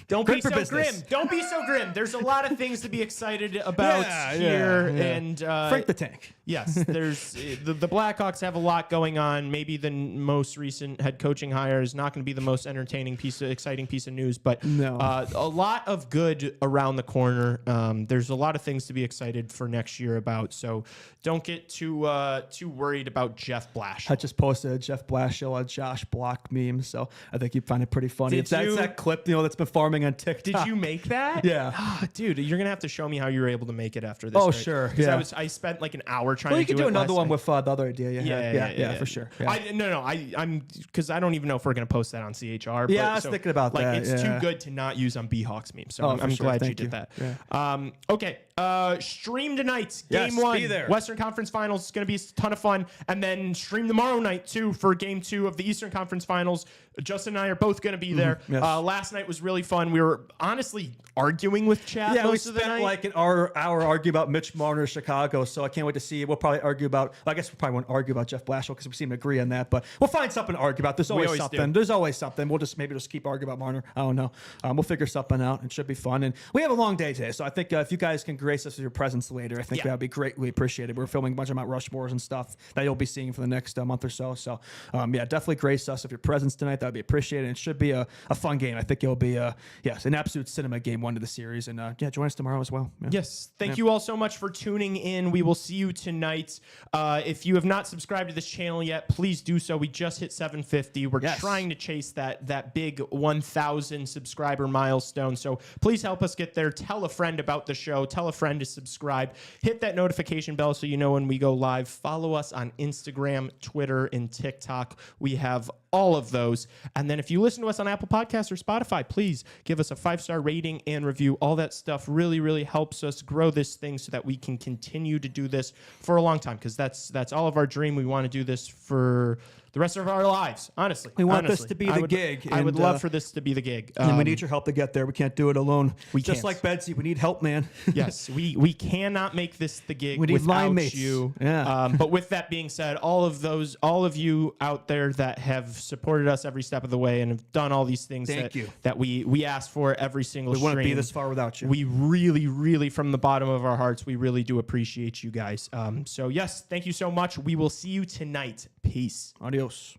Speaker 1: Don't be so grim. Don't be so grim. There's a lot of things to be excited about here. And
Speaker 2: Frank the Tank.
Speaker 1: Yes, there's the Blackhawks have a lot going on. Maybe the most recent head coaching hire is not going to be the most exciting piece of news, but a lot of good around the corner. There's a lot of things to be excited for next year about. So don't get too worried about Jeff Blashill.
Speaker 2: I just posted a Jeff Blashill, a Josh Block meme, so I think you'd find it pretty funny. It's that clip, that's been farming on TikTok.
Speaker 1: Did you make that?
Speaker 2: Yeah.
Speaker 1: Dude, you're gonna have to show me how you were able to make it after this.
Speaker 2: Oh,
Speaker 1: right?
Speaker 2: sure. Yeah.
Speaker 1: I spent like an hour trying
Speaker 2: to
Speaker 1: do it.
Speaker 2: You can do another one with the other idea. Yeah, for sure. Yeah.
Speaker 1: I'm because I don't even know if we're gonna post that on CHR. But,
Speaker 2: I was thinking about that.
Speaker 1: It's too good to not use on B-Hawks meme. So I'm glad you did that.
Speaker 2: Yeah.
Speaker 1: Okay. Stream tonight, game 1, Western Conference Finals. It's going to be a ton of fun. And then stream tomorrow night, too, for game 2 of the Eastern Conference Finals. Justin and I are both going to be there.
Speaker 2: Yes.
Speaker 1: Last night was really fun. We were honestly arguing with chat
Speaker 2: Yeah, we
Speaker 1: most of the
Speaker 2: spent
Speaker 1: night.
Speaker 2: like an hour arguing about Mitch Marner, Chicago. So I can't wait to see. We'll probably argue about. I guess we probably won't argue about Jeff Blashill because we seem to agree on that. But we'll find something to argue about. There's always
Speaker 1: always
Speaker 2: something.
Speaker 1: do.
Speaker 2: There's always something. We'll just keep arguing about Marner. I don't know. We'll figure something out. It should be fun. And we have a long day today, so I think if you guys can grace us with your presence later, I think that would be great. We appreciate it. We're filming a bunch of Mount Rushmores and stuff that you'll be seeing for the next month or so. So yeah, definitely grace us with your presence tonight. That would be appreciated. And it should be a fun game. I think it'll be yes, an absolute cinema game one of the series. And yeah, join us tomorrow as well. Yeah.
Speaker 1: Yes. Thank you all so much for tuning in. We will see you tonight. If you have not subscribed to this channel yet, please do so. We just hit 750. We're trying to chase that big 1,000 subscriber milestone. So please help us get there. Tell a friend about the show. Tell a friend to subscribe. Hit that notification bell so you know when we go live. Follow us on Instagram, Twitter, and TikTok. We have all of those. And then if you listen to us on Apple Podcasts or Spotify, please give us a 5-star rating and review. All that stuff really, really helps us grow this thing so that we can continue to do this for a long time, because that's all of our dream. We want to do this for the rest of our lives, honestly.
Speaker 2: We want this to be the gig.
Speaker 1: I would
Speaker 2: and,
Speaker 1: love for this to be the gig.
Speaker 2: And we need your help to get there. We can't do it alone.
Speaker 1: We
Speaker 2: Just
Speaker 1: can't.
Speaker 2: like Betsy, we need help, man.
Speaker 1: Yes, we cannot make this the gig
Speaker 2: We need
Speaker 1: without
Speaker 2: line mates.
Speaker 1: you.
Speaker 2: Yeah.
Speaker 1: But with that being said, all of you out there that have supported us every step of the way and have done all these things
Speaker 2: Thank you.
Speaker 1: that we ask for every single
Speaker 2: We wouldn't be
Speaker 1: stream,
Speaker 2: this far without you.
Speaker 1: we really, really, from the bottom of our hearts, we really do appreciate you guys. So yes, thank you so much. We will see you tonight. Peace.
Speaker 2: Adios.